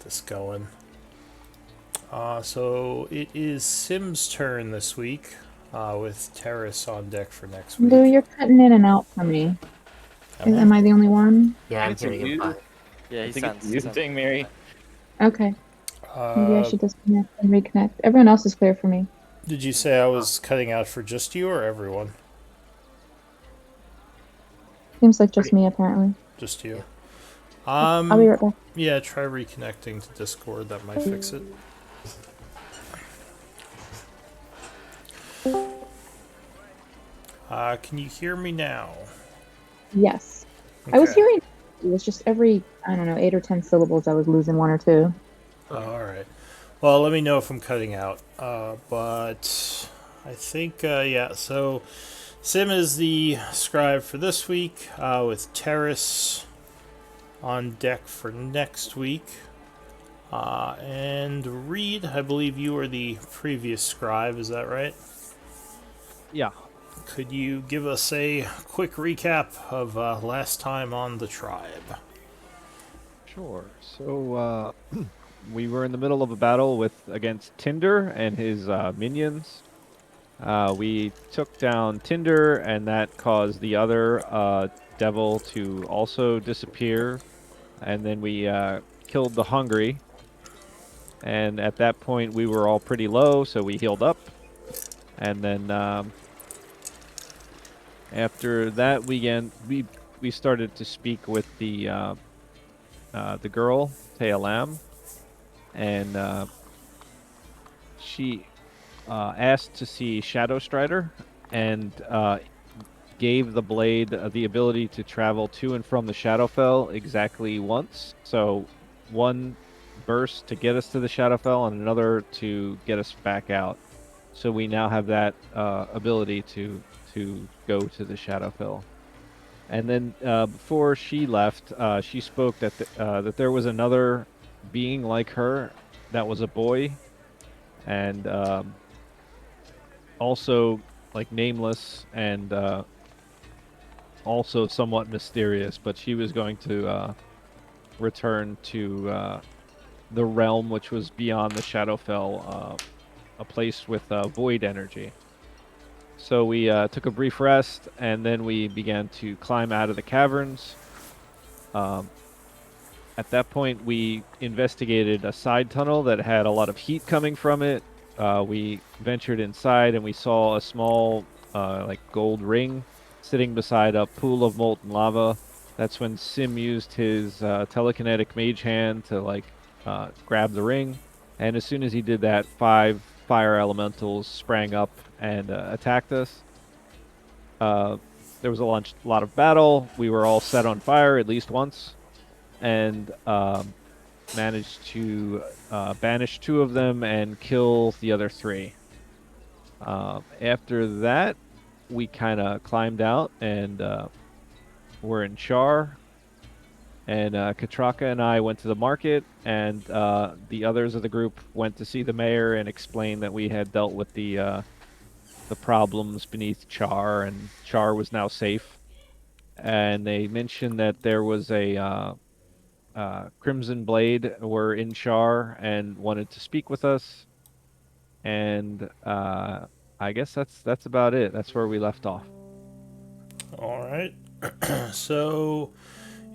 this going. So it is Sim's turn this week, with Terrace on deck for next Lou, week. you're cutting in and out for me. Am I? Am I the only one? Yeah, I I'm think it's hearing him you. fine. Yeah, I he think it's sounds you he sounds thing, Mary. Okay. Maybe I Uh, should disconnect and reconnect. Everyone else is clear for me. did you say I Oh, was cutting out for just you or everyone? Seems like just pretty. me, apparently. Just you. Yeah. I'll be Um, right back. yeah, try reconnecting to Discord. That might fix it. Can you hear me now? Yes. I was Okay. hearing it was just every, I don't know, 8 or 10 syllables I was losing one or two. All right. Well, let me know if I'm cutting out. But I think, yeah. So Sim is the scribe for this week, with Terrace on deck for next week. And Reed, I believe you were the previous scribe. Is that right? Yeah. Could you give us a quick recap of last time on the tribe? Sure. So we were in the middle of a battle with against Tinder and his minions. We took down Tinder, and that caused the other devil to also disappear. And then we killed the Hungry. And at that point, we were all pretty low, so we healed up. And then after that, we started to speak with the girl Taya Lam, and she asked to see Shadow Strider, and gave the blade the ability to travel to and from the Shadowfell exactly once. So one burst to get us to the Shadowfell, and another to get us back out. So we now have that ability to go to the Shadowfell. And then before she left, she spoke that there was another being like her that was a boy, and also like nameless, and also somewhat mysterious. But she was going to return to the realm which was beyond the Shadowfell, a place with void energy. So we took a brief rest, and then we began to climb out of the caverns. Um, At that point, we investigated a side tunnel that had a lot of heat coming from it. We ventured inside, and we saw a small, like gold ring sitting beside a pool of molten lava. That's when Sim used his telekinetic mage hand to grab the ring, and as soon as he did that, 5 fire elementals sprang up and attacked us. Uh, there was lot of battle. We were all set on fire at least once, and managed to banish 2 of them and kill the other 3. After that, we kind of climbed out, and were in Char. And Katraka and I went to the market, and the others of the group went to see the mayor and explain that we had dealt with the problems beneath Char, and Char was now safe. And they mentioned that there was a Crimson Blade were in Char and wanted to speak with us. And I guess that's about it. That's where we left off. All right. So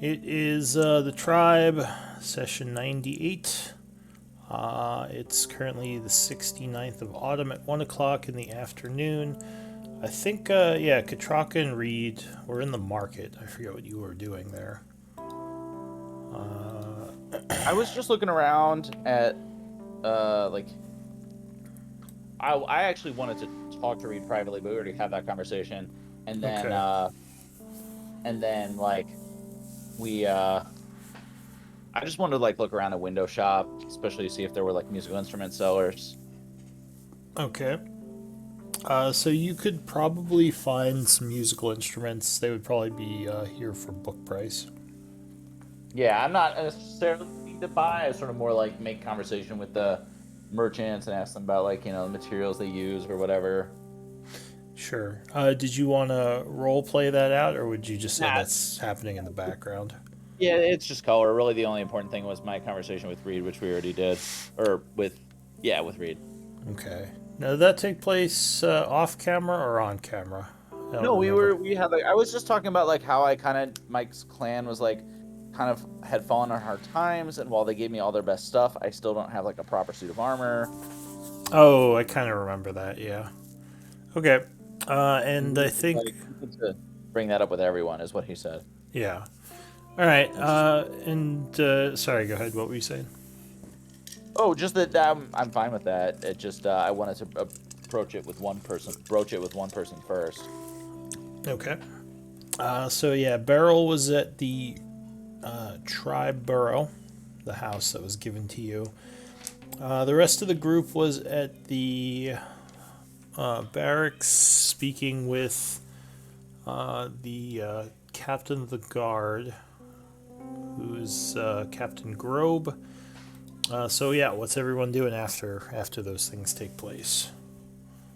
it is the tribe, session 98. It's currently the 69th of autumn at 1 o'clock in the afternoon. I think, yeah, Katraka and Reed were in the market. I forget what you were doing there. I was just looking around at, like, I actually wanted to talk to Reed privately, but we already had that conversation. And then, Okay. like, we, I just wanted to, like, look around a window shop, especially to see if there were, like, musical instrument sellers. Okay. So you could probably find some musical instruments. They would probably be here for book price. Yeah, I'm not necessarily looking to buy. I sort of more like make conversation with the merchants and ask them about, like, the materials they use or whatever. Sure. Did you want to role play that out, or would you just say Nah, that's happening in the background? Yeah, it's just color. Really, the only important thing was my conversation with Reed, which we already did, or with Reed. Okay. Now, did that take place off camera or on camera? I don't No, remember. we had like I was just talking about like how I kind of Mike's clan was like kind of had fallen on hard times, and while they gave me all their best stuff, I still don't have like a proper suit of armor. Oh, I kind of remember that, yeah. Okay. And And he I was just think, like he needs to bring that up with everyone, is what he said. yeah. All right. Which is Sorry, go ahead. What were you saying? just that I'm fine with that. It just I wanted to broach it with one person first. Okay. So yeah, Beryl was at the tribe burrow, the house that was given to you. The rest of the group was at the barracks speaking with the captain of the guard, who's Captain Grobe. So yeah, what's everyone doing after those things take place?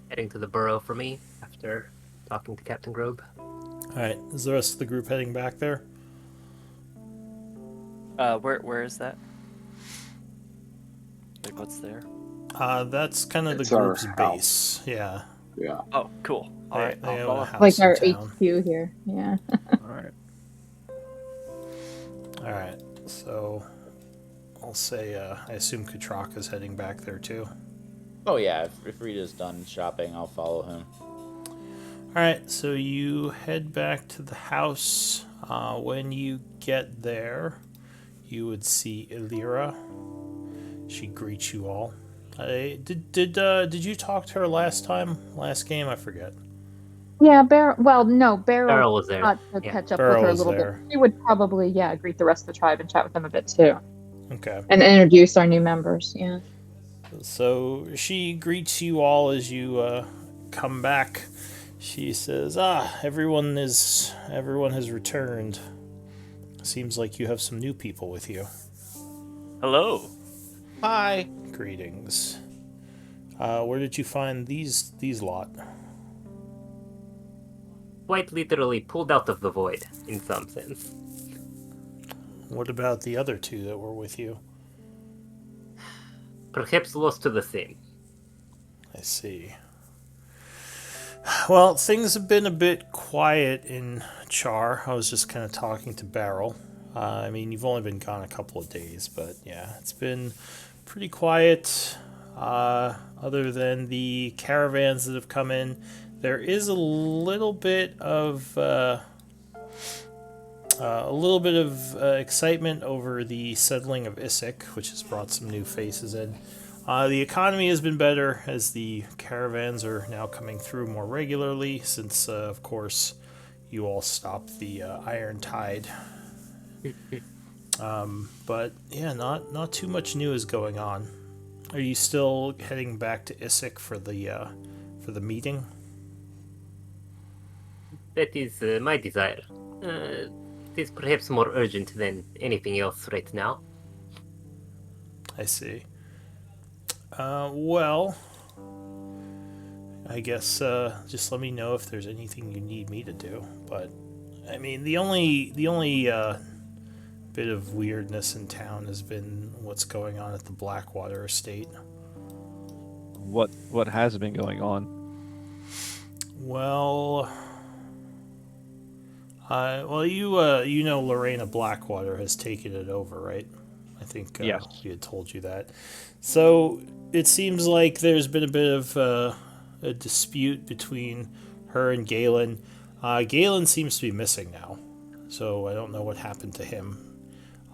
Heading to the burrow for me after talking to Captain Grobe. All right, is the rest of the group heading back there? Where is that? Like, what's there? That's kind of the It's our group's base. Yeah. Yeah. Oh, cool. All right, They I'll own a follow. house Like in our town. HQ here. Yeah. All right. All right, so I'll say I assume Katraka's heading back there too. Oh yeah, if Rita's done shopping, I'll follow him. All right, so you head back to the house. When you get there, you would see Illyra. She greets you all. Did you talk to her last game? I forget. Yeah, no, Beryl was there. got to Yeah. catch up Beryl with her a was little there. bit. She would probably, greet the rest of the tribe and chat with them a bit too. Okay. And introduce our new members, yeah. So she greets you all as you come back. She says, everyone has returned. Seems like you have some new people with you. Hello. Hi. Greetings. Where did you find these lot? Quite literally pulled out of the void, in some sense. What about the other two that were with you? Perhaps lost to the same. I see. Well, things have been a bit quiet in Char. I was just kind of talking to Beryl. I mean, you've only been gone a couple of days, but yeah, it's been pretty quiet. Other than the caravans that have come in, there is a little bit of excitement over the settling of Issyk, which has brought some new faces in. The economy has been better as the caravans are now coming through more regularly since, of course, you all stopped the Iron Tide. But yeah, not too much new is going on. Are you still heading back to Issyk for the meeting? That is my desire. It is perhaps more urgent than anything else right now. I see. Well, I guess just let me know if there's anything you need me to do. But I mean, the only bit of weirdness in town has been what's going on at the Blackwater estate. What has been going on? Well, you know Lorena Blackwater has taken it over, right? I think Yes. we had told you that. So it seems like there's been a bit of a dispute between her and Galen. Galen seems to be missing now, so I don't know what happened to him.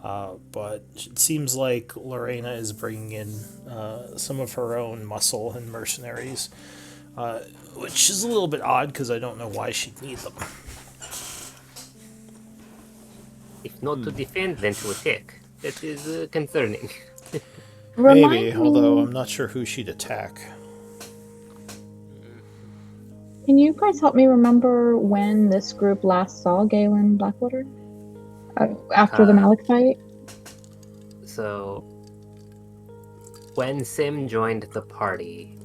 But it seems like Lorena is bringing in some of her own muscle and mercenaries, which is a little bit odd because I don't know why she'd need them. If not to defend, then to attack. That is concerning. Maybe, although I'm not sure who she'd attack. Can you guys help me remember when this group last saw Galen Blackwater? After the Malik fight? So, when Sim joined the party,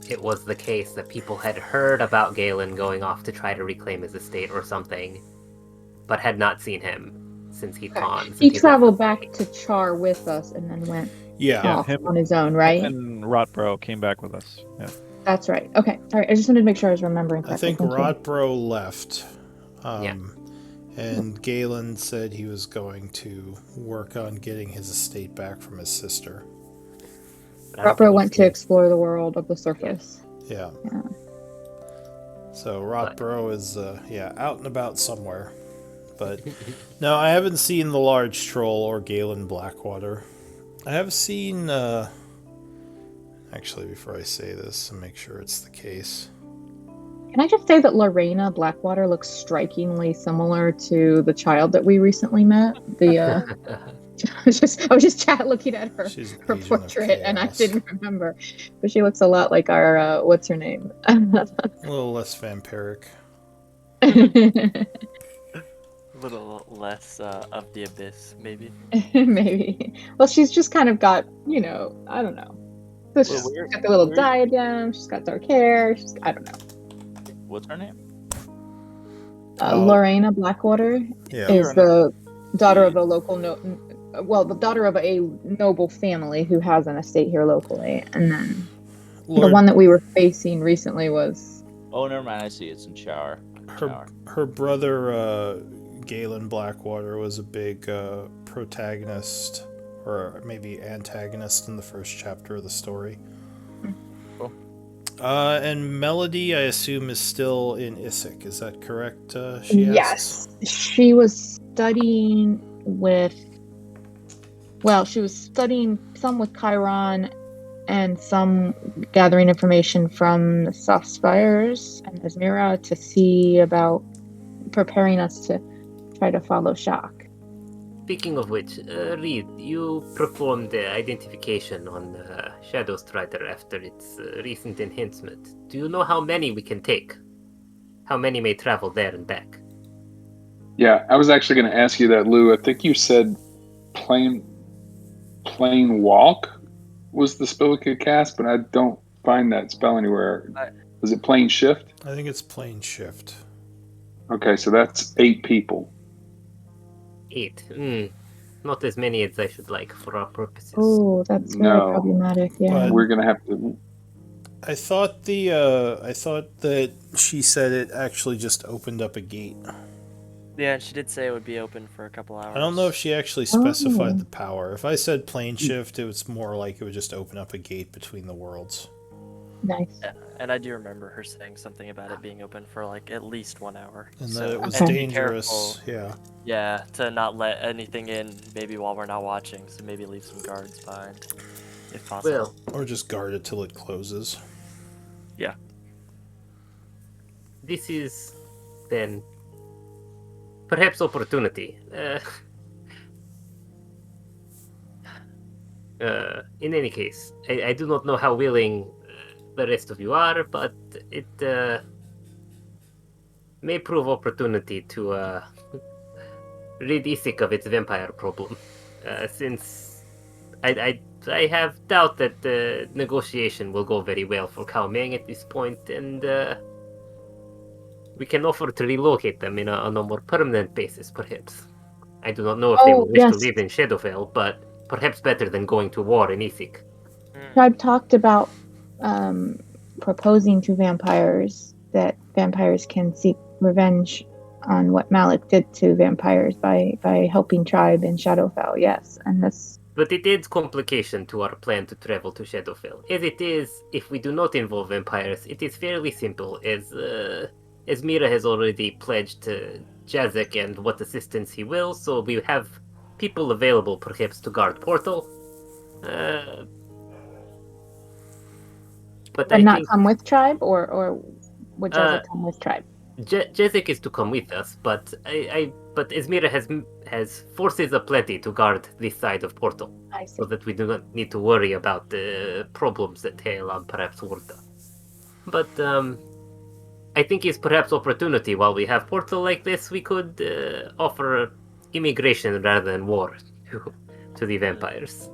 it was the case that people had heard about Galen going off to try to reclaim his estate or something, but had not seen him. since he's Okay. gone. He Since he's left traveled the back party. to Char with us and then went Yeah. off him- on his own, right? And Rotbro came back with us. Yeah. That's right. Okay. All right. I just wanted to make sure I was remembering I correctly. think Thank you. Rotbro left. Yeah. And Galen said he was going to work on getting his estate back from his sister. But I don't Rotbro think went he's to seen- explore the world of the surface. Yeah. Yeah. So Rotbro is out and about somewhere. But no, I haven't seen the large troll or Galen Blackwater. I have seen actually before I say this, to make sure it's the case. Can I just say that Lorena Blackwater looks strikingly similar to the child that we recently met? I was just looking at her She's an her agent of portrait and I chaos. didn't remember, but she looks a lot like our what's her name? A little less vampiric. A little less of the abyss, maybe. Maybe. Well, she's just kind of got, I don't know. She's Well, where- got the little where- diadem. She's got dark hair. I don't know. What's her name? Lorena Blackwater Yeah. is the daughter of a local the daughter of a noble family who has an estate here locally, and then the Lord, one that we were facing recently was Oh, never mind. I see. It's in Shower. her brother Galen Blackwater was a big protagonist, or maybe antagonist, in the first chapter of the story. Cool. Mm-hmm. And Melody, I assume, is still in Issyk. Is that correct? She asks? yes, she was studying she was studying some with Chiron and some gathering information from the Soft Spires and Esmira to see about preparing us to try to follow Shock. Speaking of which, Reed, you performed the identification on Shadow Strider after its recent enhancement. Do you know how many we can take? How many may travel there and back? Yeah, I was actually going to ask you that, Lou. I think you said plain walk was the spell we could cast, but I don't find that spell anywhere. Was it plain shift? I think it's plain shift. Okay, so that's 8 people. 8. Not as many as I should like for our purposes. Oh, that's very No. problematic. Yeah. But- We're going to have to. I thought that she said it actually just opened up a gate. Yeah, she did say it would be open for a couple hours. I don't know if she actually specified Oh. the power. If I said plane shift, it was more like it would just open up a gate between the worlds. Nice. Yeah, and I do remember her saying something about it being open for like at least 1 hour. And So- that it was and be dangerous. careful, Yeah. yeah, to not let anything in maybe while we're not watching. So maybe leave some guards behind, if possible. Well, Or just guard it till it closes. this is then perhaps opportunity. In any case, I do not know how willing the rest of you are, but it may prove opportunity to rid Issyk of its vampire problem. Since I have doubt that the negotiation will go very well for Cao Meng at this point, and we can offer to relocate them on a more permanent basis, perhaps. I do not know if they will wish to yes. live in Shadowfell, but perhaps better than going to war in Issyk. Tribe talked about proposing to vampires that vampires can seek revenge on what Malik did to vampires by helping Tribe in Shadowfell. Yes, and this. But it adds complication to our plan to travel to Shadowfell. As it is, if we do not involve vampires, it is fairly simple, as Mira has already pledged to Jazek and what assistance he will, so we have people available perhaps to guard Portal. But I not think come with Tribe, or would Jezza come with Tribe? Jezek is to come with us, but but Esmira has forces aplenty to guard this side of Portal, I see. so that we do not need to worry about the problems that tail on perhaps Wurda. But I think it's perhaps opportunity while we have Portal like this, we could offer immigration rather than war to the vampires.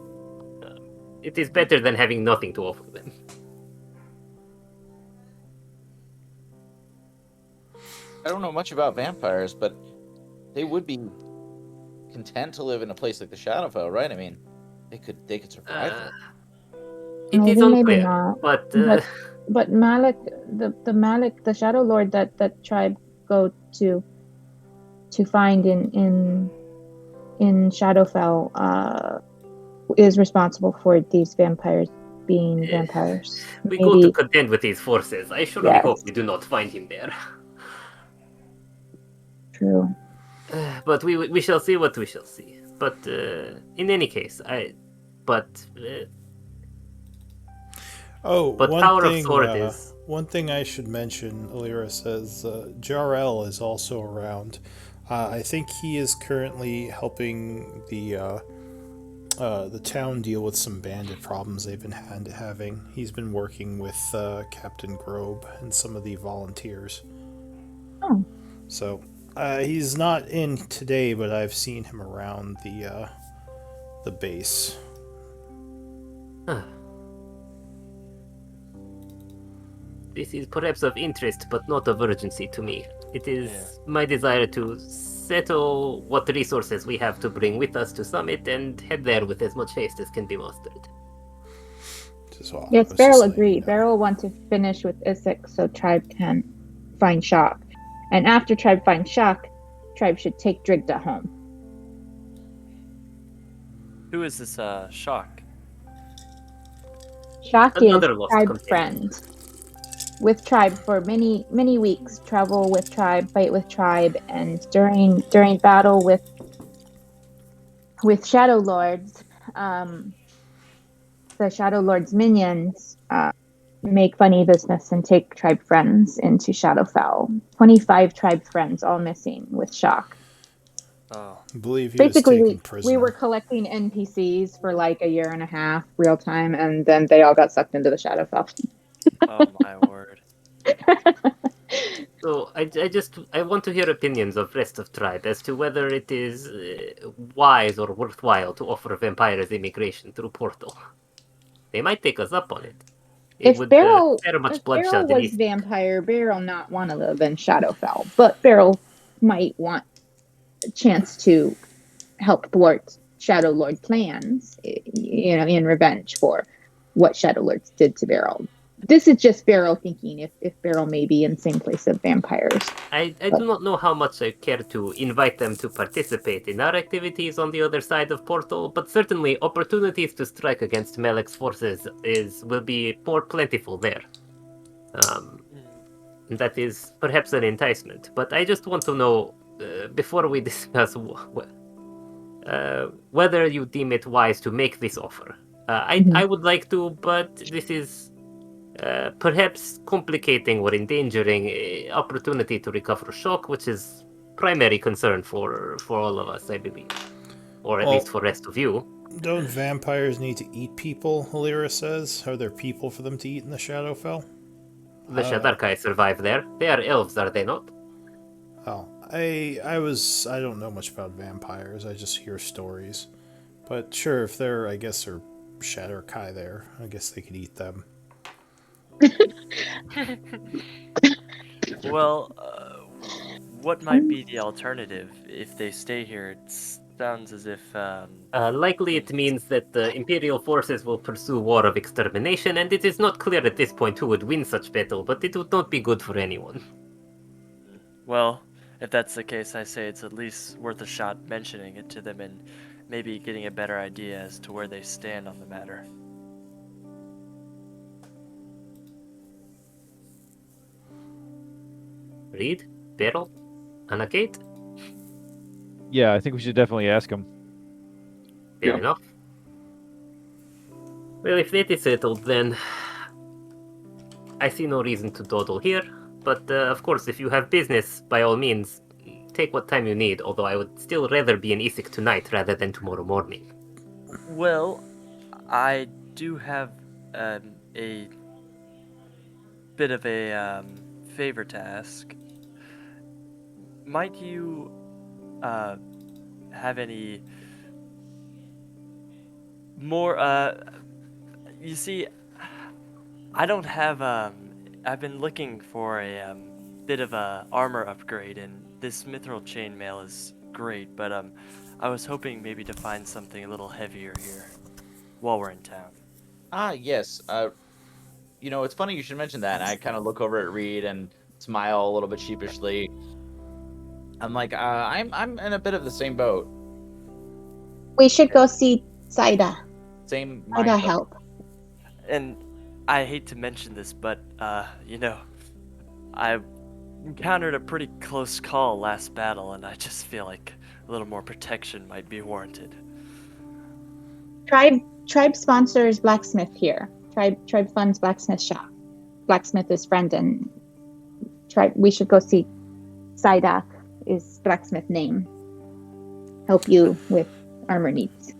It is better than having nothing to offer them. I don't know much about vampires, but they would be content to live in a place like the Shadowfell, right? I mean, they could survive there. It is maybe unclear, not. but But Malik, the Malik, the Shadow Lord that tribe go to find in Shadowfell is responsible for these vampires being vampires. we go to Maybe contend with these forces. I surely yes, hope we do not find him there. true. But we shall see what we shall see. But in any case, but Tower of Sword is one thing I should mention. Alira says Jarl is also around. I think he is currently helping the town deal with some bandit problems they've been having. He's been working with Captain Grobe and some of the volunteers. Oh, So he's not in today, but I've seen him around the base. This is perhaps of interest, but not of urgency to me. It is my desire to settle what resources we have to bring with us to Summit and head there with as much haste as can be mustered. yes, Beryl agreed. Beryl wants to finish with Isaac so Tribe can find Shock. And after Tribe finds Shock, Tribe should take Drigda home. Who is this Shock? Shock Another is lost Tribe companion. friend. With Tribe for many weeks, travel with Tribe, fight with Tribe, and during battle with Shadowlords, the Shadowlord's minions make funny business and take Tribe friends into Shadowfell. 25 Tribe friends all missing with Shock. Oh, I believe he Basically, was taken prisoner. we were collecting NPCs for like a year and a half, real time, and then they all got sucked into the Shadowfell. oh my word. So I want to hear opinions of rest of Tribe as to whether it is wise or worthwhile to offer vampires immigration through Portal. They might take us up on it. It would spare much bloodshed. Beryl was vampire, Beryl not want to live in Shadowfell, but Beryl might want a chance to help thwart Shadowlord plans, in revenge for what Shadowlords did to Beryl. This is just Beryl thinking if Beryl may be in the same place of vampires. I do not know how much I care to invite them to participate in our activities on the other side of Portal, but certainly opportunities to strike against Malik's forces will be more plentiful there. That is perhaps an enticement, but I just want to know, before we discuss whether you deem it wise to make this offer. I would like to, but this is perhaps complicating or endangering opportunity to recover Shock, which is primary concern for all of us, I believe, or at least for rest of you. Don't vampires need to eat people? Alira says. Are there people for them to eat in the Shadowfell? The Shadarkai survive there. They are elves, are they not? Oh, I don't know much about vampires. I just hear stories. But sure, if there are Shadowkai there, I guess they could eat them. Well, what might be the alternative if they stay here? It sounds as if likely it means that the Imperial forces will pursue war of extermination, and it is not clear at this point who would win such battle, but it would not be good for anyone. Well, if that's the case, I say it's at least worth a shot mentioning it to them and maybe getting a better idea as to where they stand on the matter. Reed? Beryl? Anakate? Yeah, I think we should definitely ask him. Fair Yeah. enough. Well, if that is settled, then I see no reason to dawdle here. But of course, if you have business, by all means, take what time you need, although I would still rather be in Isik tonight rather than tomorrow morning. Well, I do have a bit of a favor to ask. Might you have any more you see, I don't have I've been looking for a bit of a armor upgrade, and this mithril chainmail is great, but I was hoping maybe to find something a little heavier here while we're in town. Ah, yes. It's funny you should mention that. I kind of look over at Reed and smile a little bit sheepishly. I'm like, I'm in a bit of the same boat. We should go see Saida. Same Saida mindset. help. And I hate to mention this, but I encountered a pretty close call last battle, and I just feel like a little more protection might be warranted. Tribe sponsors blacksmith here. Tribe funds blacksmith shop. Blacksmith is friend, and tribe. We should go see Saida is blacksmith name. Help you with armor needs.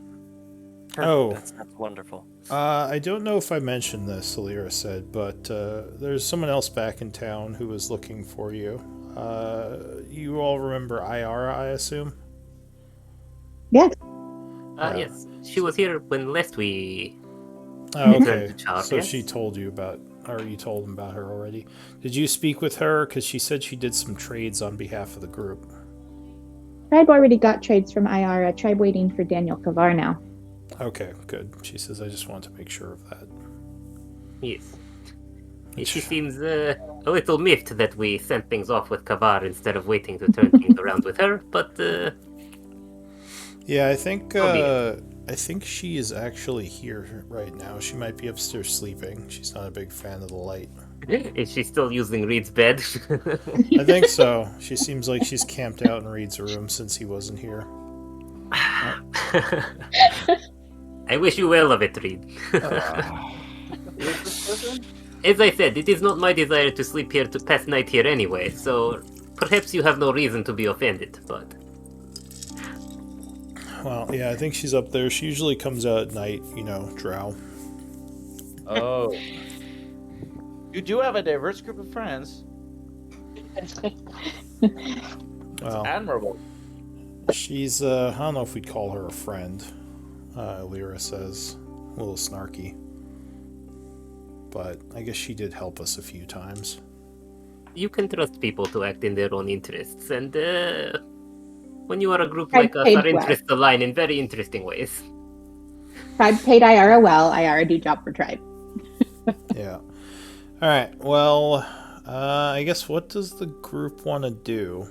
Perfect. Oh. That's wonderful. I don't know if I mentioned this, Alira said, but there's someone else back in town who was looking for you. You all remember Iara, I assume? Yes. Yeah. Yes, she was here when last we Oh, returned okay. to Char, So yes? she told you about, or you told him about her already. Did you speak with her? Because she said she did some trades on behalf of the group. Tribe already got trades from Iara. Tribe waiting for Daniel Kavar now. Okay, good. She says, I just want to make sure of that. Yes. She seems a little miffed that we sent things off with Kavar instead of waiting to turn things around with her, but Yeah, I think So I think she is actually here right now. She might be upstairs sleeping. She's not a big fan of the light. is she still using Reed's bed? I think so. She seems like she's camped out in Reed's room since he wasn't here. I wish you well of it, Reed. As I said, it is not my desire to sleep here to pass night here anyway, so perhaps you have no reason to be offended, but... Well, yeah, I think she's up there. She usually comes out at night, drow. Oh. You do have a diverse group of friends. Well, Admirable. she's, I don't know if we'd call her a friend, Lyra says. A little snarky. But I guess she did help us a few times. You can trust people to act in their own interests, and when you are a group Tribe like us, paid our well. interests align in very interesting ways. Tribe paid Iara well. Iara do job for Tribe. Yeah. Alright, well, I guess what does the group want to do?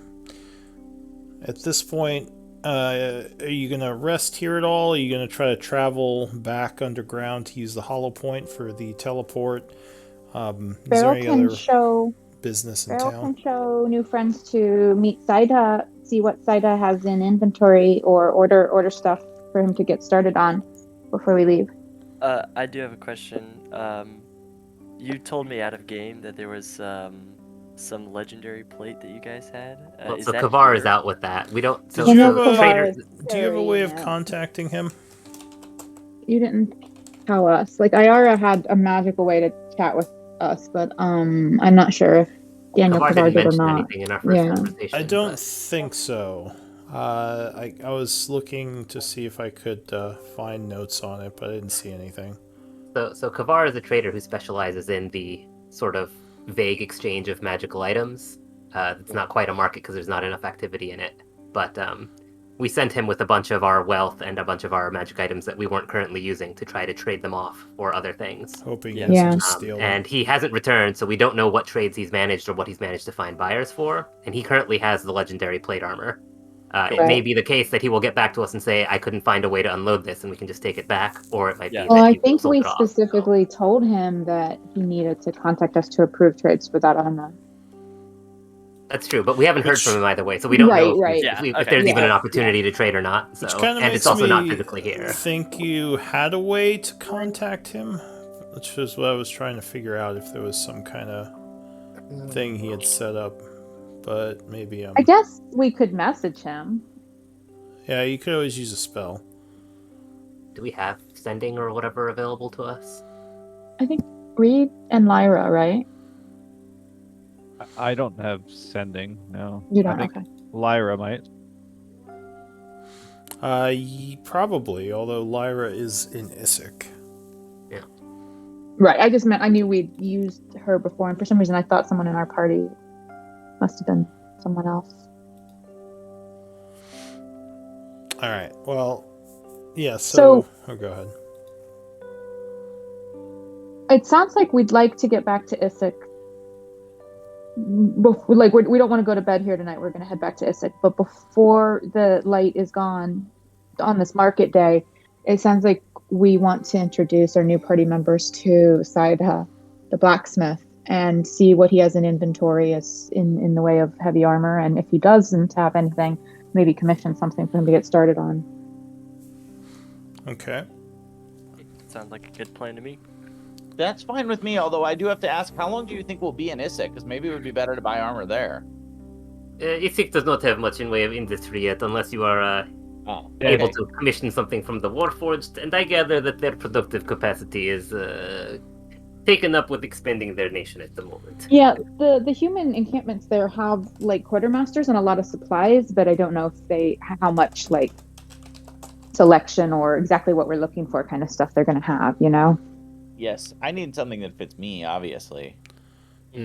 At this point, are you going to rest here at all? Are you going to try to travel back underground to use the hollow point for the teleport? Is there Beryl any can other show business in Beryl town? can show new friends to meet Saida, see what Saida has in inventory, or order stuff for him to get started on before we leave. I do have a question. You told me out of game that there was some legendary plate that you guys had. Well, Is so that Kavar here? is out with that. We don't. So, Did you Daniel have a- Kavar is Do you have a way of carrying it. contacting him? You didn't tell us. Like Iara had a magical way to chat with us, but I'm not sure if Daniel Kavar Kavar didn't did or mention not. anything in our first Yeah. conversation. I don't but- think so. I was looking to see if I could find notes on it, but I didn't see anything. So Kavar is a trader who specializes in the sort of vague exchange of magical items. It's not quite a market because there's not enough activity in it. But we sent him with a bunch of our wealth and a bunch of our magic items that we weren't currently using to try to trade them off for other things. Hoping Yeah. he doesn't Yeah. just steal them. And he hasn't returned, so we don't know what trades he's managed or what he's managed to find buyers for. And he currently has the legendary plate armor. It may Right. be the case that he will get back to us and say, I couldn't find a way to unload this, and we can just take it back. Or it might Yeah. be Well, that I he will think sold we it off, so- specifically told him that he needed to contact us to approve trades for that armor. That's true, but we haven't heard Which- from him either way, so we don't know Right, if, right. Yeah, if okay. there's even an Yeah. opportunity to trade or not. So, Which kind of and makes it's also not me physically here. think you had a way to contact him, which was what I was trying to figure out, if there was some kind of thing he had set up. But maybe I guess we could message him. yeah, you could always use a spell. Do we have sending or whatever available to us? I think Reed and Lyra, right? I don't have sending, no. You don't. I think Okay. Lyra might. Probably, although Lyra is in Issac. Right. I just meant I knew we'd used her before, and for some reason I thought someone in our party must have been someone else. All right. Well, yeah. So- oh, go ahead. It sounds like we'd like to get back to Issyk. Like we don't want to go to bed here tonight. We're going to head back to Issyk, but before the light is gone on this market day, it sounds like we want to introduce our new party members to Saida, the blacksmith, and see what he has in inventory as in the way of heavy armor, and if he doesn't have anything, maybe commission something for him to get started on. Okay. Sounds like a good plan to me. That's fine with me, although I do have to ask, how long do you think we'll be in Issyk? Because maybe it would be better to buy armor there. Isik does not have much in way of industry yet, unless you are Oh, able okay. to commission something from the Warforged, and I gather that their productive capacity is taken up with expanding their nation at the moment. Yeah, the human encampments there have like quartermasters and a lot of supplies, but I don't know if how much like selection or exactly what we're looking for kind of stuff they're going to have, you know? Yes, I need something that fits me, obviously. Well,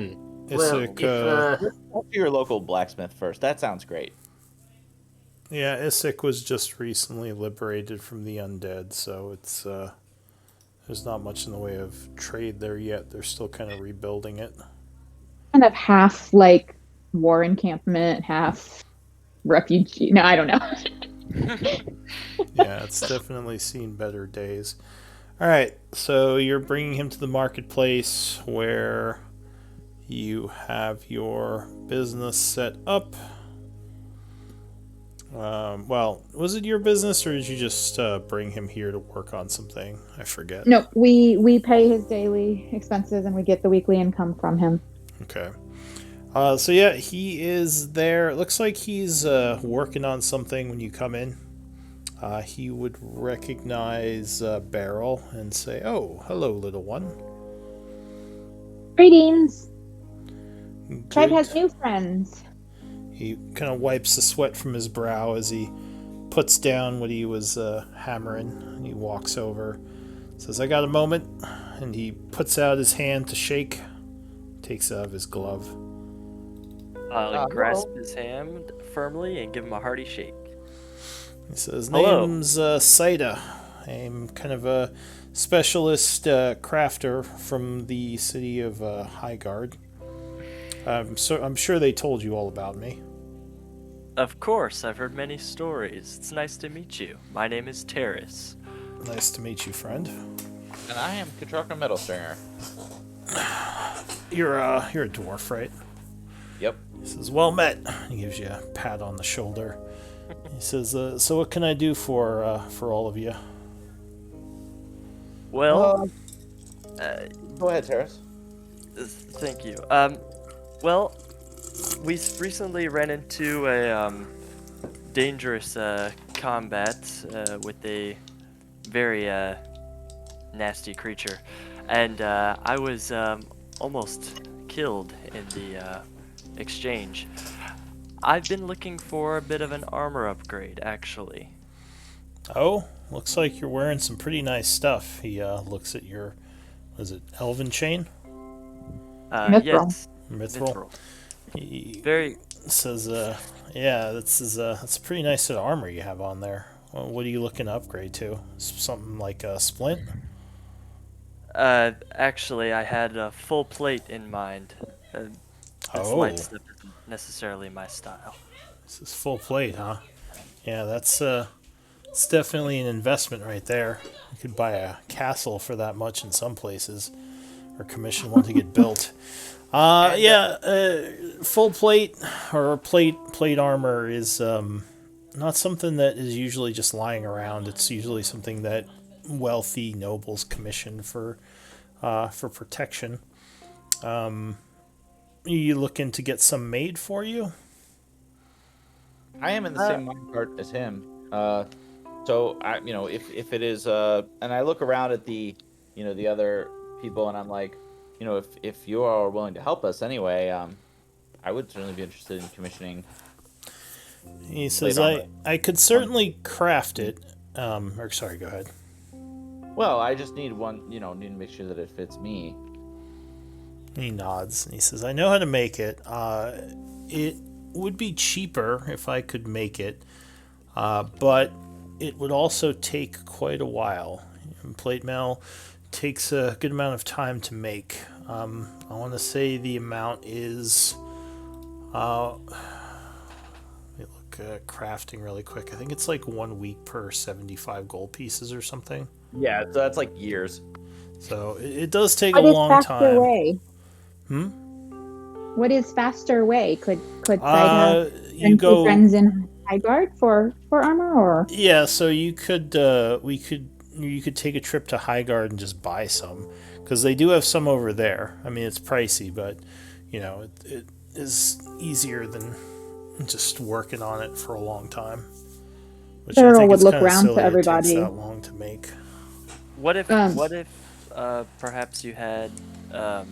Issyk, Talk to your local blacksmith first. That sounds great. yeah, Issyk was just recently liberated from the undead, so it's there's not much in the way of trade there yet. They're still kind of rebuilding it. Kind of half like war encampment, half refugee. No, I don't know. Yeah, it's definitely seen better days. All right, so you're bringing him to the marketplace where you have your business set up. Well, was it your business, or did you just bring him here to work on something? I forget. No, we pay his daily expenses and we get the weekly income from him. Okay. So yeah, he is there. It looks like he's working on something when you come in. He would recognize Beryl and say, "Oh, hello, little one." Greetings. Tribe Good. has new friends. He kind of wipes the sweat from his brow as he puts down what he was hammering. And he walks over, says, "I got a moment," and he puts out his hand to shake. Takes out of his glove. I'll grasp his hand firmly and give him a hearty shake. He says, Hello. "Name's Saida. I'm kind of a specialist crafter from the city of Highguard. I'm sure they told you all about me." Of course, I've heard many stories. It's nice to meet you. My name is Terrace. Nice to meet you, friend. And I am Katraka Metalstringer. You're a dwarf, right? Yep. He says, "Well met." He gives you a pat on the shoulder. He says, "So what can I do for all of you?" Well, Go ahead, Terrace. thank you. Well, we recently ran into a dangerous combat with a very nasty creature, and I was almost killed in the exchange. I've been looking for a bit of an armor upgrade, actually. Oh, looks like you're wearing some pretty nice stuff. He looks at your, was it Elven chain? Mithril. Yes, Mithril. Mithril. He Very. says, "Yeah, that's a pretty nice set of armor you have on there. Well, what are you looking to upgrade to? Something like a splint?" Actually, I had a full plate in mind. This light stuff isn't necessarily my style. This is full plate, huh? Yeah, it's definitely an investment right there. You could buy a castle for that much in some places, or commission one to get built. Full plate or plate armor is not something that is usually just lying around. It's usually something that wealthy nobles commission for protection. You looking to get some made for you? I am in the same mind part as him. So I, if it is, and I look around at the, the other people, and I'm like, if you are willing to help us anyway, I would certainly be interested in commissioning. He says, armor. I could certainly craft it. Or sorry, go ahead. Well, I just need one, need to make sure that it fits me. He nods and he says, "I know how to make it. It would be cheaper if I could make it. but it would also take quite a while. And plate mail takes a good amount of time to make. I want to say the amount is. Let me look at crafting really quick. I think it's like 1 week per 75 gold pieces or something. Yeah, so that's like years. So it does take What a is long faster time. way? Hmm? What is faster way? Could Side have You go. friends in Highguard for armor, or Yeah, so you could you could take a trip to Highguard and just buy some, because they do have some over there. I mean, it's pricey, but it is easier than just working on it for a long time. Which I Beryl think would it's look kind of round silly to it takes everybody. that long to make. What if Um, perhaps you had a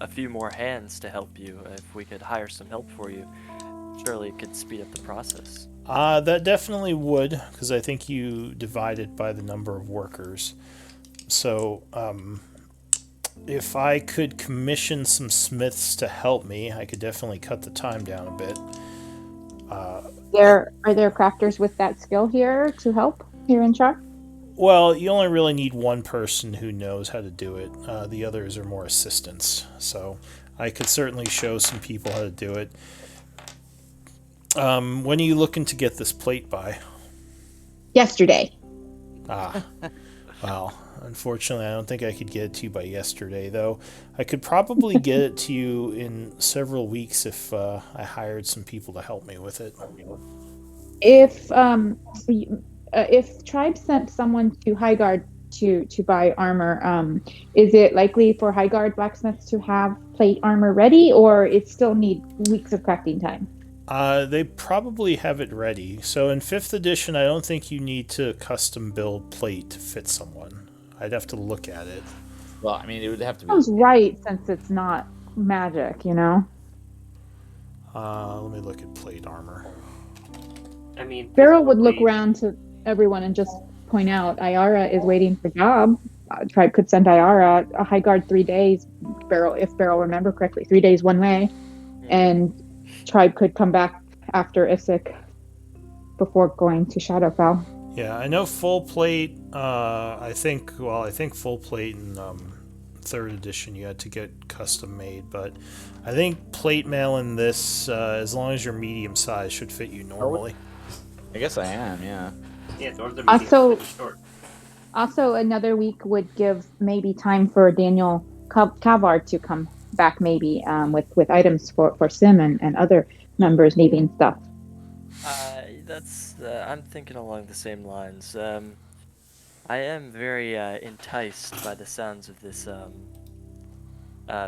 few more hands to help you? If we could hire some help for you, surely it could speed up the process. That definitely would, because I think you divide it by the number of workers. So, if I could commission some smiths to help me, I could definitely cut the time down a bit. are there crafters with that skill here to help here in Char? Well, you only really need one person who knows how to do it. The others are more assistants. So I could certainly show some people how to do it. When are you looking to get this plate by? Yesterday. Well, unfortunately, I don't think I could get it to you by yesterday, though. I could probably get it to you in several weeks if I hired some people to help me with it. If Tribe sent someone to Highguard to buy armor, is it likely for Highguard blacksmiths to have plate armor ready, or it still need weeks of crafting time? They probably have it ready. So in 5th edition, I don't think you need to custom build plate to fit someone. I'd have to look at it. Well, I mean, it would have to be. Sounds right, since it's not magic, Let me look at plate armor. I mean, Beryl would look presumably- around to everyone and just point out Ayara is waiting for job. Tribe could send Ayara a Highguard 3 days. If Beryl remember correctly, 3 days one way, and Tribe could come back after Isaac before going to Shadowfell. Yeah, I know full plate. I think full plate in 3rd edition you had to get custom made, but I think plate mail in this, as long as you're medium size, should fit you normally. I guess I am, yeah. Yeah, dwarves are Also- medium short. Also, another week would give maybe time for Daniel Cavard to come back, maybe with items for Sim and other members needing stuff. I'm thinking along the same lines. I am very enticed by the sounds of this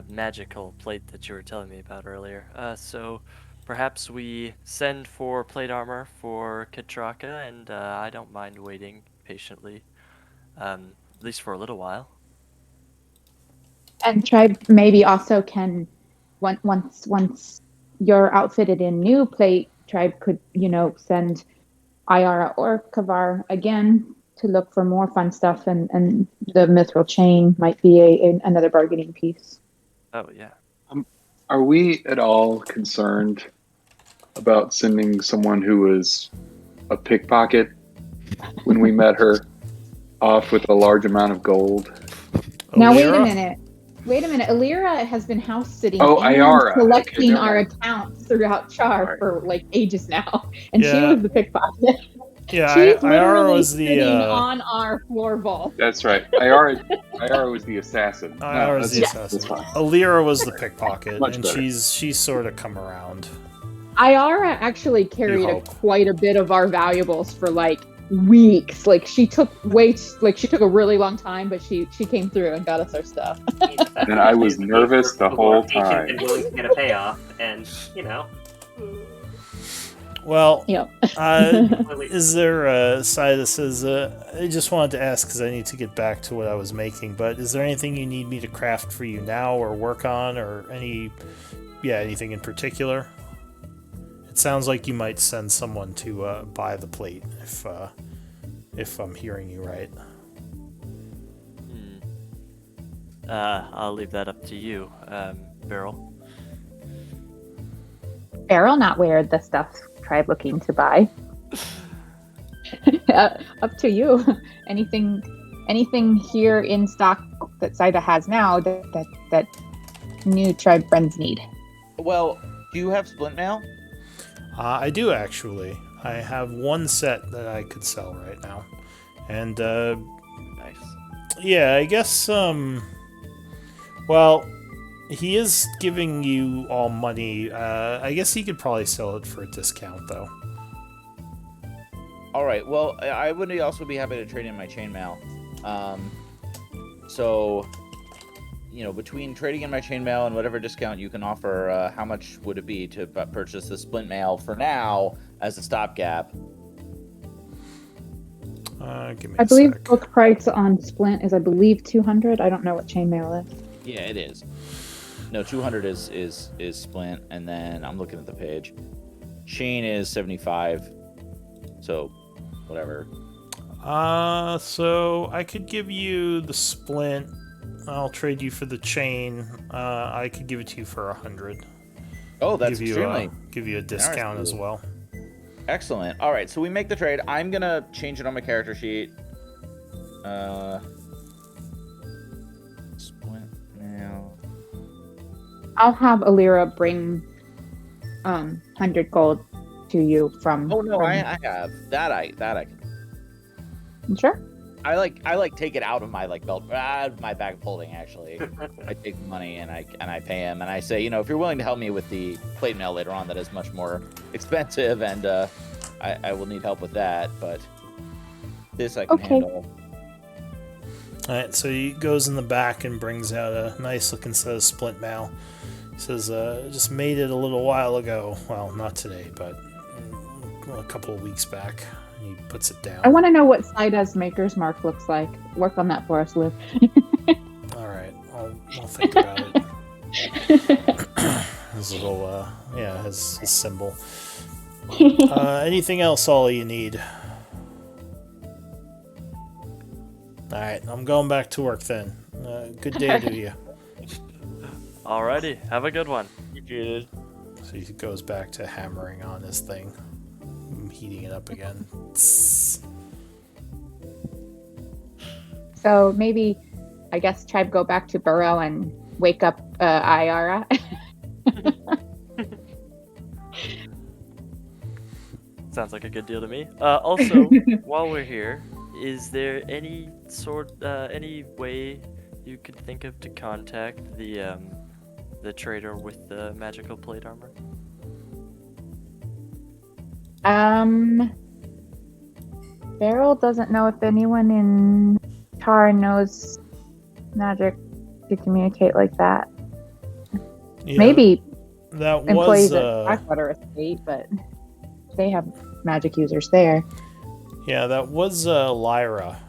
magical plate that you were telling me about earlier. So perhaps we send for plate armor for Katraka, and I don't mind waiting patiently, at least for a little while. And Tribe maybe also can, once you're outfitted in new plate, Tribe could send Ayara or Kavar again to look for more fun stuff, and the mithril chain might be another bargaining piece. Oh yeah. Are we at all concerned about sending someone who was a pickpocket when we met her off with a large amount of gold? Now wait a Alira? minute. Alira has been house sitting Oh, and Ayara. collecting Okay, our never mind. accounts throughout Char Alright. for like ages now, and she Yeah. was the pickpocket. Yeah, She's Ayara literally was the sitting on our floor vault. That's right. Ayara was the assassin. Ayara was the that's assassin. fine. Alira was the pickpocket, Much and better. she's sort of come around. Ayara actually carried hope. quite a bit of our valuables for like weeks. Like she took a really long time, but she came through and got us our stuff. And I was nervous the whole time. And willing to get a payoff, and Well, Yep. is there a side that says, I just wanted to ask because I need to get back to what I was making, but is there anything you need me to craft for you now or work on, or anything in particular? It sounds like you might send someone to buy the plate, if I'm hearing you right. I'll leave that up to you, Beryl. Beryl not wear the stuff Tribe looking to buy. Up to you. Anything here in stock that Saida has now that new tribe friends need. Well, do you have splint mail? I do actually. I have one set that I could sell right now, and Nice. yeah, I guess well, he is giving you all money. I guess he could probably sell it for a discount though. All right. Well, I would also be happy to trade in my chainmail. So, between trading in my chainmail and whatever discount you can offer, how much would it be to purchase the splint mail for now as a stopgap? Give me I a believe sec. book price on Splint is 200. I don't know what chainmail is. Yeah, it is. No, 200 is splint, and then I'm looking at the page. Chain is 75. So, whatever. So I could give you the splint. I'll trade you for the chain. I could give it to you for 100. Oh, that's give you extremely give you a discount as well. excellent. All right, so we make the trade. I'm gonna change it on my character sheet. Splint mail. I'll have Alira bring 100 gold to you from. Oh no, from... I have that. I can. Sure. I like take it out of my belt, my bag of holding. Actually, I take the money and I pay him, and I say, if you're willing to help me with the plate mail later on, that is much more expensive, and I will need help with that. But this I can handle. All right, so he goes in the back and brings out a nice looking set of splint mail. He says, "Just made it a little while ago. Well, not today, but a couple of weeks back." He puts it down. I want to know what Saida's maker's mark looks like. Work on that for us, Liv. All right, I'll think about it. His little, his symbol. Anything else, Ollie, you need? All right, I'm going back to work then. Good day to you. Alrighty, have a good one. Appreciated. So he goes back to hammering on his thing, heating it up again. So maybe, I guess, tribe go back to Burrow and wake up Ayara. Sounds like a good deal to me. Also, while we're here, is there any any way you could think of to contact the trader with the magical plate armor? Beryl doesn't know if anyone in Tar knows magic to communicate like that. Yeah, Maybe that employees was at Blackwater Estate, but they have magic users there. yeah, that was Lyra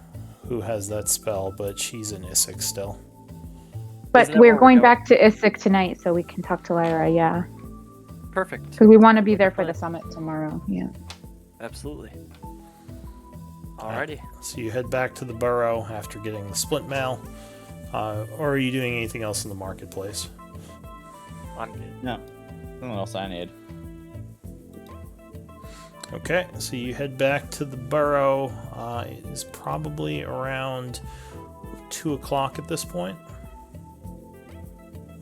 who has that spell, but she's in Issac still. But Isn't that we're where we're going going? back to Issac tonight, so we can talk to Lyra, yeah. Perfect. Because we want to be there for the summit tomorrow, yeah. Absolutely. Alrighty. So you head back to the burrow after getting the splint mail, or are you doing anything else in the marketplace? I'm good. No, nothing else I need. Okay, so you head back to the burrow. It is probably around 2 o'clock at this point.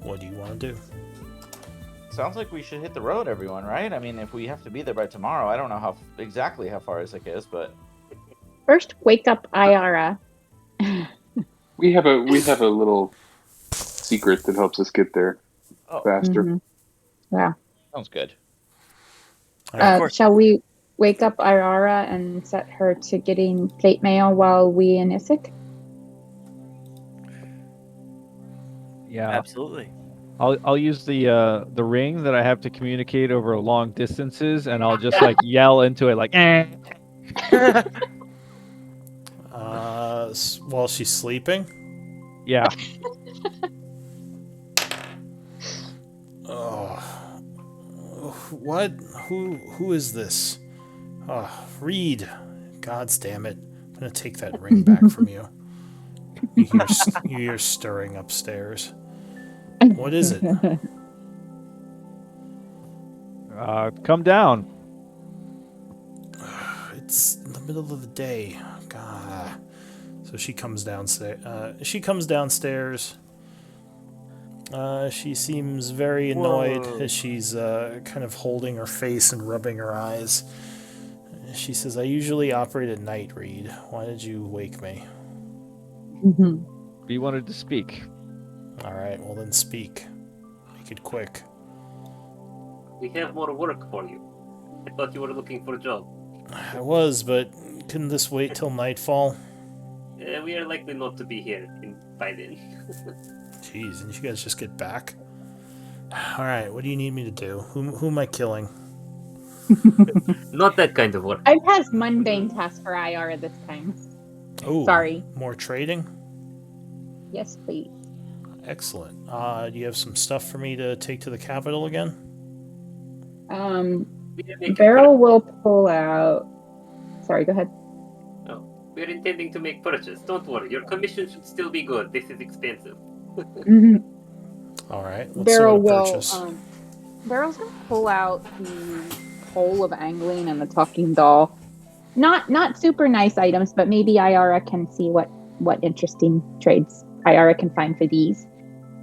What do you want to do? Sounds like we should hit the road, everyone, right? I mean, if we have to be there by tomorrow, I don't know exactly how far Isaac is, but First, wake up Ayara. We have a little secret that helps us get there faster. Mhm. Yeah. sounds good. Shall we wake up Ayara and set her to getting plate mail while we in Issac? Yeah, Absolutely. I'll use the ring that I have to communicate over long distances, and I'll just yell into it eh. While she's sleeping? Yeah. Oh. What? Who is this? Oh, Reed. God damn it. I'm gonna take that ring back from you. You hear stirring upstairs. What is it? Come down. it's in the middle of the day. God. So she comes downstairs. She seems very annoyed Whoa. as she's kind of holding her face and rubbing her eyes. She says, I usually operate at night, Reed. Why did you wake me? We wanted to speak. Alright, well then speak. Make it quick. We have more work for you. I thought you were looking for a job. I was, but couldn't this wait till nightfall? We are likely not to be here by then. Jeez, didn't you guys just get back? Alright, what do you need me to do? Who am I killing? Not that kind of work. I've has mundane tasks for IR this time. Oh, Sorry. more trading? Yes, please. Excellent. Do you have some stuff for me to take to the capital again? We are making Beryl will pull out. Sorry, go ahead. We're intending to make purchase. Don't worry, your commission should still be good. This is expensive. Alright, what Beryl sort of will. purchase? Beryl's gonna pull out the pole of angling and the talking doll. Not super nice items, but maybe Ira can see what interesting trades Ira can find for these.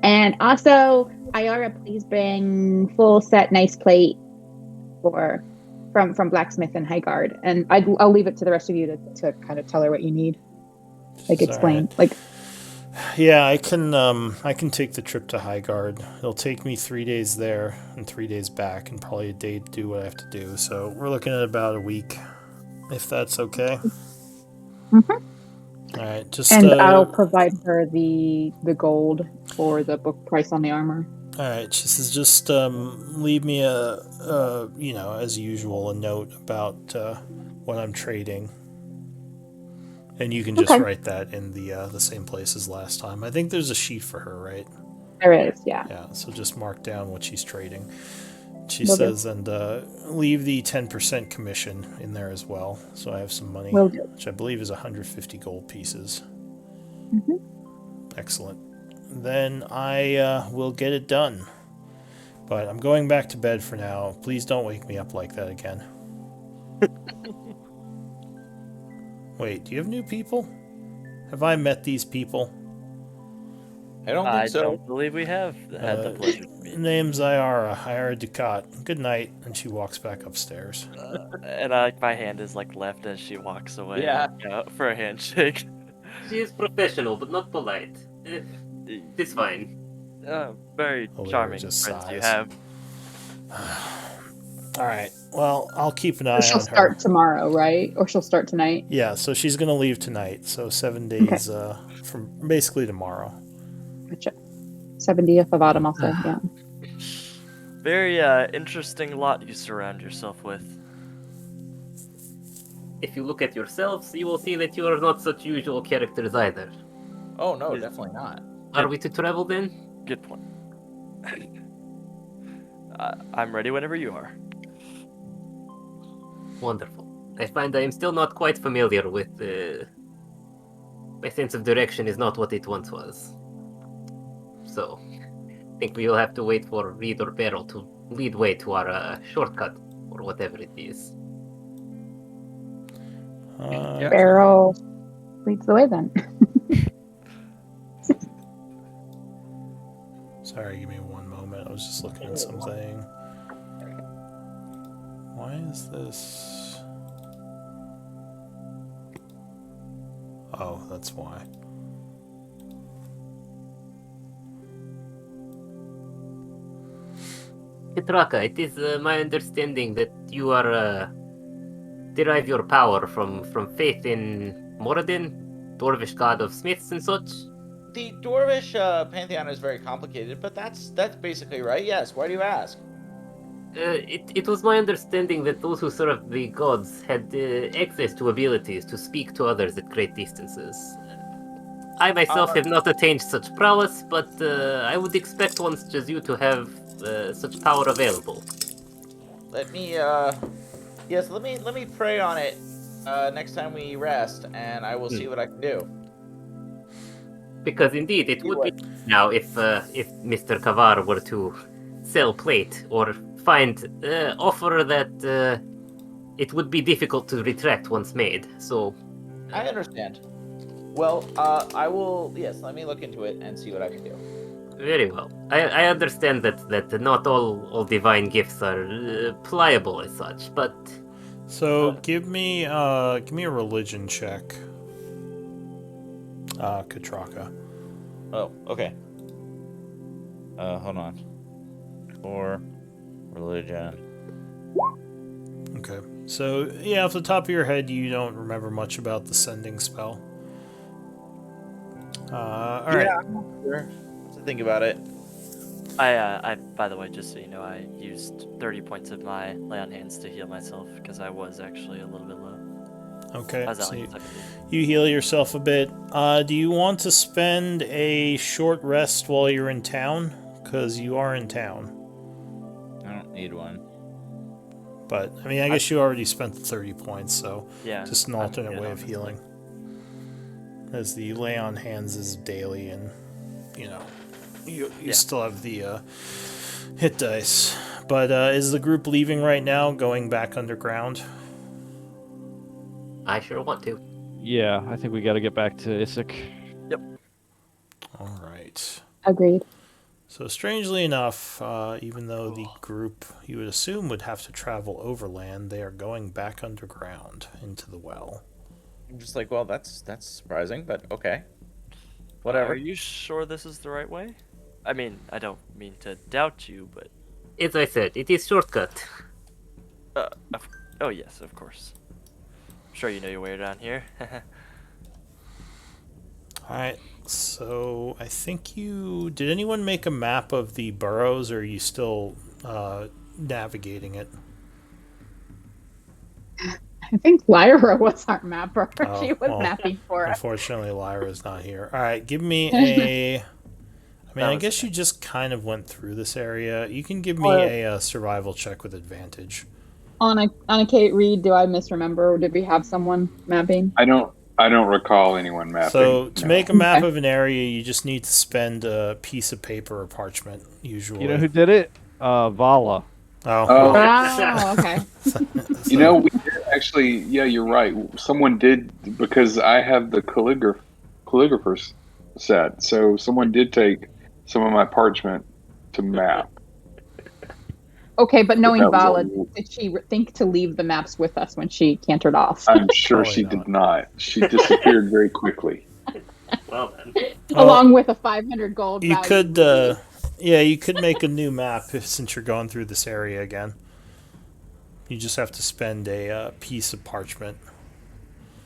And also, Ira, please bring full set nice plate from blacksmith and Highguard. And I'll leave it to the rest of you to kind of tell her what you need. Like explain. Alright. Like Yeah, I can take the trip to Highguard. It'll take me 3 days there and 3 days back, and probably a day to do what I have to do. So we're looking at about a week, if that's okay. Mhm. All right, just and I'll provide her the gold for the book price on the armor. all right. She says, just leave me as usual, a note about what I'm trading, and you can just Okay. write that in the same place as last time. I think there's a sheet for her, right? There is, yeah. Yeah, so just mark down what she's trading. She Will do. says, and leave the 10% commission in there as well, so I have some money, Will do. which I believe is 150 gold pieces. Mhm. Excellent. Then I will get it done. But I'm going back to bed for now. Please don't wake me up like that again. Wait, do you have new people? Have I met these people? I don't think I so. don't believe we have had the pleasure to meet. Name's Ira Ducat. Good night. And she walks back upstairs. And my hand is like left as she walks away. Yeah. For a handshake. She is professional, but not polite. It's fine. Very Oliver charming just friends you sighs. have. All right. Well, I'll keep an eye She'll on her. start tomorrow, right? Or she'll start tonight. Yeah, so she's going to leave tonight. So 7 days from basically tomorrow. Gotcha. 70th of autumn, I'll say, yeah. Very interesting lot you surround yourself with. If you look at yourselves, you will see that you are not such usual characters either. Oh no, definitely not. Are we to travel then? Good point. I'm ready whenever you are. Wonderful. I find I am still not quite familiar with my sense of direction is not what it once was. So, I think we will have to wait for Reed or Beryl to lead way to our shortcut, or whatever it is. Yeah. Beryl leads the way then. Sorry, give me one moment. I was just looking at something. Why is this? Oh, that's why. Kitraka, it is my understanding that you are derive your power from faith in Moradin, Dwarvish god of smiths and such. The Dwarvish pantheon is very complicated, but that's basically right. Yes. Why do you ask? It was my understanding that those who served the gods had access to abilities to speak to others at great distances. I myself have not attained such prowess, but I would expect one such as you to have such power available. Let me let me pray on it next time we rest, and I will see what I can do. Because indeed, it would be now if Mr. Kavar were to sell plate or find offer that it would be difficult to retract once made. So I understand. Well, I will. Yes, let me look into it and see what I can do. very well. I understand that not all divine gifts are pliable as such, but So give me a religion check, Katraka. Oh, okay. Hold on. For religion. Okay. So yeah, off the top of your head, you don't remember much about the sending spell. All right. Yeah, I'm not sure. To think about it. I by the way, just so you know, I used 30 points of my lay on hands to heal myself because I was actually a little bit low. Okay. I was at So like 70. you heal yourself a bit. Do you want to spend a short rest while you're in town? Because you are in town. I don't need one. But I mean, I guess you already spent the 30 points, so Yeah, just an I'm alternate good, way of honestly. healing. As the lay on hands is daily, and you know, you Yeah. still have the hit dice. But is the group leaving right now, going back underground? I sure want to. Yeah, I think we got to get back to Isaac. All right. Agreed. So strangely enough, even though the group you would assume would have to travel overland, they are going back underground into the well. I'm just like, well, that's surprising, but okay. Are Whatever. you sure this is the right way? I mean, I don't mean to doubt you, but As I said, it is shortcut. oh yes, of course. I'm sure you know your way around here. Alright, so I think you... Did anyone make a map of the burrows, or are you still navigating it? I think Lyra was our mapper. Oh, She was well, mapping for us. Unfortunately, Lyra's not here. Alright, give me a... I mean, That I was guess okay. you just kind of went through this area. You can give me Or- a survival check with advantage. On a Kate Reed, do I misremember, or did we have someone mapping? I don't recall anyone mapping. So, to no. make a map Okay. of an area, you just need to spend a piece of paper or parchment, usually. You know who did it? Vala. Oh, Oh. well. Oh, okay. You know, we did actually. Yeah, you're right. Someone did, because I have the calligrapher's set. So someone did take some of my parchment to map. Okay, but knowing That was Vala, a- did she think to leave the maps with us when she cantered off? I'm sure Probably she not. did not. She disappeared very quickly. Well then. Along with a 500 gold You value could, ruby. yeah, you could make a new map since you're going through this area again. You just have to spend a piece of parchment.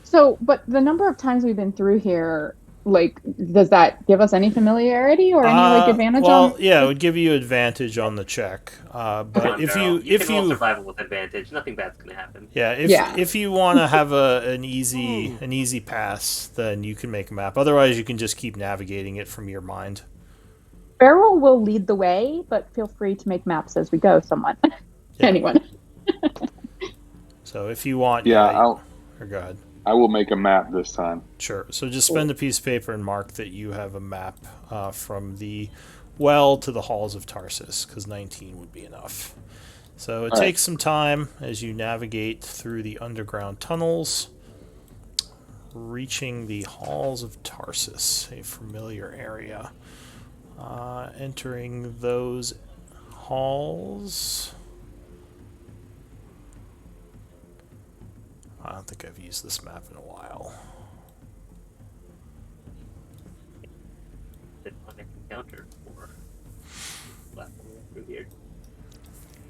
So, but the number of times we've been through here, like, does that give us any familiarity or any like advantage Well, on? yeah, it would give you advantage on the check. But Come on, if girl. you can roll survival with advantage. Nothing bad's gonna happen. yeah, Yeah. if you want to have an easy pass, then you can make a map. Otherwise, you can just keep navigating it from your mind. Beryl will lead the way, but feel free to make maps as we go. Someone, Yeah. anyone. So if you want, Yeah, or go ahead. I will make a map this time. Sure. So just spend a piece of paper and mark that you have a map from the well to the halls of Tarsus, because 19 would be enough. So it All right. takes some time as you navigate through the underground tunnels, reaching the halls of Tarsus, a familiar area. Entering those halls. I don't think I've used this map in a while. Didn't want to encounter for last time we went through here.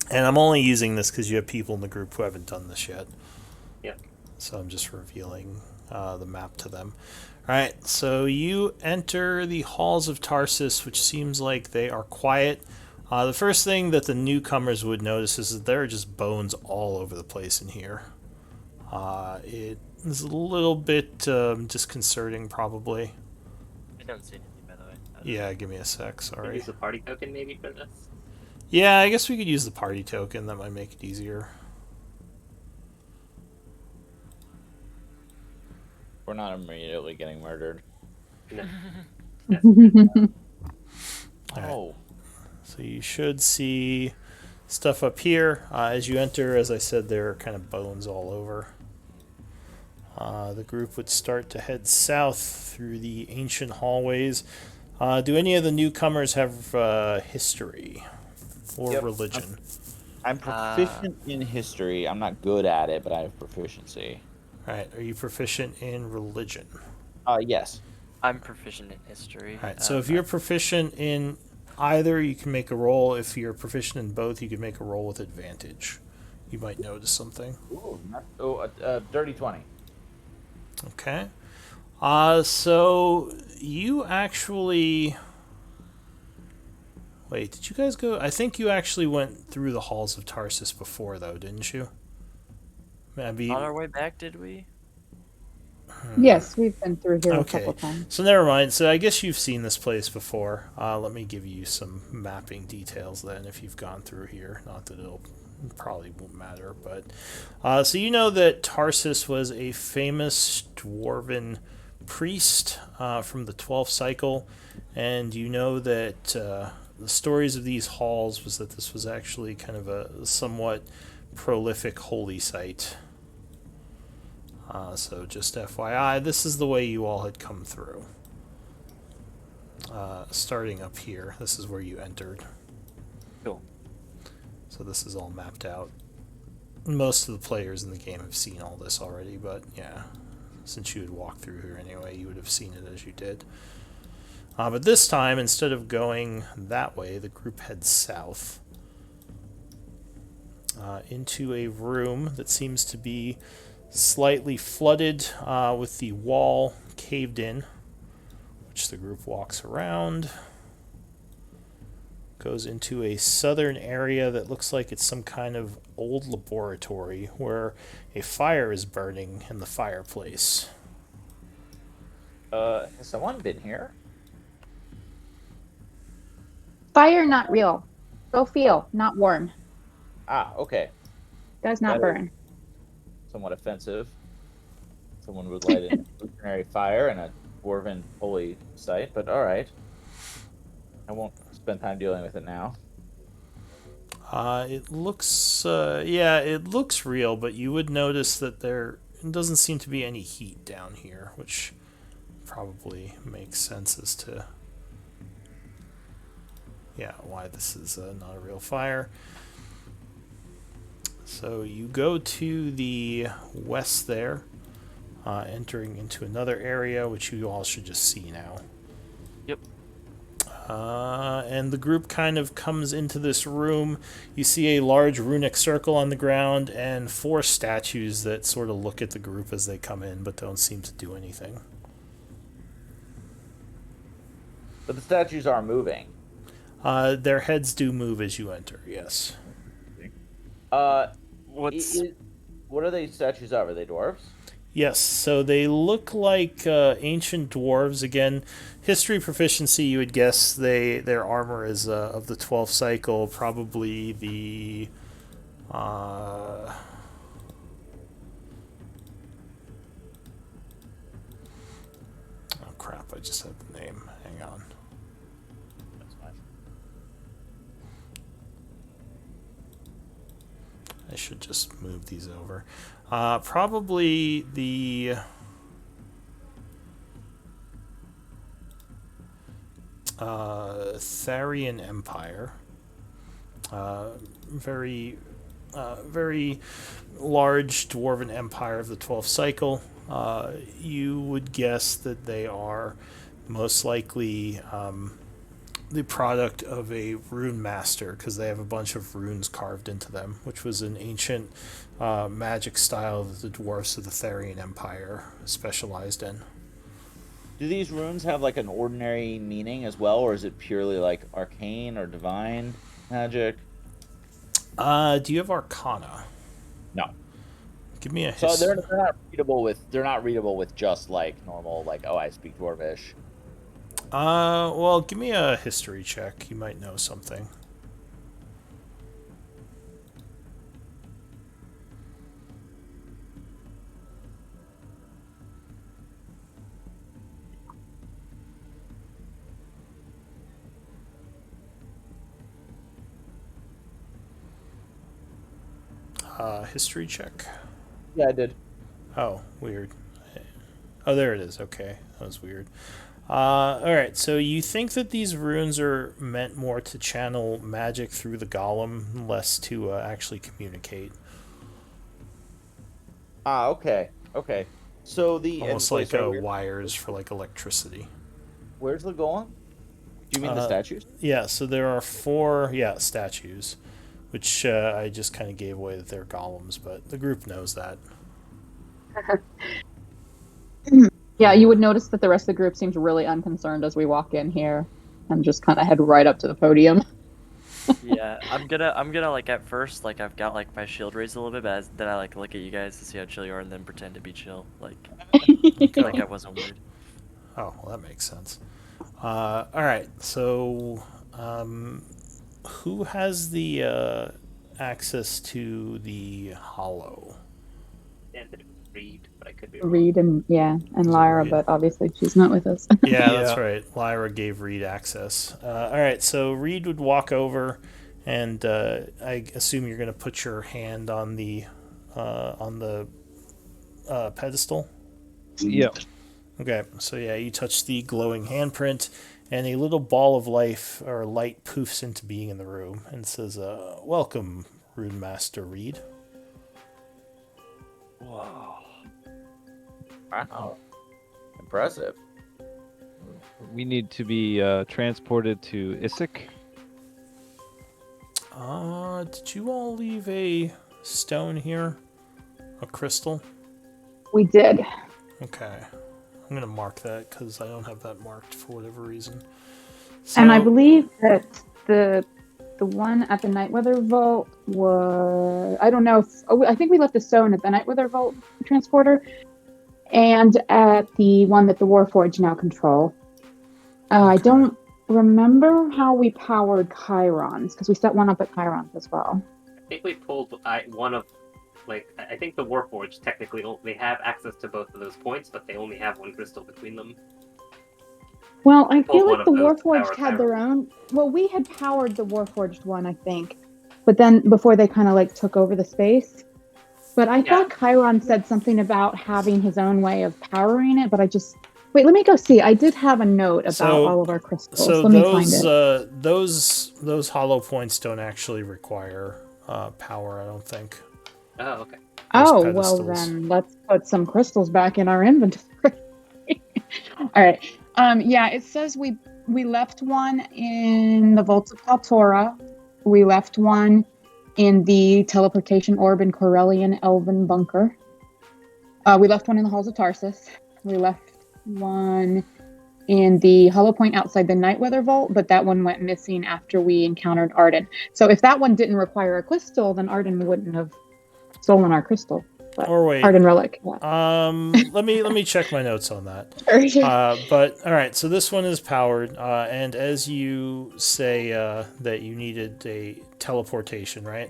And I'm only using this because you have people in the group who haven't done this yet. Yep. So I'm just revealing the map to them. Alright, so you enter the halls of Tarsus, which seems like they are quiet. The first thing that the newcomers would notice is that there are just bones all over the place in here. It is a little bit disconcerting, probably. I don't see anything, by the way. Yeah, give me a sec, Can we sorry. use the party token maybe for this? Yeah, I guess we could use the party token. That might make it easier. We're not immediately getting murdered. No. Alright. Oh, So you should see stuff up here. As you enter, as I said, there are kind of bones all over. The group would start to head south through the ancient hallways. Do any of the newcomers have history or Yep. religion? I'm proficient in history. I'm not good at it, but I have proficiency. All right. Are you proficient in religion? Yes. I'm proficient in history. All right. So if you're proficient in either, you can make a roll. If you're proficient in both, you can make a roll with advantage. You might notice something. Dirty 20. Okay. So you actually. Wait, did you guys go? I think you actually went through the halls of Tarsus before, though, didn't you? Maybe. On our way back, did we? Yes, we've been through here a Okay, couple times. so never mind. So I guess you've seen this place before. Let me give you some mapping details then, if you've gone through here. Not that it'll probably won't matter, but so you know that Tarsus was a famous dwarven priest from the 12th cycle, and you know that the stories of these halls was that this was actually kind of a somewhat prolific holy site. So just FYI, this is the way you all had come through. Starting up here, this is where you entered. Cool. So this is all mapped out. Most of the players in the game have seen all this already, but yeah, since you had walked through here anyway, you would have seen it as you did. But this time, instead of going that way, the group heads south into a room that seems to be slightly flooded with the wall caved in, which the group walks around. Goes into a southern area that looks like it's some kind of old laboratory where a fire is burning in the fireplace. Has someone been here? Fire not real. Go feel, not warm. Okay. Does not That is burn. somewhat offensive. Someone would light an ordinary fire in a dwarven holy site, but all right. I won't spend time dealing with it now. It looks, it looks real, but you would notice that there doesn't seem to be any heat down here, which probably makes sense as to, why this is not a real fire. So you go to the west there, entering into another area, which you all should just see now. Yep. And the group kind of comes into this room. You see a large runic circle on the ground and 4 statues that sort of look at the group as they come in, but don't seem to do anything. But the statues are moving. Their heads do move as you enter, yes. What are they statues of? Are they dwarves? Yes, so they look like ancient dwarves. Again, history proficiency, you would guess their armor is of the 12th cycle, probably the... oh crap, I just had the name. Hang on. That's fine. I should just move these over. Probably the Tharian Empire. Very large dwarven empire of the 12th cycle. You would guess that they are most likely the product of a rune master, because they have a bunch of runes carved into them, which was an ancient magic style that the dwarfs of the Tharian Empire specialized in. Do these runes have like an ordinary meaning as well, or is it purely like arcane or divine magic? Do you have Arcana? No. Give me a So history. they're not readable with just like normal like, oh, I speak dwarvish. Well, give me a history check. You might know something. history check? Yeah, I did. Oh, weird. Oh, there it is. Okay, that was weird. All right, so you think that these runes are meant more to channel magic through the golem, less to actually communicate. Okay. Okay. So Almost wait, like sorry, wires for like electricity. where's the golem? Do you mean the Uh, statues? Yeah, so there are 4, statues, which I just kind of gave away that they're golems, but the group knows that. Yeah, you would notice that the rest of the group seems really unconcerned as we walk in here and just kind of head right up to the podium. Yeah, I'm gonna like at first like I've got like my shield raised a little bit, but then I like look at you guys to see how chill you are, and then pretend to be chill, like I wasn't worried. Oh, well, that makes sense. All right, so who has the access to the hollow? Anthony Reed, but I could be wrong. Reed and Is it Lyra, Reed? but obviously she's not with us. Yeah, that's Yeah. right. Lyra gave Reed access. All right, so Reed would walk over, and I assume you're going to put your hand on the pedestal. Yep. Okay, so yeah, you touch the glowing handprint, and a little ball of life or light poofs into being in the room and says, "Welcome, Rune Master Reed." Whoa. Wow. Impressive. We need to be transported to Isik. Did you all leave a stone here? A crystal? We did. Okay. I'm gonna mark that because I don't have that marked for whatever reason. And I So- believe that the one at the Nightweather Vault was, I don't know if, I think we left the stone at the Nightweather Vault transporter, and at the one that the Warforged now control. I Okay. don't remember how we powered Chirons, because we set one up at Chirons as well. I think we pulled one of, like, I think the Warforged technically they have access to both of those points, but they only have one crystal between them. Well, I Pulled feel one like the of those to Warforged power had their own. Well, we had powered the Warforged one, I think, but then before they kind of like took over the space. But I thought Chiron said something about having his own way of powering it, but I just wait. Let me go see. I did have a note about all of our crystals. So Let me find it. those hollow points don't actually require power, I don't think. Oh, okay. Those Oh, well pedestals. then let's put some crystals back in our inventory. All right. Yeah, it says we left one in the Vaults of Kaltora. We left one in the teleportation orb in Corellian Elven Bunker. We left one in the Halls of Tarsus. We left one in the Hollow Point outside the Nightweather Vault, but that one went missing after we encountered Arden. So if that one didn't require a crystal, then Arden wouldn't have stolen our crystal. But Or wait. Arden relic. Yeah. Let me check my notes on that. Sure. But all right, so this one is powered, and as you say that you needed a teleportation, right?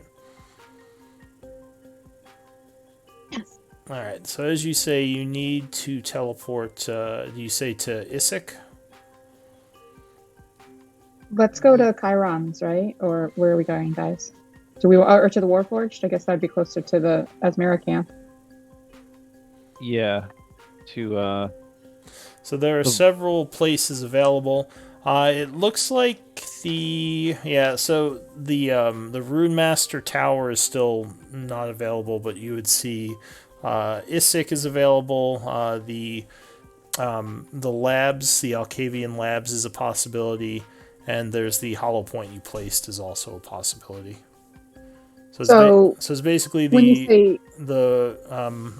Yes. All right. So as you say, you need to teleport. Do you say to Isik? Let's go to Chiron's, right? Or where are we going, guys? Do we or to the Warforged? I guess that'd be closer to the Asmira camp. Yeah. To So there are several places available. It looks like so the Rune Master Tower is still not available, but you would see Isik is available. The labs, the Alcavian labs, is a possibility, and there's the Hollow Point you placed is also a possibility. So it's basically when you say the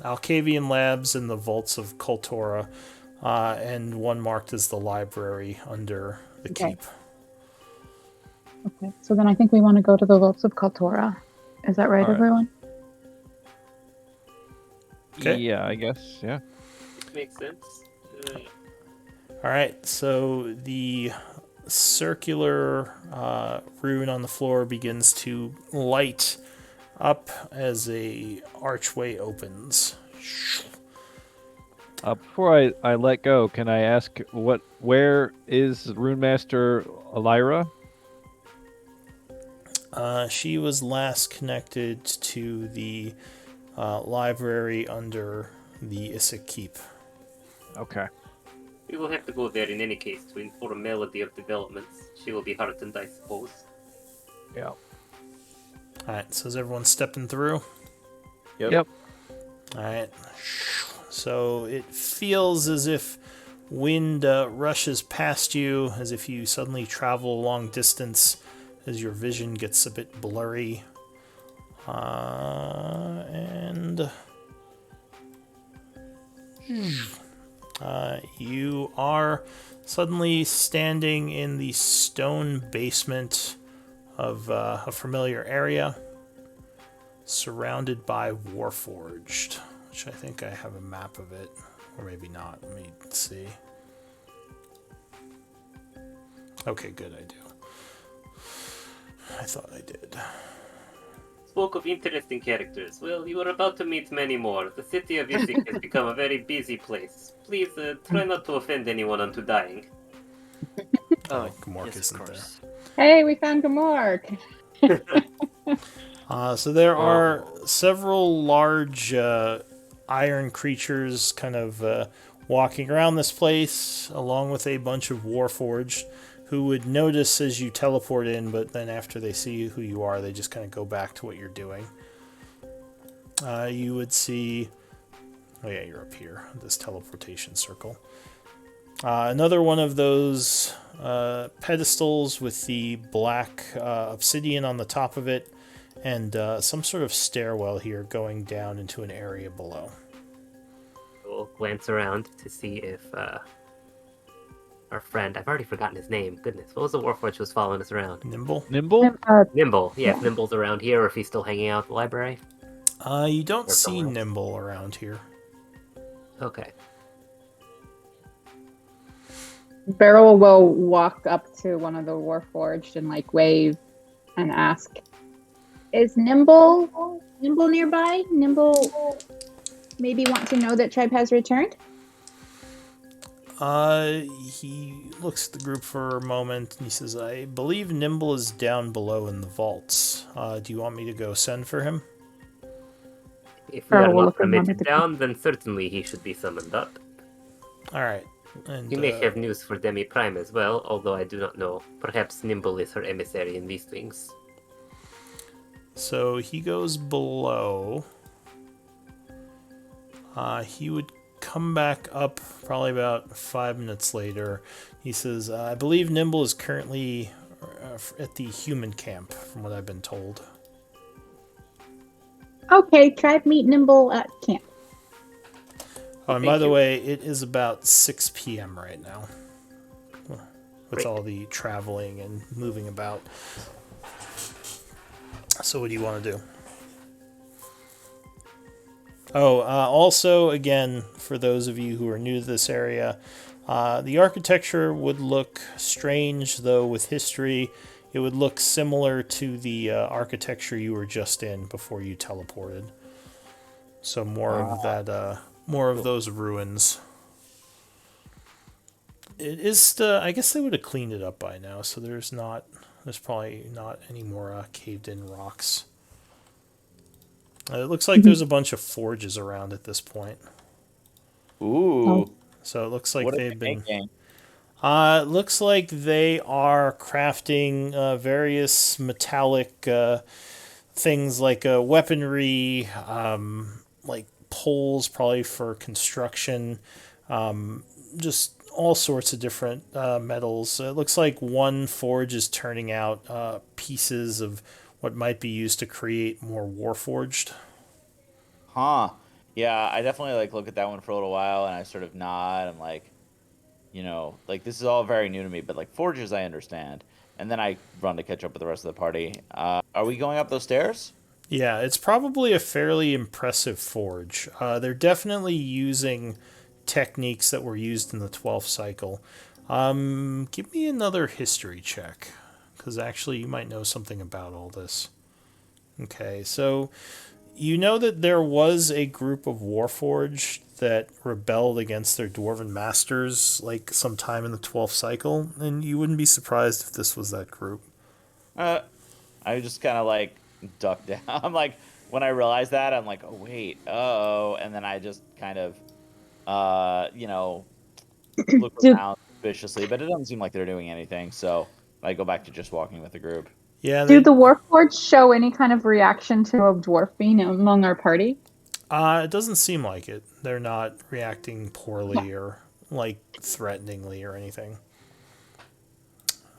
Alcavian labs and the vaults of Kultora, and one marked as the library under the keep. okay, so then I think we want to go to the Vaults of Kaltora. Is that right, All right. everyone? Okay. Yeah, I guess. Yeah. Makes sense. All right, so the circular rune on the floor begins to light up as a archway opens. Before I let go, can I ask where is Rune Master Lyra? She was last connected to the library under the Issac Keep. Okay. We will have to go there in any case to inform Melody of developments. She will be heartened, I suppose. Yeah. Alright, so is everyone stepping through? Yep. Alright. So it feels as if wind rushes past you, as if you suddenly travel a long distance, as your vision gets a bit blurry. And you are suddenly standing in the stone basement of a familiar area, surrounded by Warforged, which I think I have a map of it, or maybe not. Let me see. Okay, good, I do. I thought I did. Spoke of interesting characters. Well, you are about to meet many more. The city of Isaac has become a very busy place. Please try not to offend anyone unto dying. Oh, Gamork yes, of isn't course. Hey, we found Gamork. So there are several large iron creatures kind of walking around this place, along with a bunch of Warforged, who would notice as you teleport in, but then after they see who you are, they just kind of go back to what you're doing. You would see... Oh yeah, you're up here, this teleportation circle. Another one of those pedestals with the black obsidian on the top of it, and some sort of stairwell here going down into an area below. We'll glance around to see if our friend, I've already forgotten his name, goodness, what was the Warforged who was following us around? Nimble? Nimble? Nimble, yeah, if Nimble's around here or if he's still hanging out at the library. You don't Or see somewhere else. Nimble around here. Okay. Beryl will walk up to one of the Warforged and like wave and ask, "Is Nimble nearby? Nimble maybe want to know that Tribe has returned?" He looks at the group for a moment and he says, I believe Nimble is down below in the vaults. Do you want me to go send for him? If we Or are we'll not look around at permitted the- down, then certainly he should be summoned up. Alright. And You may have news for Demi Prime as well, although I do not know. Perhaps Nimble is her emissary in these things. so he goes below. He would come back up probably about 5 minutes later. He says, I believe Nimble is currently at the human camp, from what I've been told. Okay, Tribe meet Nimble at camp. Oh, and by the way, it is about 6 p.m. right now. With Great. all the traveling and moving about. So what do you want to do? Oh, also, again, for those of you who are new to this area, the architecture would look strange, though with history, it would look similar to the architecture you were just in before you teleported. So more of that, more of those ruins. It is, I guess they would have cleaned it up by now, so there's probably not any more caved-in rocks. It looks like there's a bunch of forges around at this point. Ooh. So it looks like What are they've they been... making? It looks like they are crafting various metallic things like weaponry, like poles probably for construction, just all sorts of different metals. It looks like one forge is turning out pieces of what might be used to create more Warforged. Huh. Yeah, I definitely like look at that one for a little while and I sort of nod. I'm like, like this is all very new to me, but like forges I understand. And then I run to catch up with the rest of the party. Are we going up those stairs? Yeah, it's probably a fairly impressive forge. They're definitely using techniques that were used in the 12th cycle. Give me another history check, because actually you might know something about all this. Okay, so you know that there was a group of Warforged that rebelled against their Dwarven masters like sometime in the 12th cycle, and you wouldn't be surprised if this was that group. I just kind of like duck down. I'm like, when I realize that, I'm like, oh wait, and then I just kind of, look Do around suspiciously, but it doesn't seem like they're doing anything. So I go back to just walking with the group. Yeah, do the Warforged show any kind of reaction to a dwarf being among our party? it doesn't seem like it. They're not reacting poorly or like threateningly or anything.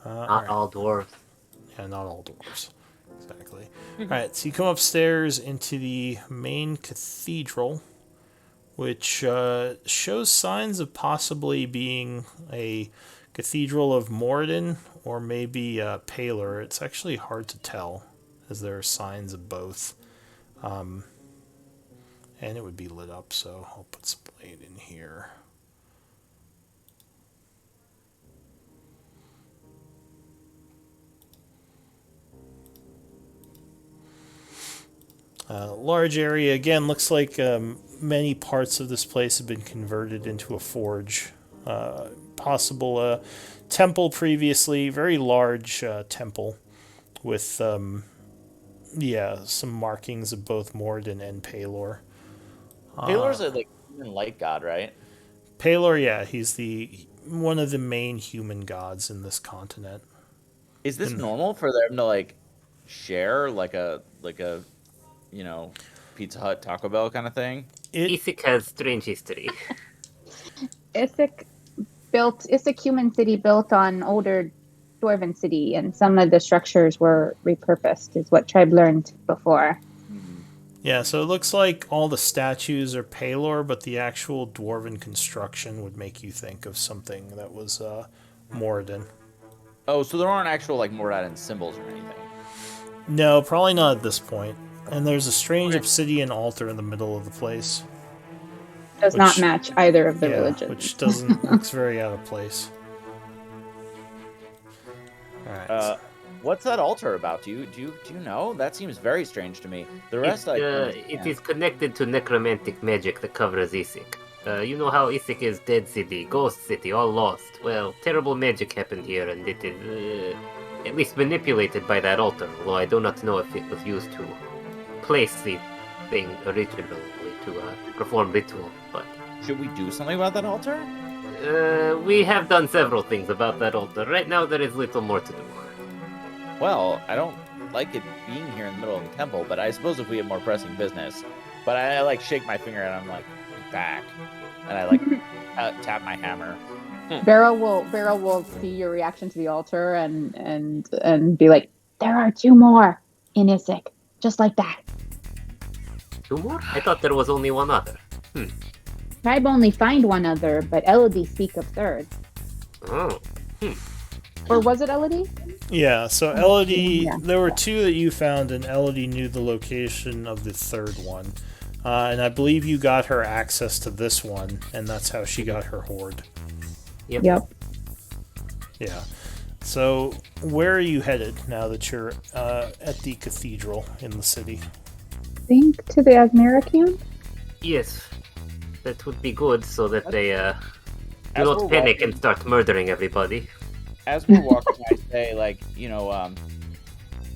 All Not right. all dwarves. Yeah, not all dwarves. Exactly. All right, so you come upstairs into the main cathedral, which shows signs of possibly being a cathedral of Moradin or maybe Paler. It's actually hard to tell, as there are signs of both. And it would be lit up, so I'll put some light in here. Large area again. Looks like many parts of this place have been converted into a forge. Possible temple previously, very large temple with some markings of both Morden and Palor. Taylor's a human light god, right? Palor, yeah, he's the one of the main human gods in this continent. Is this normal for them to share Pizza Hut, Taco Bell kind of thing? Isik has strange history. Isik human city built on older dwarven city, and some of the structures were repurposed, is what Tribe learned before. Yeah, so it looks like all the statues are Palor, but the actual dwarven construction would make you think of something that was Moradin. Oh, so there aren't actual Moradin symbols or anything? No, probably not at this point. And there's a strange obsidian altar in the middle of the place. Does not match either of the religions. Which looks very out of place. Alright. What's that altar about? Do you know? That seems very strange to me. The rest it is connected to necromantic magic that covers Isik. You know how Isik is dead city, ghost city, all lost. Well, terrible magic happened here, and it is at least manipulated by that altar. Although I do not know if it was used to place the thing originally to perform ritual. But should we do something about that altar? We have done several things about that altar. Right now, there is little more to do. Well, I don't like it being here in the middle of the temple, but I suppose if we have more pressing business. But I shake my finger and I'm like, back. And I tap my hammer. Beryl will see your reaction to the altar and be like, there are 2 more in Isik, just like that. 2 more? I thought there was only 1 other. Tribe only find 1 other, but Elodie speak of 3rd. Oh. Or was it Elodie? Yeah, so Elodie, there were 2 that you found, and Elodie knew the location of the 3rd one. And I believe you got her access to this one, and that's how she got her hoard. Yep. Yeah. So, where are you headed now that you're at the cathedral in the city? I think to the Asmira camp? Yes. That would be good, so that they do not panic and start murdering everybody. As we're walking, I say,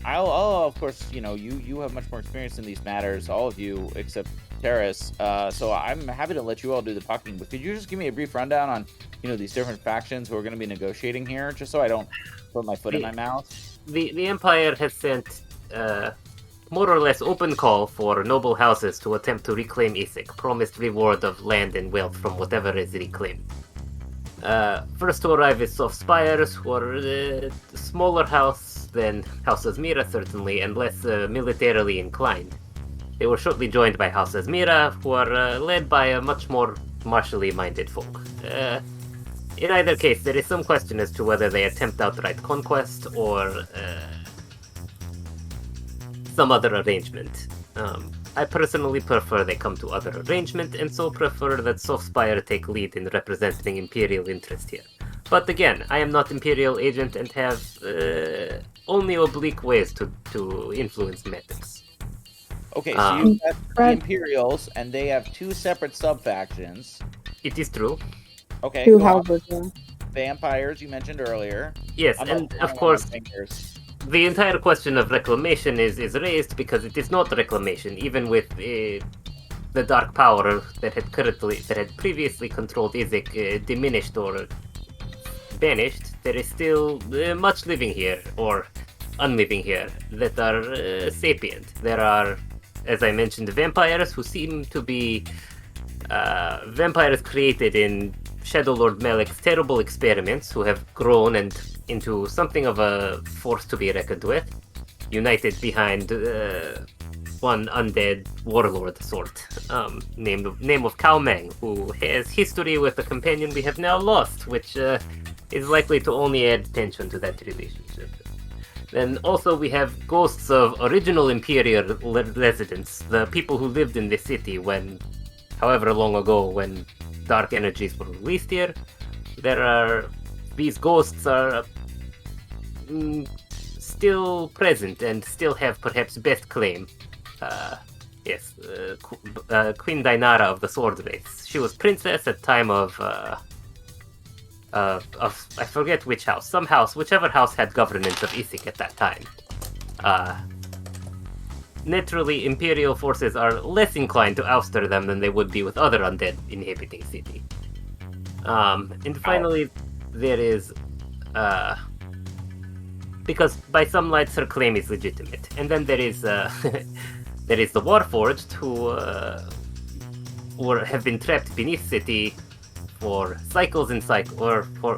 I'll of course, you have much more experience in these matters, all of you, except Terrace. So I'm happy to let you all do the talking, but could you just give me a brief rundown on, these different factions who are going to be negotiating here, just so I don't put my foot in my mouth? The Empire has sent more or less open call for noble houses to attempt to reclaim Isik, promised reward of land and wealth from whatever is reclaimed. First to arrive is Soft Spires, who are a smaller house than House Asmira, certainly, and less militarily inclined. They were shortly joined by House Asmira, who are led by a much more martially minded folk. In either case, there is some question as to whether they attempt outright conquest or some other arrangement. I personally prefer they come to other arrangement, and so prefer that Softspire take lead in representing Imperial interest here. But again, I am not Imperial agent and have only oblique ways to influence matters. Okay, so you've got the Imperials, and they have 2 separate sub-factions. It is true. Okay, 2 houses. Vampires, you mentioned earlier. Yes, and of course, the entire question of reclamation is raised because it is not reclamation, even with the dark power that had previously controlled Izek diminished or banished. There is still much living here, or unliving here, that are sapient. There are, as I mentioned, vampires who seem to be vampires created in Shadowlord Melek's terrible experiments, who have grown into something of a force to be reckoned with, united behind one undead warlord sort, name of Cao Meng, who has history with a companion we have now lost, which is likely to only add tension to that relationship. Then also we have ghosts of original Imperial residents, the people who lived in this city when, however long ago, when dark energies were released here. These ghosts are still present and still have perhaps best claim. Queen Dinara of the Sword Race. She was princess at time of I forget which house. Some house, whichever house had governance of Isik at that time. Naturally, Imperial forces are less inclined to ouster them than they would be with other undead inhabiting city. And finally, there is because by some lights her claim is legitimate. And then there is there is the Warforged who have been trapped beneath city for cycles and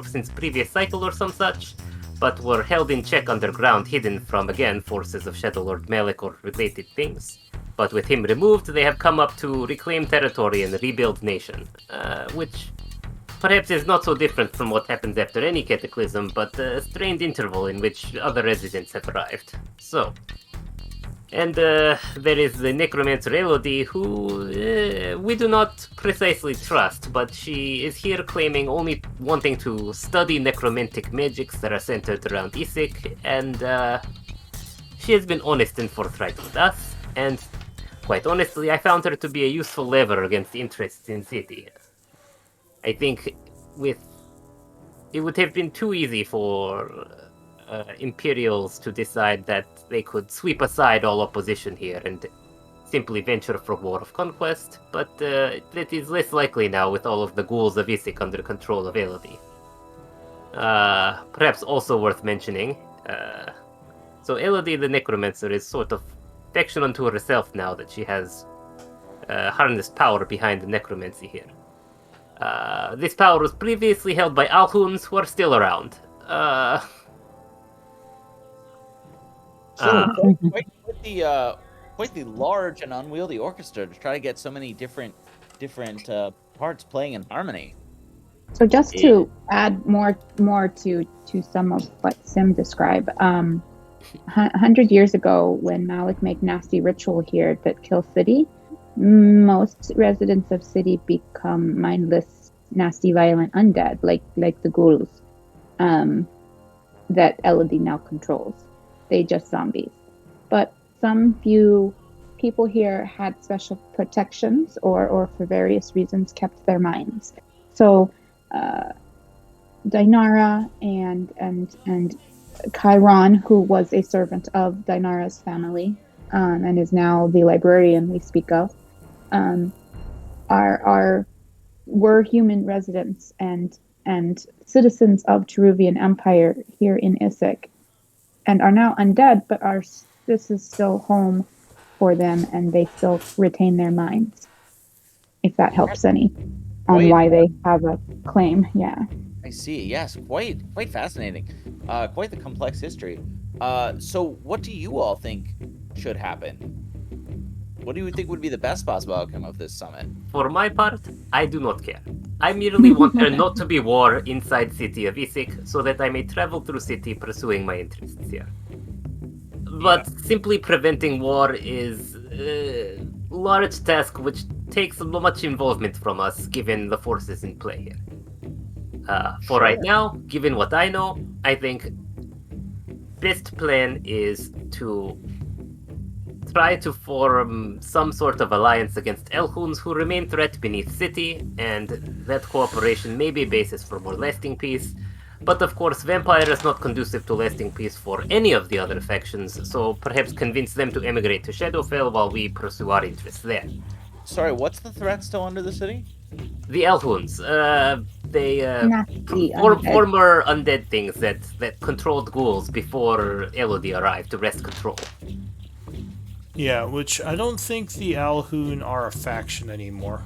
since previous cycle or some such, but were held in check underground, hidden from, again, forces of Shadowlord Melek or related things. But with him removed, they have come up to reclaim territory and rebuild nation, which perhaps is not so different from what happens after any cataclysm, but a strained interval in which other residents have arrived. So, and there is the necromancer Elodie, who we do not precisely trust, but she is here claiming only wanting to study necromantic magics that are centered around Isik, and she has been honest and forthright with us, and quite honestly, I found her to be a useful lever against interests in city. I think it would have been too easy for Imperials to decide that they could sweep aside all opposition here and simply venture for war of conquest, but that is less likely now with all of the ghouls of Isik under control of Elodie. Perhaps also worth mentioning, so Elodie the Necromancer is sort of faction unto herself now that she has harnessed power behind the necromancy here. This power was previously held by Alhuns, who are still around. Quite the large and unwieldy orchestra to try to get so many different parts playing in harmony. So just to add more to some of what Sim described, 100 years ago, when Malik made nasty ritual here that kills city, most residents of city become mindless, nasty, violent undead, like the ghouls that Elodie now controls. They just zombies. But some few people here had special protections or for various reasons kept their minds. So Dinara and Chiron, who was a servant of Dinara's family and is now the librarian we speak of, were human residents and citizens of Cheruvian Empire here in Isik, and are now undead, but this is still home for them, and they still retain their minds. If that helps any on why they have a claim, yeah. I see. Yes, quite fascinating. Quite the complex history. So, what do you all think should happen? What do you think would be the best possible outcome of this summit? For my part, I do not care. I merely want there not to be war inside city of Isik, so that I may travel through city pursuing my interests here. But simply preventing war is a large task which takes much involvement from us, given the forces in play here. For right now, given what I know, I think best plan is to try to form some sort of alliance against Elhuns who remain threat beneath city, and that cooperation may be a basis for more lasting peace. But of course, vampire is not conducive to lasting peace for any of the other factions, so perhaps convince them to emigrate to Shadowfell while we pursue our interests there. Sorry, what's the threat still under the city? The Elhuns, they Nasty undead. former undead things that controlled ghouls before Elodie arrived to wrest control. Yeah, which I don't think the Alhoun are a faction anymore.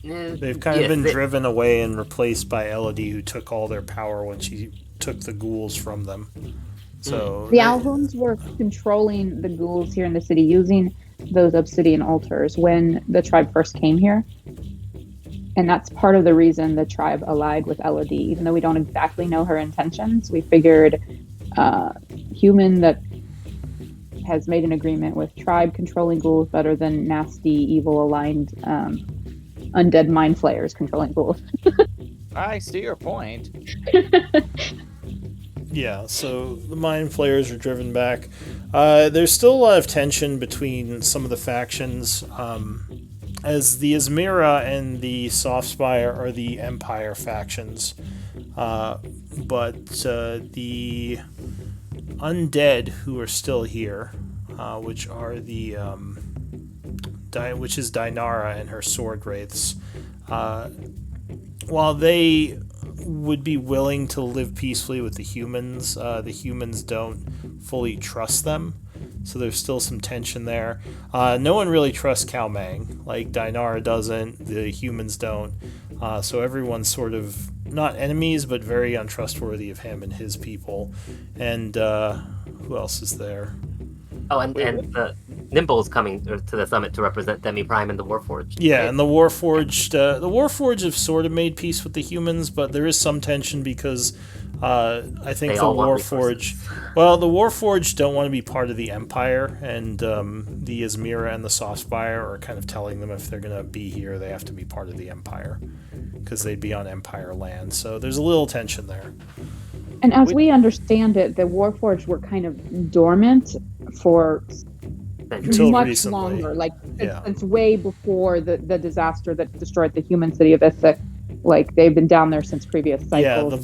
They've kind of been driven away and replaced by Elodie, who took all their power when she took the ghouls from them. So The Alhoons were controlling the ghouls here in the city using those obsidian altars when the tribe first came here. And that's part of the reason the tribe allied with Elodie. Even though we don't exactly know her intentions, we figured human that has made an agreement with tribe controlling ghouls better than nasty, evil aligned undead mind flayers controlling ghouls. I see your point. Yeah, so the Mind Flayers are driven back. There's still a lot of tension between some of the factions, as the Izmira and the Softspire are the Empire factions, but the Undead who are still here, which are the which is Dinara and her sword wraiths, while they would be willing to live peacefully with the humans don't fully trust them, so there's still some tension there. No one really trusts Cao Mang, like Dinara doesn't, the humans don't, so everyone's sort of not enemies but very untrustworthy of him and his people. And who else is there? Oh, and Nimble is coming to the summit to represent Demi Prime and the Warforged. Yeah, right? and the Warforged have sort of made peace with the humans, but there is some tension because I think They the all want Warforged, well, the Warforged don't want to be part of the Empire, and the Izmira and the Softspire are kind of telling them if they're going to be here, they have to be part of the Empire, because they'd be on Empire land. So there's a little tension there. And as we understand it, the Warforged were kind of dormant for Until much recently. longer. Like Yeah. it's way before the disaster that destroyed the human city of Ithic. Like they've been down there since previous cycles. Yeah, the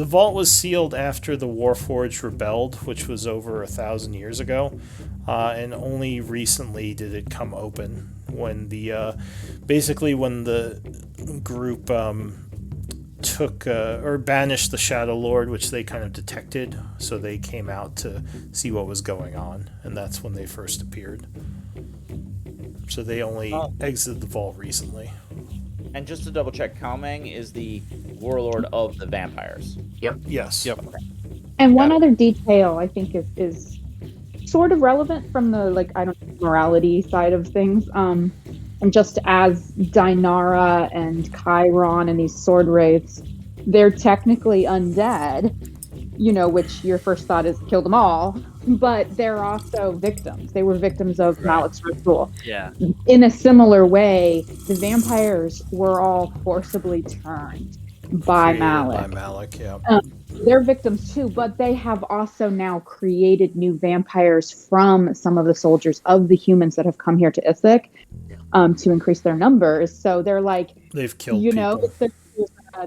vault was sealed after the Warforged rebelled, which was over 1,000 years ago, and only recently did it come open when basically when the group took or banished the Shadowlord, which they kind of detected, so they came out to see what was going on, and that's when they first appeared. So they only exited the vault recently. And just to double check, Cao Mang is the warlord of the vampires. Yep. Yes. Yep. And one other detail I think is sort of relevant from the morality side of things. And just as Dinara and Chiron and these sword wraiths, they're technically undead, which your first thought is kill them all, but they're also victims. They were victims of Malik's ritual. Yeah. In a similar way, the vampires were all forcibly turned by Created Malik. By Malik, yeah. They're victims too, but they have also now created new vampires from some of the soldiers of the humans that have come here to Ithic to increase their numbers. So they're like, They've killed people.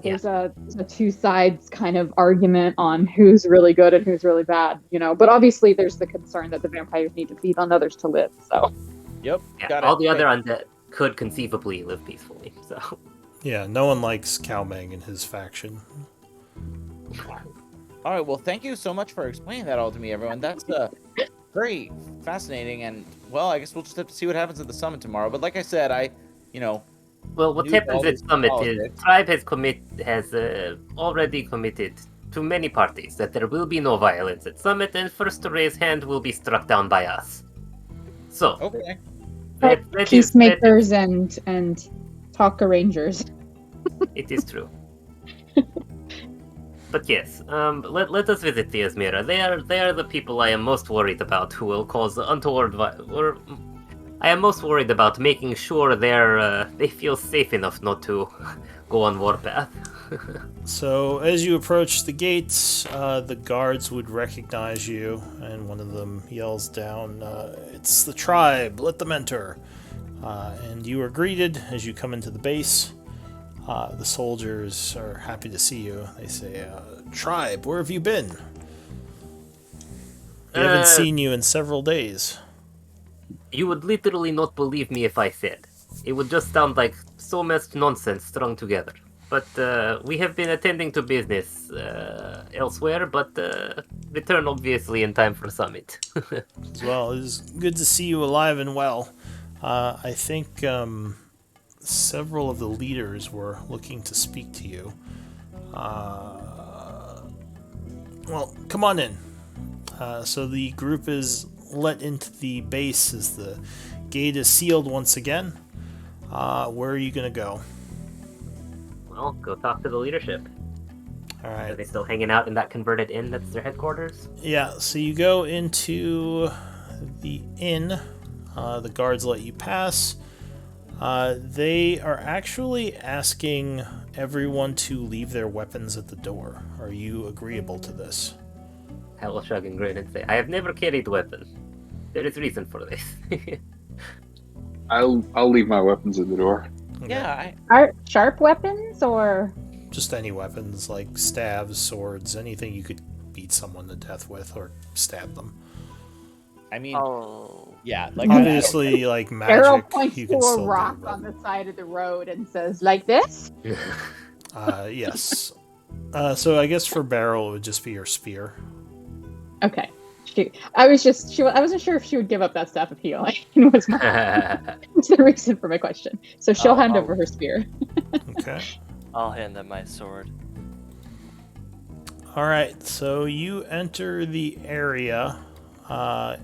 there's a two sides kind of argument on who's really good and who's really bad, But obviously there's the concern that the vampires need to feed on others to live. So Yep. Yeah, got all it. the other undead could conceivably live peacefully. So Yeah, no one likes Cao Mang and his faction. All right. Well, thank you so much for explaining that all to me, everyone. That's very fascinating. And well, I guess we'll just have to see what happens at the summit tomorrow. But like I said, well, what New happens all at this Summit politics. is Tribe has already committed to many parties that there will be no violence at Summit, and first to raise hand will be struck down by us. So, Okay. that is- peacemakers and talk arrangers. it is true. But yes, let us visit the Izmira. They are the people I am most worried about who will cause untoward or I am most worried about making sure they feel safe enough not to go on warpath. So as you approach the gates, the guards would recognize you, and one of them yells down, "It's the tribe, let them enter." And you are greeted as you come into the base. The soldiers are happy to see you. They say, "Tribe, where have you been? We haven't seen you in several days." You would literally not believe me if I said. It would just sound like so much nonsense strung together. But we have been attending to business elsewhere, but return obviously in time for summit. As well, it is good to see you alive and well. I think several of the leaders were looking to speak to you. Well, come on in. So the group is let into the base as the gate is sealed once again. Where are you going to go? Well, go talk to the leadership. All Are right. they still hanging out in that converted inn that's their headquarters? Yeah, so you go into the inn. The guards let you pass. They are actually asking everyone to leave their weapons at the door. Are you agreeable to this? I will shrug and grin and say, I have never carried weapons. There is reason for this. I'll leave my weapons at the door. Okay. Yeah, Are sharp weapons or Just any weapons, like staves, swords, anything you could beat someone to death with or stab them. I mean, Oh. yeah, like Obviously, like Arrow magic, points you to can a still rock do, on the side of the road and says, "Like this." yes. So I guess for Beryl, it would just be your spear. Okay. I wasn't sure if she would give up that staff of healing. Was the reason for my question. So she'll hand over her spear. Okay. I'll hand them my sword. All right. So you enter the area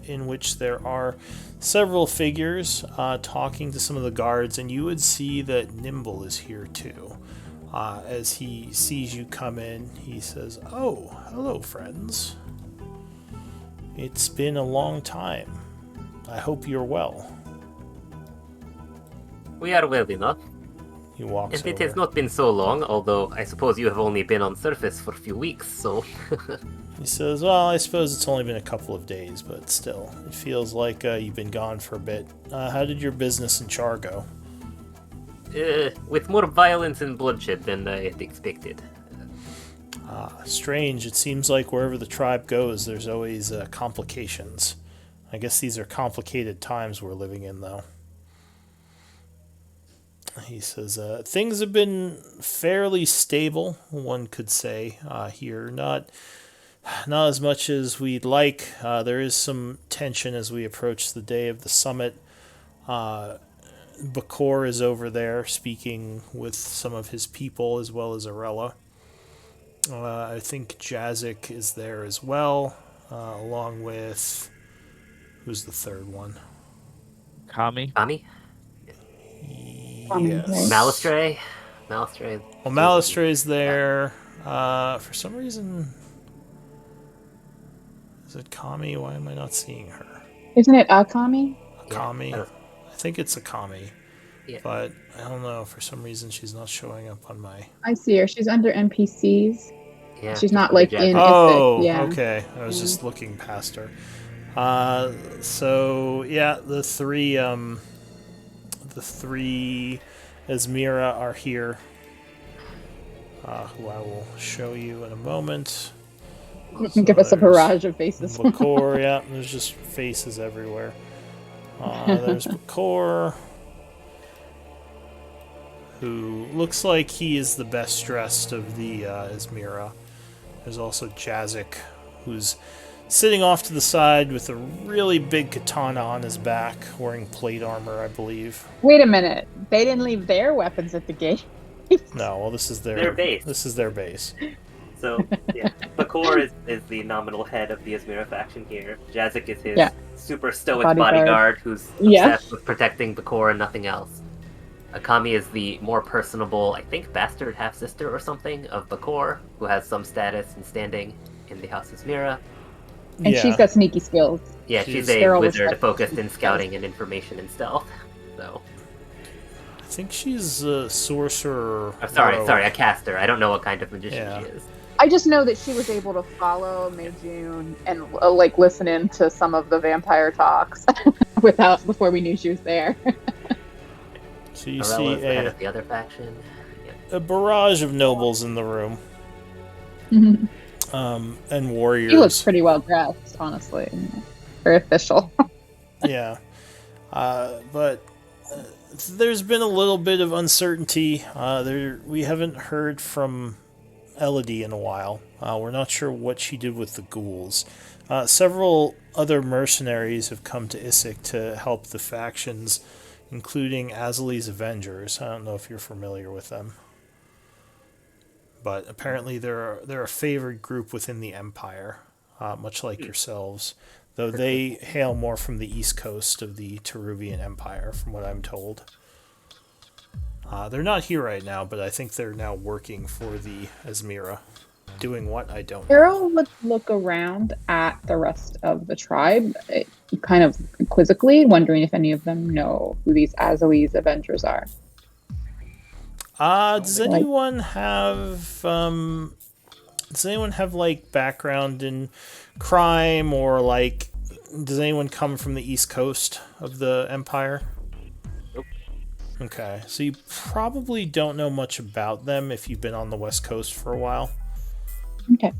in which there are several figures talking to some of the guards, and you would see that Nimble is here too. As he sees you come in, he says, "Oh, hello, friends. It's been a long time. I hope you're well." We are well enough. He walks And it over. has not been so long, although I suppose you have only been on surface for a few weeks, so... He says, "Well, I suppose it's only been a couple of days, but still, it feels like you've been gone for a bit. How did your business in Char go?" With more violence and bloodshed than I had expected. Strange. It seems like wherever the tribe goes, there's always complications. I guess these are complicated times we're living in, though. He says, "Things have been fairly stable, one could say, here. Not as much as we'd like. There is some tension as we approach the day of the summit. Bakor is over there speaking with some of his people as well as Arella. I think Jazik is there as well, along with... Who's the third one? Kami. Ami? Yes. Malistray? Malistray. Well, Malistray's there. For some reason... Is it Kami? Why am I not seeing her? Isn't it Akami? Akami? Yeah. I think it's Akami. Yeah. But I don't know. For some reason, she's not showing up on my... I see her. She's under NPCs. Yeah, She's just not under like Jack. in. Oh, yeah. okay. I was just looking past her. So yeah, the three Esmira are here, who I will show you in a moment. Give us a there's barrage of faces. Bakor, yeah, there's just faces everywhere. There's Bakor, who looks like he is the best dressed of the Esmira. There's also Jazik, who's sitting off to the side with a really big katana on his back, wearing plate armor, I believe. Wait a minute. They didn't leave their weapons at the gate. No, well, this is Their base. This is their base. So, yeah. Bakor is the nominal head of the Esmira faction here. Jazik is his Yeah. super stoic Bodyguard. bodyguard who's Yeah. obsessed with protecting Bakor and nothing else. Akami is the more personable, I think, bastard half-sister or something of Bakor, who has some status and standing in the House Esmira. And she's got sneaky skills. Yeah, She's- she's They're a all wizard respectful. focused in scouting and information and stealth. So, I think she's a sorcerer. sorry, rogue. a caster. I don't know what kind of magician Yeah. she is. I just know that she was able to follow Meijun and like listen in to some of the vampire talks before we knew she was there. So you Arella's see the head a of the other faction. Yep. a barrage of nobles in the room, and warriors. He looks pretty well dressed, honestly. Very official. Yeah, but there's been a little bit of uncertainty. We haven't heard from Elodie in a while. We're not sure what she did with the ghouls. Several other mercenaries have come to Issyk to help the factions, including Azali's Avengers. I don't know if you're familiar with them, but apparently they're a favored group within the Empire, much like yourselves, though they hail more from the east coast of the Teruvian Empire, from what I'm told. They're not here right now, but I think they're now working for the Asmira. Doing what? I don't know. Carol would look around at the rest of the tribe, kind of quizzically, wondering if any of them know who these Azali's Avengers are. Does anyone have like background in crime, or like does anyone come from the east coast of the Empire? Nope. Okay, so you probably don't know much about them if you've been on the west coast for a while. Okay.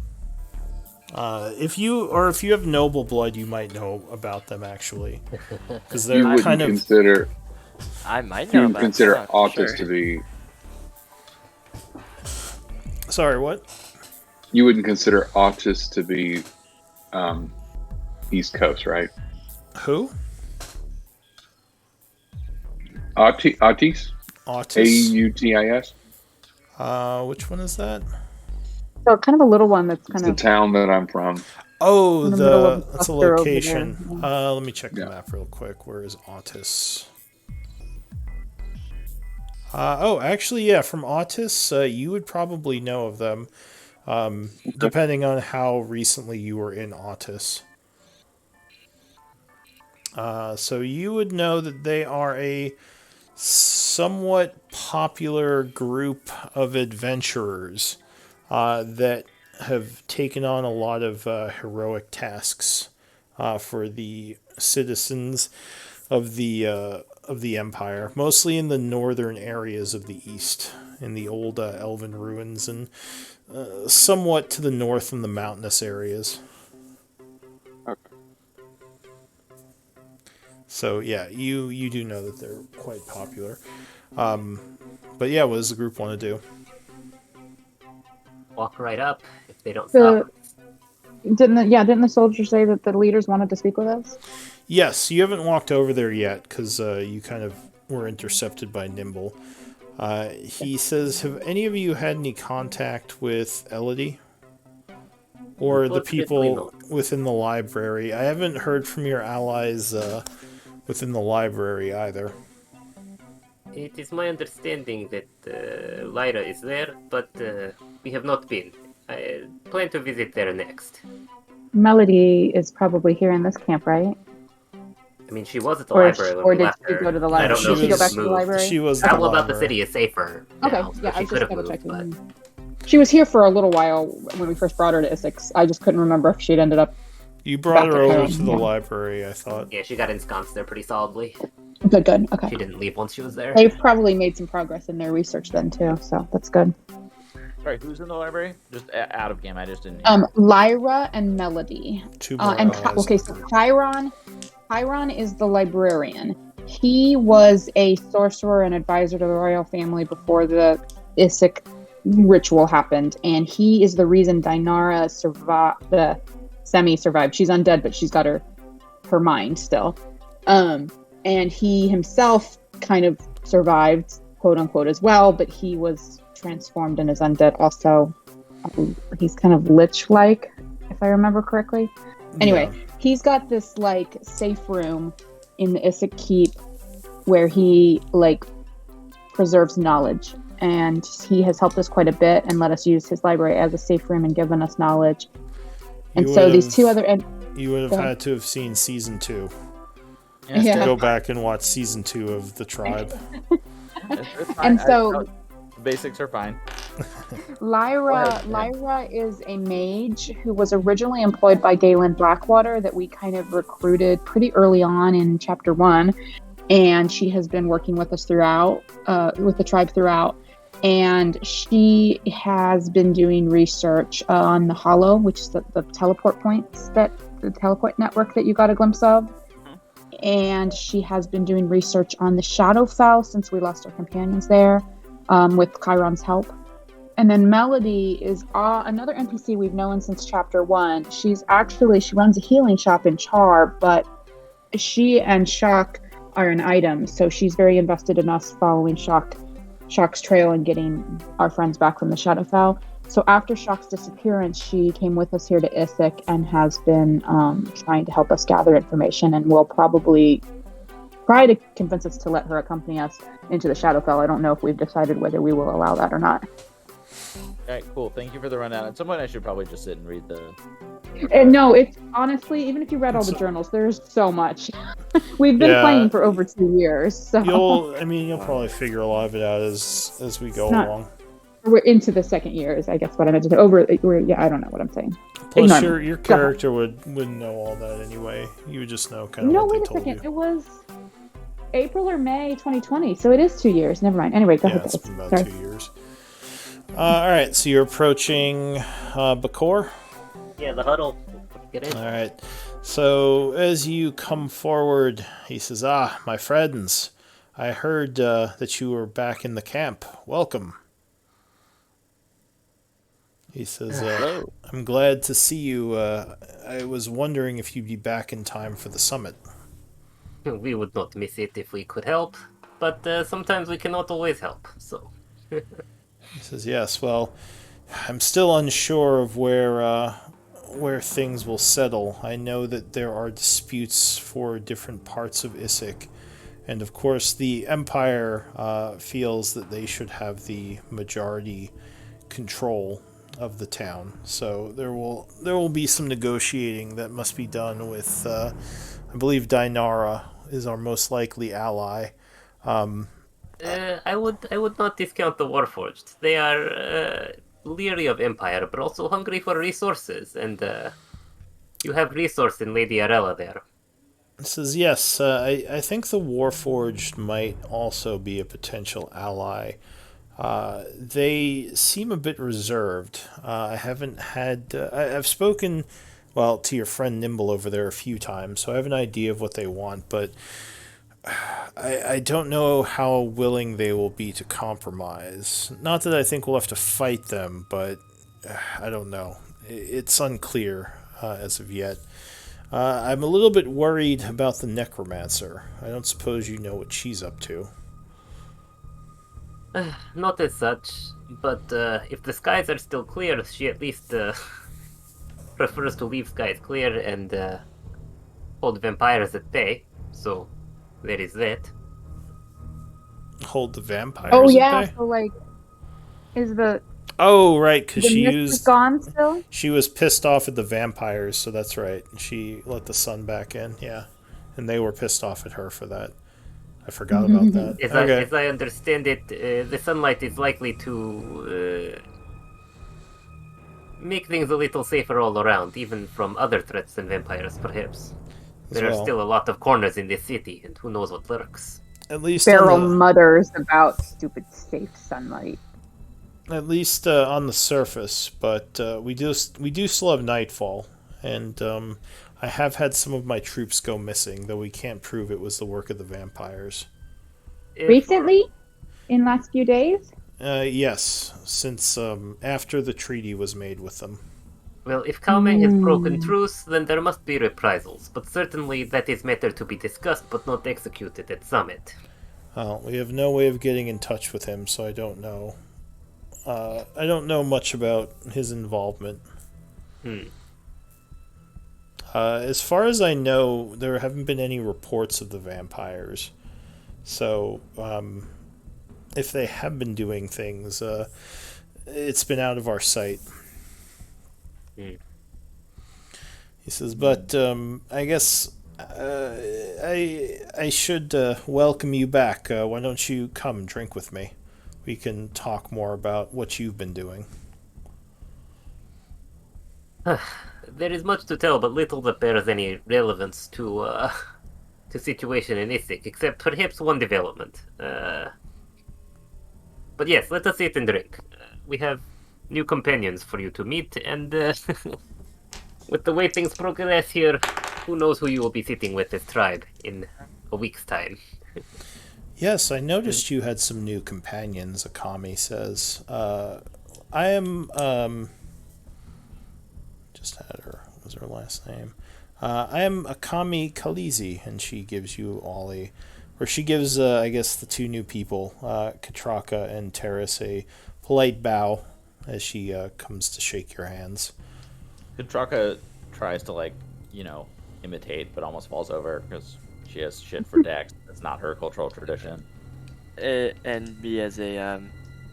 If you have noble blood, you might know about them actually, because they're You kind of. consider. I might You know would about consider that, Autis sure. to be. Sorry, what? You wouldn't consider Autis to be East Coast, right? Who? Autis? Autis. Autis? Which one is that? So kind of a little one that's It's kind the of town that I'm from. Oh, in the middle of the that's a cluster over location. there. Let me check the Yeah. map real quick. Where is Autis? Actually, yeah, from Autis, you would probably know of them, depending on how recently you were in Autis. So you would know that they are a somewhat popular group of adventurers that have taken on a lot of heroic tasks for the citizens of the Empire, mostly in the northern areas of the east, in the old elven ruins, and somewhat to the north in the mountainous areas. Okay. So yeah, you do know that they're quite popular. But yeah, what does the group want to do? Walk right up if they don't The- stop. Didn't the soldier say that the leaders wanted to speak with us? Yes, you haven't walked over there yet because you kind of were intercepted by Nimble. He says, have any of you had any contact with Elodie? Or the people within the library? I haven't heard from your allies within the library either. It is my understanding that Lyra is there, but we have not been. I plan to visit there next. Melody is probably here in this camp, right? I mean, she was at the Or library when or we did left she her. go to the I library? don't know Did she if go back to the moved. library? She was I at don't the know about the library. city is safer Okay, now, so yeah, I she was could just have double moved, checking. but She was here for a little while when we first brought her to Essex. I just couldn't remember if she'd ended up. You brought Back her at over home, to the yeah. library, I thought. yeah, she got ensconced there pretty solidly. Good. Okay. She didn't leave once she was there. They've probably made some progress in their research then too, so that's good. Sorry, who's in the library? Just out of game. I just didn't. Hear. Lyra and Melody. Two more And allies. okay, so Chiron is the librarian. He was a sorcerer and advisor to the royal family before the Issyk ritual happened, and he is the reason Dinara survived. The semi-survived. She's undead, but she's got her mind still. And he himself kind of survived, quote unquote, as well, but he was transformed and is undead also. He's kind of lich-like, if I remember correctly. Anyway, he's got this like safe room in the Issyk Keep where he like preserves knowledge, and he has helped us quite a bit and let us use his library as a safe room and given us knowledge. And You so would these have- two other You would have Go ahead. had to have seen season 2. Yeah. Go back and watch season 2 of The Tribe. It's fine. and so The basics are fine. Lyra is a mage who was originally employed by Galen Blackwater that we kind of recruited pretty early on in chapter 1, and she has been working with us throughout, with the tribe throughout. and she has been doing research on the Hollow, which is the teleport points, that the teleport network that you got a glimpse of. And she has been doing research on the Shadowfell since we lost our companions there, with Chiron's help. And then Melody is another NPC we've known since chapter 1. She runs a healing shop in Char, but she and Shock are an item, so she's very invested in us following Shock's trail and getting our friends back from the Shadowfell. So after Shock's disappearance, she came with us here to Ithic and has been trying to help us gather information, and will probably try to convince us to let her accompany us into the Shadowfell. I don't know if we've decided whether we will allow that or not. All right, cool. Thank you for the rundown. At some point, I should probably just sit and read the. And no, it's honestly, even if you read all the journals, there's so much. We've been playing for over 2 years, so You'll probably figure a lot of it out as we go along. we're into the second year, is I guess what I meant to say. I don't know what I'm saying. Plus, your character would know all that anyway. You would just know kind of what they told you. It was April or May 2020, so it is 2 years. Never mind. Anyway, go ahead. It's been about 2 years. All right, so you're approaching Bakor? Yeah, the huddle. Get in. All right. So as you come forward, he says, my friends, I heard that you were back in the camp. Welcome. He says, Hello. I'm glad to see you. I was wondering if you'd be back in time for the summit. We would not miss it if we could help, but sometimes we cannot always help, so... He says, yes, well, I'm still unsure of where things will settle. I know that there are disputes for different parts of Ithic, and of course the Empire feels that they should have the majority control of the town. So there will be some negotiating that must be done with, I believe Dinara is our most likely ally. I would not discount the Warforged. They are leery of Empire, but also hungry for resources, and you have resource in Lady Arella there. It says, yes, I think the Warforged might also be a potential ally. They seem a bit reserved. I haven't had... I've spoken, to your friend Nimble over there a few times, so I have an idea of what they want, but I don't know how willing they will be to compromise. Not that I think we'll have to fight them, but I don't know. It's unclear as of yet. I'm a little bit worried about the Necromancer. I don't suppose you know what she's up to. Not as such, but if the skies are still clear, she at least prefers to leave skies clear and hold vampires at bay, so there is that. Hold the vampires Oh at yeah, bay? so is the... Oh, right, because is gone still? She was pissed off at the vampires, so that's right. She let the sun back in, yeah. And they were pissed off at her for that. I forgot about that. As I understand it, the sunlight is likely to make things a little safer all around, even from other threats than vampires, perhaps. There are still a lot of corners in this city, and who knows what lurks. At least Feral mutters about stupid safe sunlight. At least on the surface, but we do still have nightfall, and I have had some of my troops go missing, though we can't prove it was the work of the vampires. Recently? In last few days? Yes, since after the treaty was made with them. Well, if Kaume has broken truce, then there must be reprisals, but certainly that is matter to be discussed but not executed at summit. Well, we have no way of getting in touch with him, so I don't know. I don't know much about his involvement. As far as I know, there haven't been any reports of the vampires. So, if they have been doing things, it's been out of our sight. He says, but I guess I should welcome you back. Why don't you come drink with me? We can talk more about what you've been doing. There is much to tell, but little that bears any relevance to situation in Ithic, except perhaps one development. But yes, let us eat and drink. We have new companions for you to meet, and with the way things progress here, who knows who you will be sitting with this tribe in a week's time. Yes, I noticed you had some new companions, Akami says. I am, just had her, what was her last name? I am Akami Kalizi, and she gives you all she gives, I guess, the two new people, Katraka and Terrace, a polite bow as she comes to shake your hands. Katraka tries to, like, imitate, but almost falls over because she has shit for Dex. That's not her cultural tradition. And me as a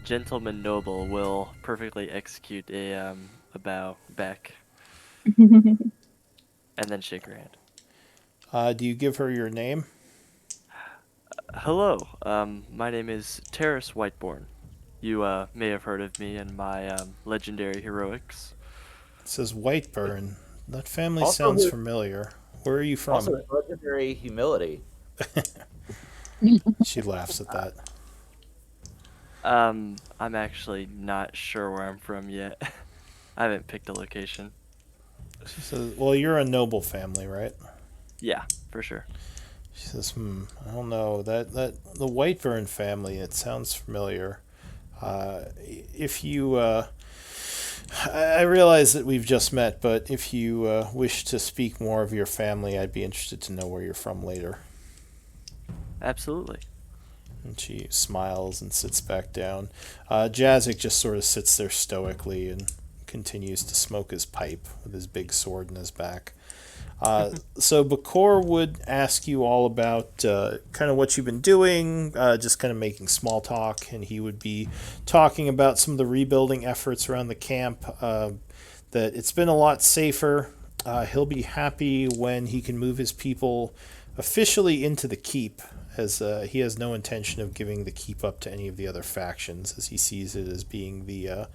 gentleman noble will perfectly execute a bow back and then shake her hand. Do you give her your name? Hello, my name is Terrace Whiteborn. You may have heard of me and my legendary heroics. It says Whiteburn. That family Also sounds his- familiar. Where are you from? Also, legendary humility. She laughs at that. I'm actually not sure where I'm from yet. I haven't picked a location. She says, well, you're a noble family, right? Yeah, for sure. She says, I don't know. That the Whiteburn family, it sounds familiar. If you, I realize that we've just met, but if you wish to speak more of your family, I'd be interested to know where you're from later. Absolutely. And she smiles and sits back down. Jazik just sort of sits there stoically and continues to smoke his pipe with his big sword in his back. So Bakor would ask you all about kind of what you've been doing, just kind of making small talk, and he would be talking about some of the rebuilding efforts around the camp, that it's been a lot safer. He'll be happy when he can move his people officially into the keep, as he has no intention of giving the keep up to any of the other factions, as he sees it as being the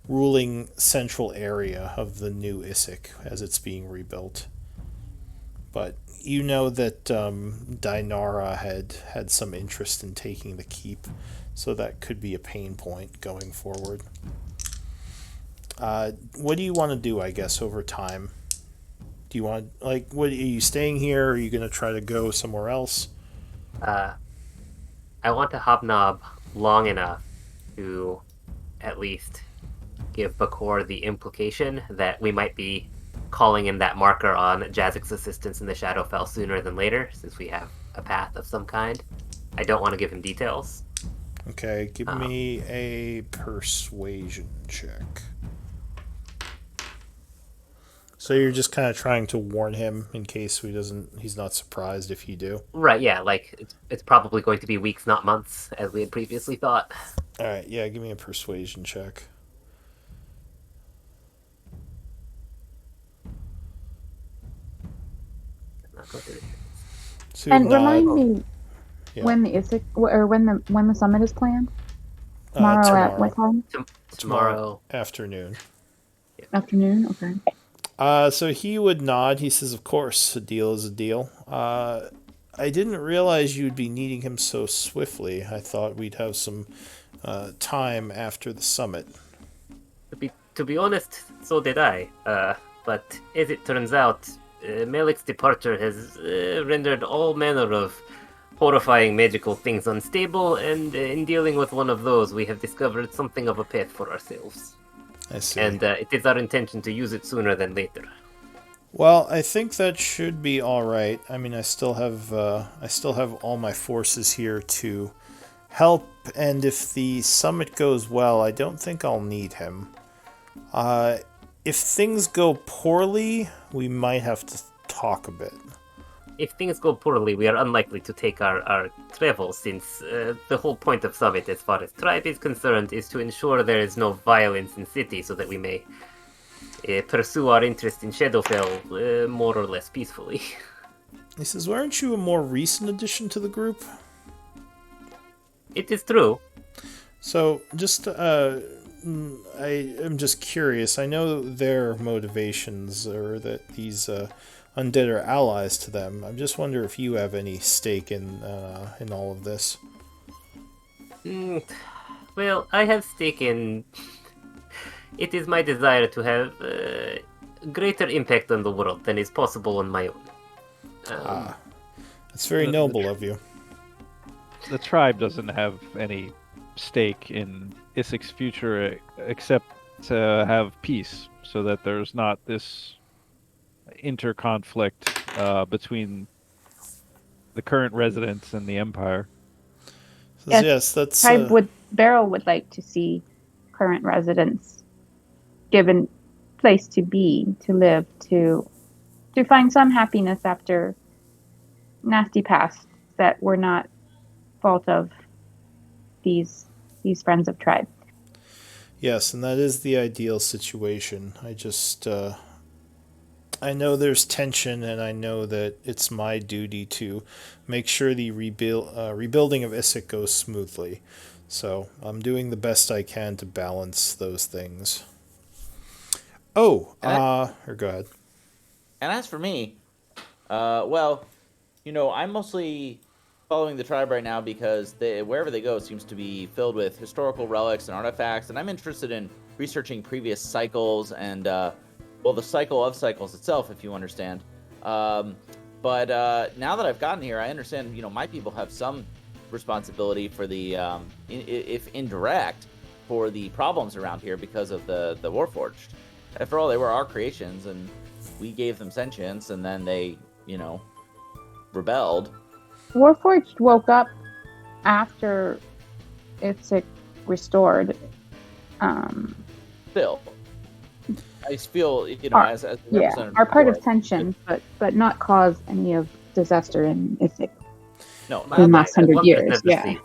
ruling central area of the new Isik as it's being rebuilt. But you know that Dinara had some interest in taking the keep, so that could be a pain point going forward. What do you want to do, I guess, over time? Do you want, like, what are you staying here? Or are you going to try to go somewhere else? I want to hobnob long enough to at least give Bakor the implication that we might be calling in that marker on Jazik's assistance in the Shadowfell sooner than later, since we have a path of some kind. I don't want to give him details. Okay, give me a persuasion check. So you're just kind of trying to warn him in case he's not surprised if you do. Right, yeah, like, it's probably going to be weeks, not months, as we had previously thought. Alright, yeah, give me a persuasion check. So And not, remind me yeah. when the Isik or when the summit is planned. Tomorrow at what time? Tomorrow afternoon. Afternoon. Okay. So he would nod. He says, "Of course, a deal is a deal." I didn't realize you'd be needing him so swiftly. I thought we'd have some time after the summit. To be honest, so did I. But as it turns out, Melik's departure has rendered all manner of horrifying magical things unstable, and in dealing with one of those, we have discovered something of a path for ourselves. I see. And it is our intention to use it sooner than later. Well, I think that should be all right. I mean, I still have all my forces here to help, and if the summit goes well, I don't think I'll need him. If things go poorly, we might have to talk a bit. If things go poorly, we are unlikely to take our travel, since the whole point of Summit, as far as tribe is concerned, is to ensure there is no violence in city, so that we may pursue our interest in Shadowfell more or less peacefully. He says, "Aren't you a more recent addition to the group?" It is true. So, just I am just curious. I know their motivations are that these undead are allies to them. I just wonder if you have any stake in all of this. Well, I have stake in. It is my desire to have greater impact on the world than is possible on my own. It's very noble of you. The tribe doesn't have any stake in Issik's future except to have peace, so that there's not this interconflict between the current residents and the Empire. Yes, that's Beryl would like to see current residents given place to be, to live, to find some happiness after nasty pasts that were not fault of these friends of tribe. Yes, and that is the ideal situation. I know there's tension, and I know that it's my duty to make sure the rebuilding of Isik goes smoothly. So I'm doing the best I can to balance those things. Oh, or go ahead. And as for me, well, I'm mostly following the tribe right now because wherever they go seems to be filled with historical relics and artifacts, and I'm interested in researching previous cycles and, the cycle of cycles itself, if you understand. But now that I've gotten here, I understand, my people have some responsibility for the, if indirect, for the problems around here because of the Warforged. After all, they were our creations, and we gave them sentience, and then they, rebelled. Warforged woke up after Isik restored. Still, I feel, as a representative are part of of tension, but not cause any of disaster in Isik. No, in the last 100 years. Yeah.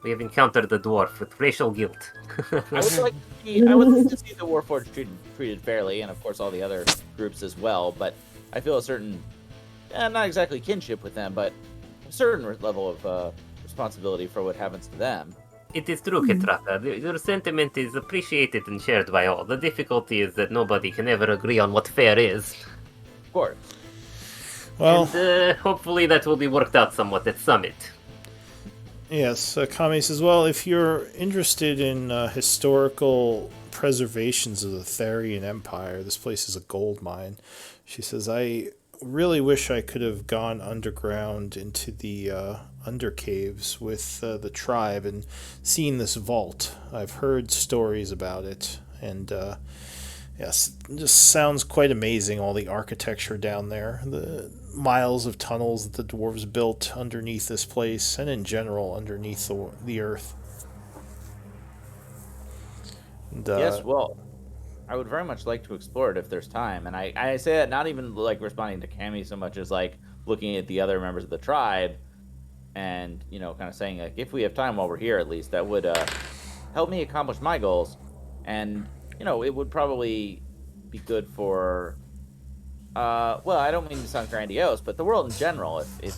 We have encountered the dwarf with racial guilt. I would like to see the Warforged treated fairly, and of course all the other groups as well. But I feel a certain, not exactly kinship with them, but a certain level of responsibility for what happens to them. It is true, Ketraka. Your sentiment is appreciated and shared by all. The difficulty is that nobody can ever agree on what fair is. Of course. Well, and hopefully that will be worked out somewhat at Summit. Yes, Kami says, well, if you're interested in historical preservations of the Therian Empire, this place is a gold mine. She says, I really wish I could have gone underground into the undercaves with the tribe and seen this vault. I've heard stories about it, and yes, it just sounds quite amazing, all the architecture down there. The miles of tunnels that the dwarves built underneath this place, and in general underneath the earth. And, yes, well, I would very much like to explore it if there's time. And I say that not even like responding to Cammy so much as like looking at the other members of the tribe and, kind of saying like, if we have time while we're here, at least that would help me accomplish my goals. And, it would probably be good for, I don't mean to sound grandiose, but the world in general, if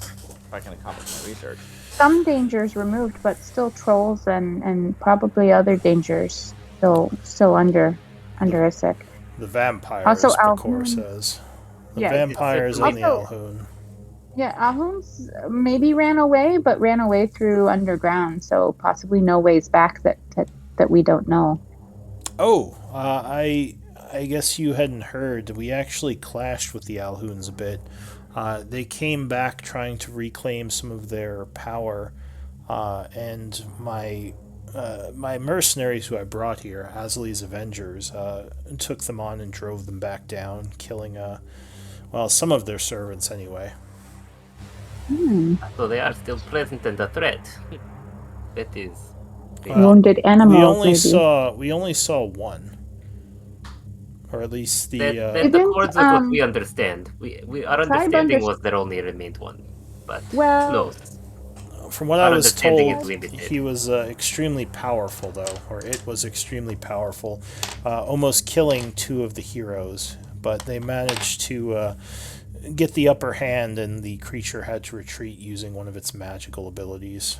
I can accomplish my research. Some dangers removed, but still trolls and probably other dangers still under Isik. The vampires, also, Bakor says. The vampires and the Alhoun. Yeah, Alhoun's maybe ran away, but ran away through underground, so possibly no ways back that we don't know. Oh, I guess you hadn't heard. We actually clashed with the Alhouns a bit. They came back trying to reclaim some of their power, and my mercenaries who I brought here, Asli's Avengers, took them on and drove them back down, killing, some of their servants anyway. So they are still present and a threat. That is... wounded animals, we only saw one. Or at least the... That accords with what we understand. Our understanding was there only remained one. But no. From what I was told, he was extremely powerful, though, or it was extremely powerful, almost killing two of the heroes. But they managed to get the upper hand, and the creature had to retreat using one of its magical abilities.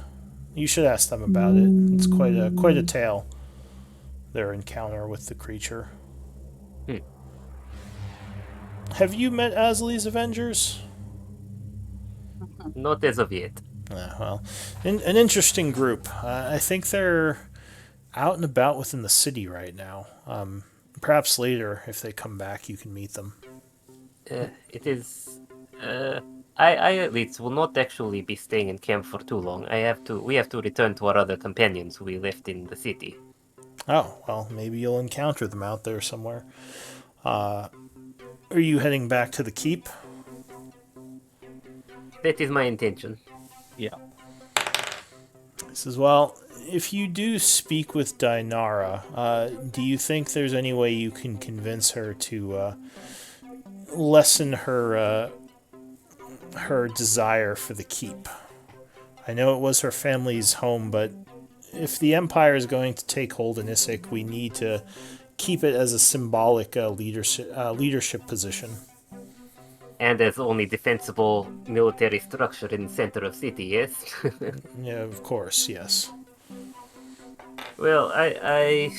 You should ask them about it. It's quite a tale, their encounter with the creature. Have you met Asli's Avengers? Not as of yet. An interesting group. I think they're out and about within the city right now. Perhaps later, if they come back, you can meet them. It is. I at least will not actually be staying in camp for too long. We have to return to our other companions who we left in the city. Oh, well, maybe you'll encounter them out there somewhere. Are you heading back to the keep? That is my intention. Yeah. He says, well, if you do speak with Dinara, do you think there's any way you can convince her to lessen her her desire for the keep? I know it was her family's home, but if the Empire is going to take hold in Issyk, we need to keep it as a symbolic leadership position. And as only defensible military structure in the center of city, yes? Yeah, of course, yes. Well, I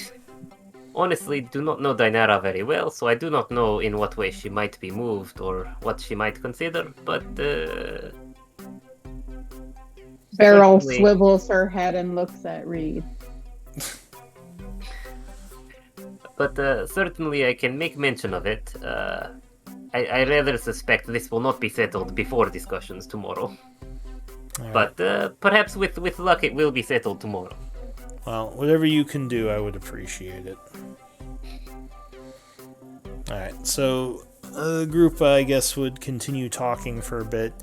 honestly do not know Dinara very well, so I do not know in what way she might be moved or what she might consider, but Beryl certainly- swivels her head and looks at Reed. But certainly I can make mention of it. I rather suspect this will not be settled before discussions tomorrow. All right. But perhaps with luck it will be settled tomorrow. Well, whatever you can do, I would appreciate it. Alright, so the group, I guess, would continue talking for a bit.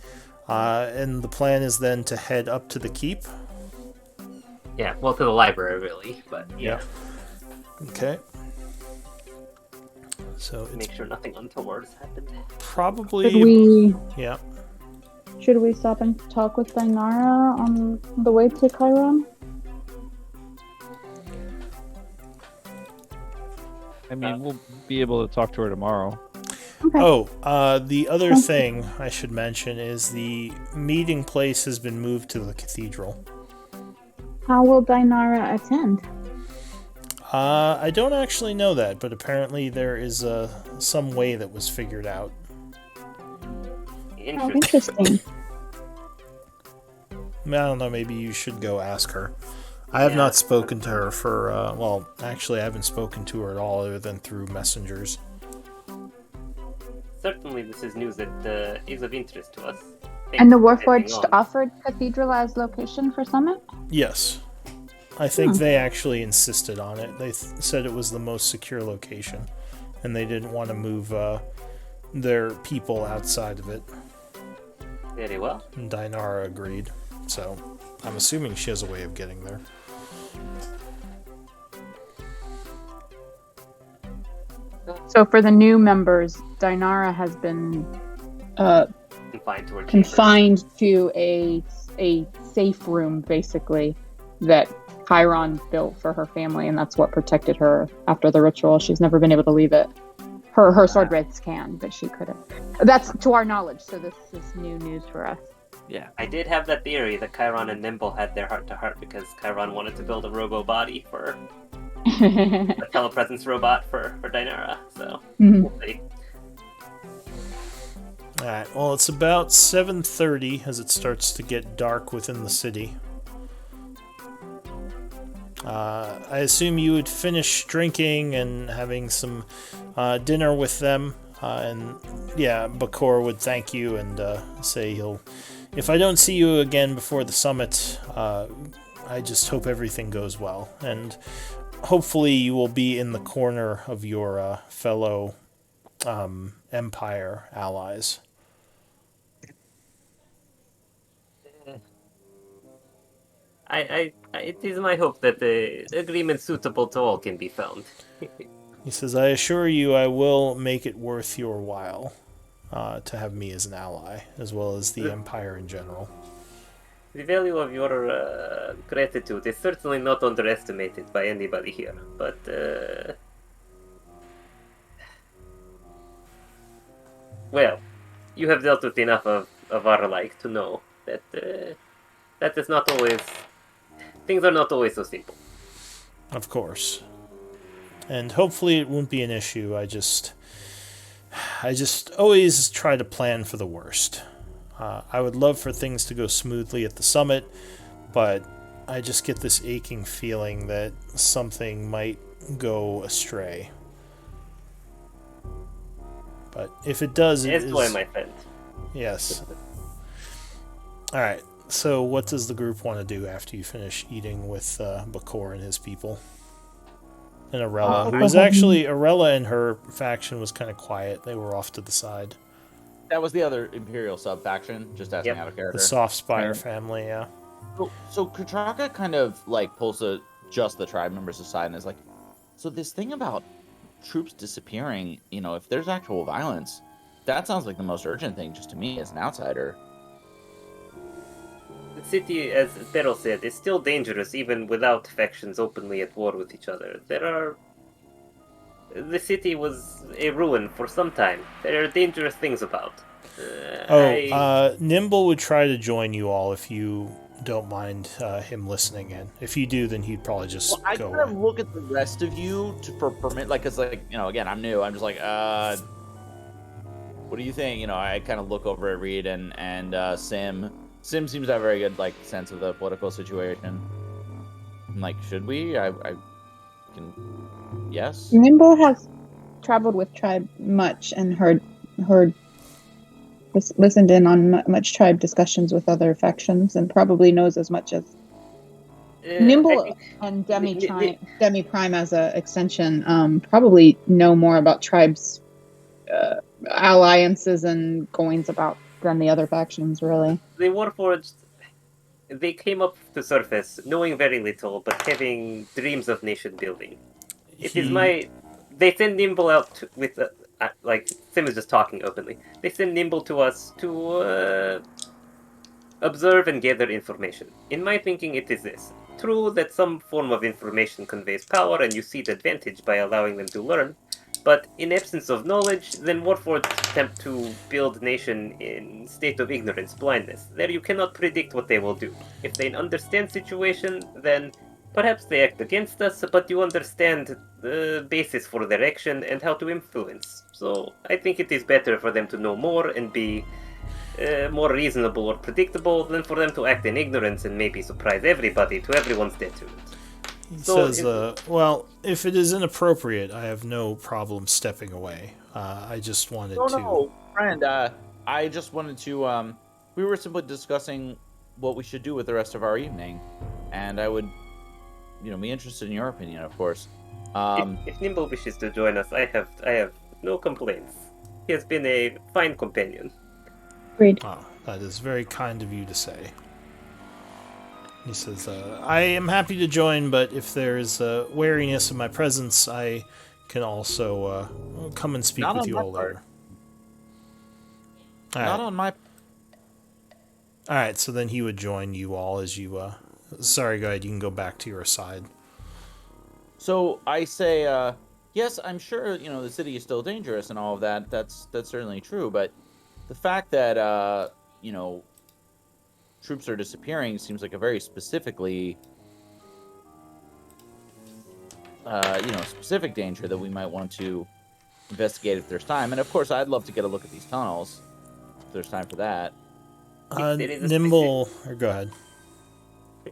And the plan is then to head up to the keep. Yeah, well, to the library, really, but yeah. Okay. So it's Make sure nothing untoward has happened. probably... Yeah. Should we stop and talk with Dinara on the way to Chiron? I mean, we'll be able to talk to her tomorrow. Okay. Oh, the other thing I should mention is the meeting place has been moved to the cathedral. How will Dinara attend? I don't actually know that, but apparently there is some way that was figured out. Oh, Interesting. interesting. I don't know, maybe you should go ask her. I have Yeah. not spoken to her for, well, actually I haven't spoken to her at all other than through messengers. Certainly this is news that is of interest to us. Thanks And the for heading Warforged on. offered Cathedral as location for Summit? Yes. I think they actually insisted on it. They said it was the most secure location, and they didn't want to move their people outside of it. Very well. And Dinara agreed, so I'm assuming she has a way of getting there. So for the new members, Dinara has been Confined to her chamber. confined to a safe room, basically, that Chiron built for her family, and that's what protected her after the ritual. She's never been able to leave it. Her sword wraiths can, but she couldn't. That's to our knowledge, so this is new news for us. Yeah. I did have that theory that Chiron and Nimble had their heart-to-heart because Chiron wanted to build a robo-body for a telepresence robot for Dinara, so Mhm. we'll see. Alright, well, it's about 7:30 as it starts to get dark within the city. I assume you would finish drinking and having some dinner with them, and yeah, Bakor would thank you and say he'll... If I don't see you again before the summit, I just hope everything goes well, and hopefully you will be in the corner of your fellow Empire allies. It is my hope that the agreement suitable to all can be found. He says, I assure you I will make it worth your while to have me as an ally, as well as the Empire in general. The value of your gratitude is certainly not underestimated by anybody here, but well, you have dealt with enough of our like to know that that is not always... Things are not always so simple. Of course. And hopefully it won't be an issue. I just always try to plan for the worst. I would love for things to go smoothly at the summit, but I just get this aching feeling that something might go astray. But if it does, it As do I, is... my friend. Yes. Alright, so what does the group want to do after you finish eating with Bakor and his people? And Arella, who was actually... Arella and her faction was kind of quiet. They were off to the side. That was the other Imperial sub-faction, just asking Yep. out of character. The Soft Spire Right. family, yeah. So Katraka kind of like pulls just the tribe members aside and is like, so this thing about troops disappearing, if there's actual violence, that sounds like the most urgent thing just to me as an outsider. The city, as Beryl said, is still dangerous even without factions openly at war with each other. The city was a ruin for some time. There are dangerous things about. Nimble would try to join you all if you don't mind him listening in. If you do, then he'd probably just I go kind of away. look at the rest of you for permit, because again, I'm new. I'm just like, what do you think? I kind of look over at Reed and Sim. Sim seems to have a very good sense of the political situation. I'm like, should we? I can. Yes. Nimble has traveled with tribe much and listened in on much tribe discussions with other factions and probably knows as much as Nimble and Demi Prime as an extension probably know more about tribes alliances and goings about than the other factions, really. The Warforged, they came up to surface knowing very little, but having dreams of nation building. They send Nimble out with Sim is just talking openly. They send Nimble to us to observe and gather information. In my thinking, it is this. True that some form of information conveys power and you see the advantage by allowing them to learn, but in absence of knowledge, then Warforged attempt to build nation in state of ignorance, blindness. There you cannot predict what they will do. If they understand situation, then perhaps they act against us, but you understand the basis for their action and how to influence. So I think it is better for them to know more and be more reasonable or predictable than for them to act in ignorance and maybe surprise everybody to everyone's detriment. He says, well, if it is inappropriate, I have no problem stepping away. I just wanted to... No, friend, I just wanted to, we were simply discussing what we should do with the rest of our evening, and I would, be interested in your opinion, of course. If Nimble wishes to join us, I have no complaints. He has been a fine companion. Agreed. Oh, that is very kind of you to say. He says, I am happy to join, but if there is wariness of my presence, I can also come and speak with you all later. Not on my... Alright, so then he would join you all as you... Sorry, go ahead, you can go back to your side. So I say, yes, I'm sure, the city is still dangerous and all of that. That's certainly true, but the fact that, troops are disappearing seems like a very specifically, specific danger that we might want to investigate if there's time. And of course, I'd love to get a look at these tunnels if there's time for that. Nimble, or go ahead.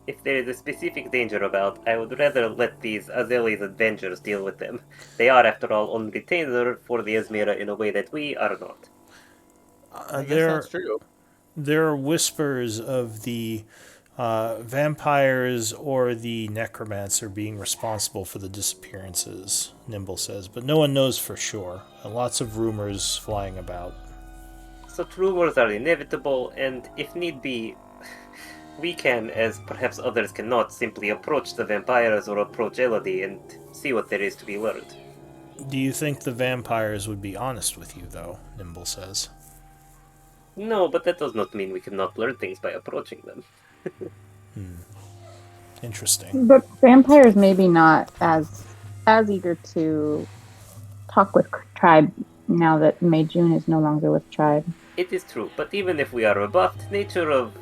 If there is a specific danger about, I would rather let these Azeli's Avengers deal with them. They are, after all, on retainer for the Esmera in a way that we are not. I guess that's true. There are whispers of the vampires or the necromancer being responsible for the disappearances, Nimble says, but no one knows for sure. Lots of rumors flying about. Such rumors are inevitable, and if need be, we can, as perhaps others cannot, simply approach the vampires or approach Elodie and see what there is to be learned. Do you think the vampires would be honest with you, though? Nimble says. No, but that does not mean we cannot learn things by approaching them. Interesting. But vampires maybe not as eager to talk with tribe now that Mei June is no longer with tribe. It is true, but even if we are rebuffed, nature of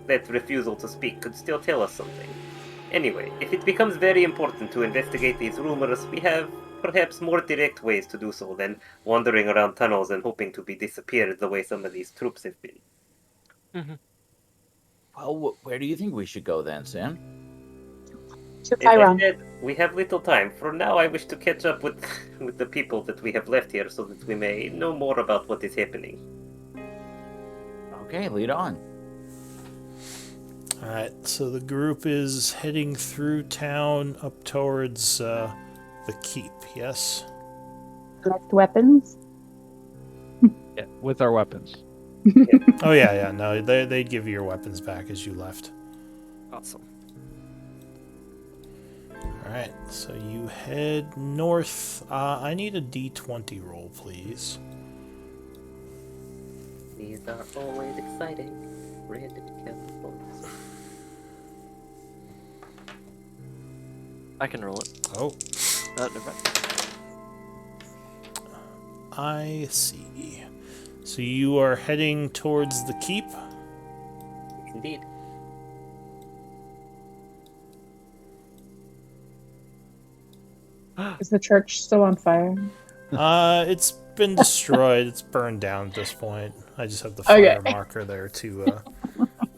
that refusal to speak could still tell us something. Anyway, if it becomes very important to investigate these rumors, we have perhaps more direct ways to do so than wandering around tunnels and hoping to be disappeared the way some of these troops have been. Well, where do you think we should go then, Sam? To As I Chiron. said, we have little time. For now, I wish to catch up with the people that we have left here so that we may know more about what is happening. Okay, lead on. All right, so the group is heading through town up towards the keep. Yes. Collect weapons. Yeah, with our weapons. Oh yeah. No, they'd give you your weapons back as you left. Awesome. All right, so you head north. I need a D20 roll, please. These are always exciting. Red California. I can roll it. Oh, Never mind. I see. So you are heading towards the keep. Indeed. Is the church still on fire? It's been destroyed. It's burned down at this point. I just have the Okay. fire marker there to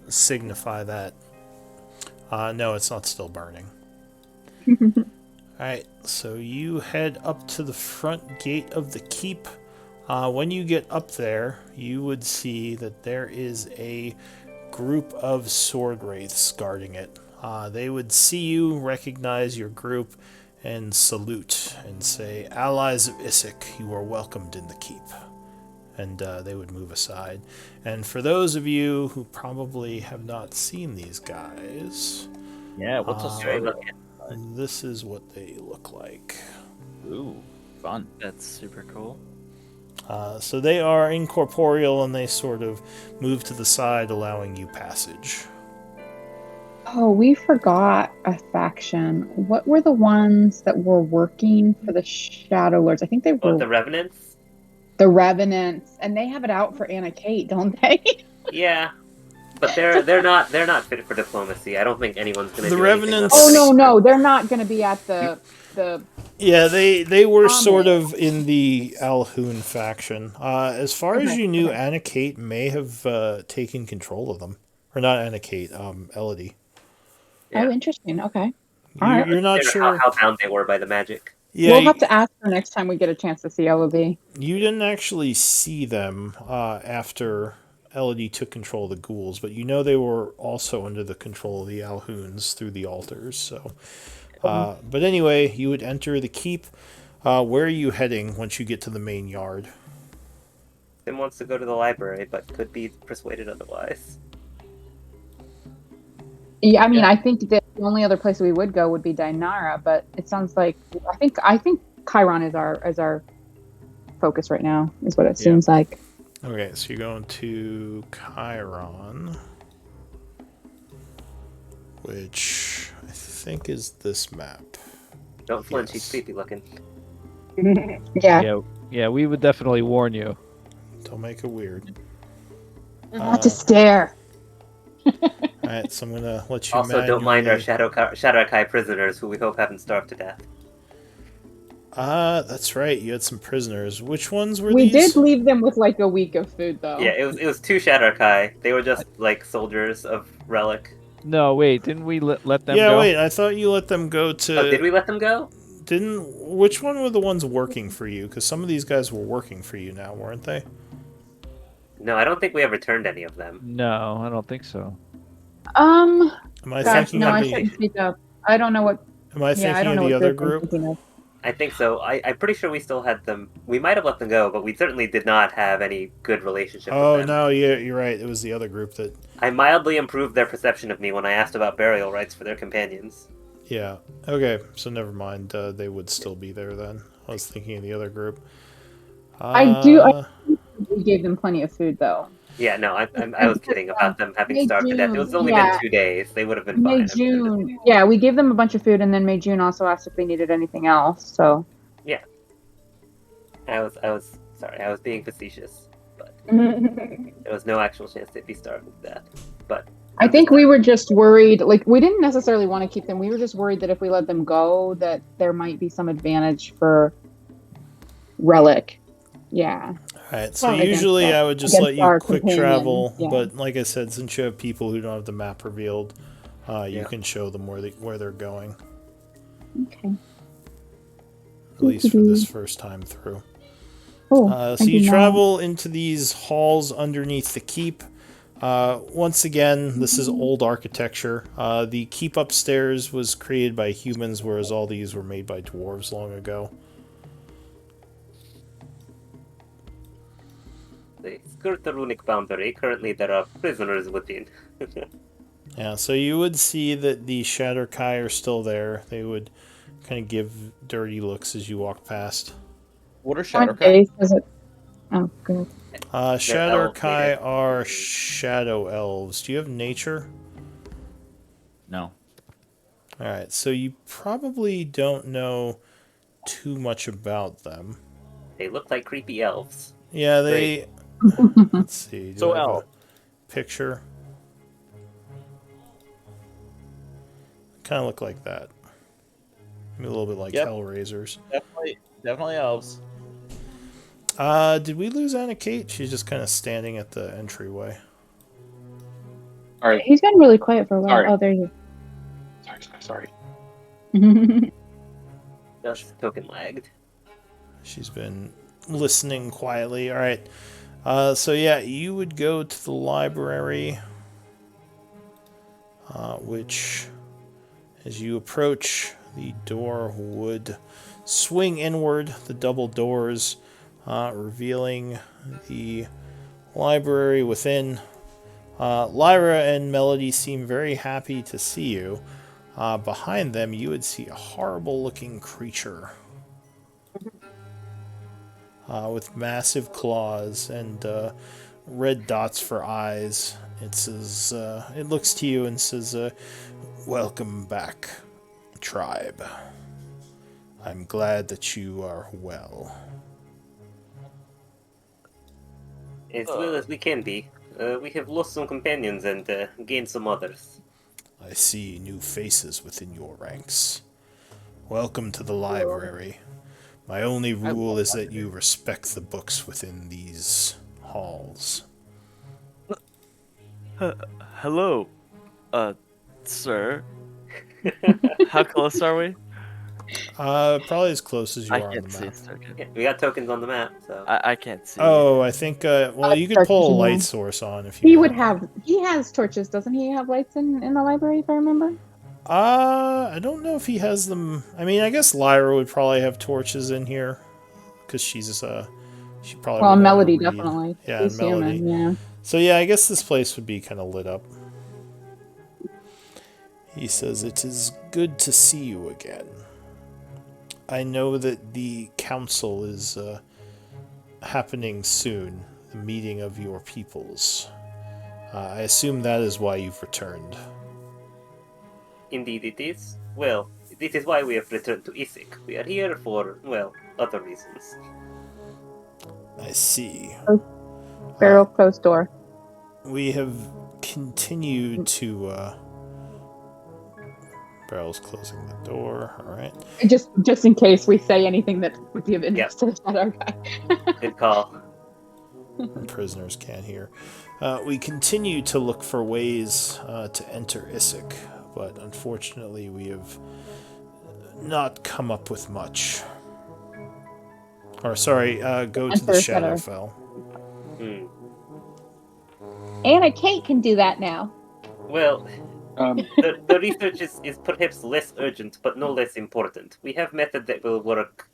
signify that. No, it's not still burning. Alright, so you head up to the front gate of the keep. When you get up there, you would see that there is a group of sword wraiths guarding it. They would see you, recognize your group, and salute and say, "Allies of Isaac, you are welcomed in the keep." And they would move aside. And for those of you who probably have not seen these guys, Yeah, what's a sword? this is what they look like. Ooh, fun. That's super cool. So they are incorporeal and they sort of move to the side, allowing you passage. Oh, we forgot a faction. What were the ones that were working for the Shadowlords? I think they were What, the Revenants? the Revenants, and they have it out for Anna Kate, don't they? Yeah. But they're not fit for diplomacy. I don't think anyone's gonna The do anything Revenants- less Oh than no, they're not going to be at the. Yeah, they were sort Promise. of in the Alhoun faction. As far as you knew, Anna Kate may have taken control of them. Or not Anna Kate, Elodie. Yeah. Oh, interesting. Okay. All right. You're not Consider sure. how bound they were by the magic. Yeah, We'll have to ask her next time we get a chance to see Elodie. you didn't actually see them after Elodie took control of the ghouls, but you know they were also under the control of the Alhouns through the altars. So, but anyway, you would enter the keep. Where are you heading once you get to the main yard? Tim wants to go to the library, but could be persuaded otherwise. Yeah, I mean, I think that the only other place we would go would be Dinara, but it sounds like I think Chiron is our focus right now. Is what it seems like. Okay, so you're going to Chiron, which I think is this map. Don't flinch, he's Yes. creepy looking. Yeah. Yeah, we would definitely warn you. Don't make it weird. Not to stare. Alright, so I'm gonna let you Also, don't mind our manually- Shadowkai prisoners, who we hope haven't starved to death. That's right. You had some prisoners. Which ones were We these? did leave them with like a week of food, though. Yeah, it was 2 Shadowkai. They were just like soldiers of Relic. No, wait, didn't we let them Yeah, go? wait. I thought you let them go to. Oh, did we let them go? Didn't? Which one were the ones working for you? Because some of these guys were working for you now, weren't they? No, I don't think we have returned any of them. No, I don't think so. Am I Gosh, thinking no, of I the? shouldn't speak up. I don't know what. Am I Yeah, I thinking don't of know the what other group I'm group? thinking of. I think so. I'm pretty sure we still had them. We might have let them go, but we certainly did not have any good relationship Oh with them. no, yeah, you're right. It was the other group that. I mildly improved their perception of me when I asked about burial rites for their companions. Yeah. Okay. So never mind. They would still be there then. I was thinking of the other group. I do- We gave them plenty of food, though. Yeah, no, I was kidding about them having May, starved to death. It was June, only yeah. been 2 days. They would have been May fine. June. Yeah, we gave them a bunch of food, and then May June also asked if they needed anything else. So. I was sorry. I was being facetious, but there was no actual chance they'd be starved to death. But I think we were just worried, like, we didn't necessarily want to keep them. We were just worried that if we let them go, that there might be some advantage for Relic. Yeah. Alright, so Well, against usually our- I would just against let you our quick companion, travel, yeah. but like I said, since you have people who don't have the map revealed, you Yeah. can show them where they're going. Okay. At least for this first time through. Oh, So you travel into these halls underneath the keep. Once again, this is old architecture. The keep upstairs was created by humans, whereas all these were made by dwarves long ago. They skirt the runic boundary. Currently, there are prisoners within. Yeah, so you would see that the Shadowkai are still there. They would kind of give dirty looks as you walk past. What are What Shadowkai? days does it? Oh, good. Shadowkai are shadow elves. Do you have nature? No. Alright, so you probably don't know too much about them. They look like creepy elves. Yeah, they... Let's see, do So I have elf. a picture? Kind of look like that. Maybe a little bit like Yep. Hellraisers. Definitely elves. Did we lose Anna Kate? She's just kind of standing at the entryway. All right. He's been really quiet for a while. Sorry. Oh, there you Sorry. go. Just token lagged. She's been listening quietly. All right. So yeah, you would go to the library, which, as you approach, the door would swing inward, the double doors, revealing the library within. Lyra and Melody seem very happy to see you. Behind them, you would see a horrible-looking creature with massive claws and red dots for eyes. It says, it looks to you and says, "Welcome back, tribe. I'm glad that you are well." As well as we can be. We have lost some companions and gained some others. I see new faces within your ranks. Welcome to the library. My only rule is that you respect the books within these halls. Hello, sir. How close are we? Probably as close as you I are on the can't see map. his token. Yeah, we got tokens on the map, so. I can't see. Oh, I think, well, you could Torches pull a in light there. source on if you He want. would have. He has torches, doesn't he? Have lights in the library, if I remember. I don't know if he has them. I mean, I guess Lyra would probably have torches in here, because she probably Well, would know how to Melody read. definitely. Yeah, He's and Melody. human. Yeah. So yeah, I guess this place would be kind of lit up. He says, "It is good to see you again. I know that the council is happening soon, the meeting of your peoples. I assume that is why you've returned." Indeed it is. Well, this is why we have returned to Isik. We are here for, well, other reasons. I see. Barrel closed door. We have continued to... Barrel's closing the door, alright. Just in case we say anything that would be of interest to the shadow guy. Good call. Prisoners can't hear. We continue to look for ways to enter Isik, but unfortunately we have not come up with much. Or sorry, go to the Enter Shadow. Shadowfell. Anna Kate can do that now. Well, Um, the research is perhaps less urgent, but no less important. We have method that will work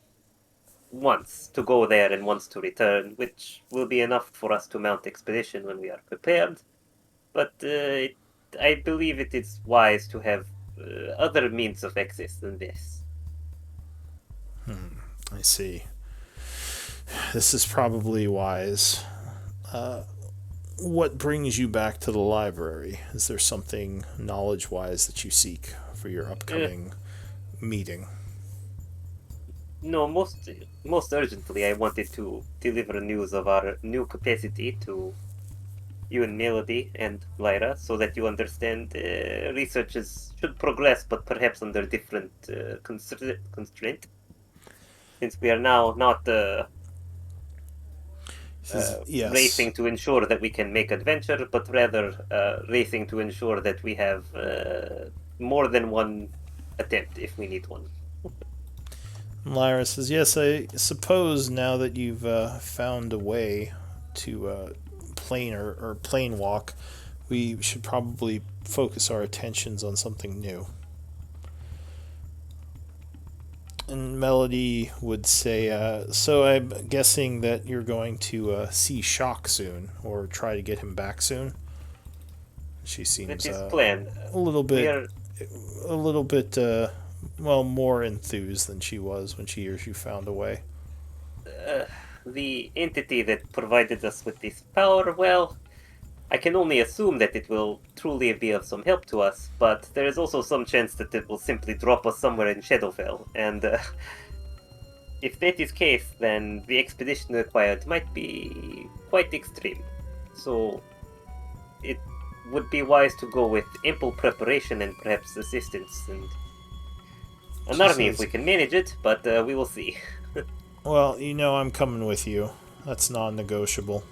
once to go there and once to return, which will be enough for us to mount expedition when we are prepared. But I believe it is wise to have other means of access than this. I see. This is probably wise. What brings you back to the library? Is there something knowledge-wise that you seek for your upcoming meeting? No, most urgently, I wanted to deliver news of our new capacity to you and Melody and Lyra, so that you understand researches should progress, but perhaps under different constraint. Since we are now not Yes. racing to ensure that we can make adventure, but rather racing to ensure that we have more than one attempt if we need one. Lyra says, yes, I suppose now that you've found a way to plane or plane walk, we should probably focus our attentions on something new. And Melody would say, so I'm guessing that you're going to see Shock soon, or try to get him back soon. She seems That is planned. a little We bit, are well, more enthused than she was when she hears you found a way. the entity that provided us with this power. Well, I can only assume that it will truly be of some help to us, but there is also some chance that it will simply drop us somewhere in Shadowfell, and if that is case, then the expedition required might be quite extreme. So it would be wise to go with ample preparation and perhaps assistance and an She army if says- we can manage it, but we will see. Well, you know I'm coming with you. That's non-negotiable.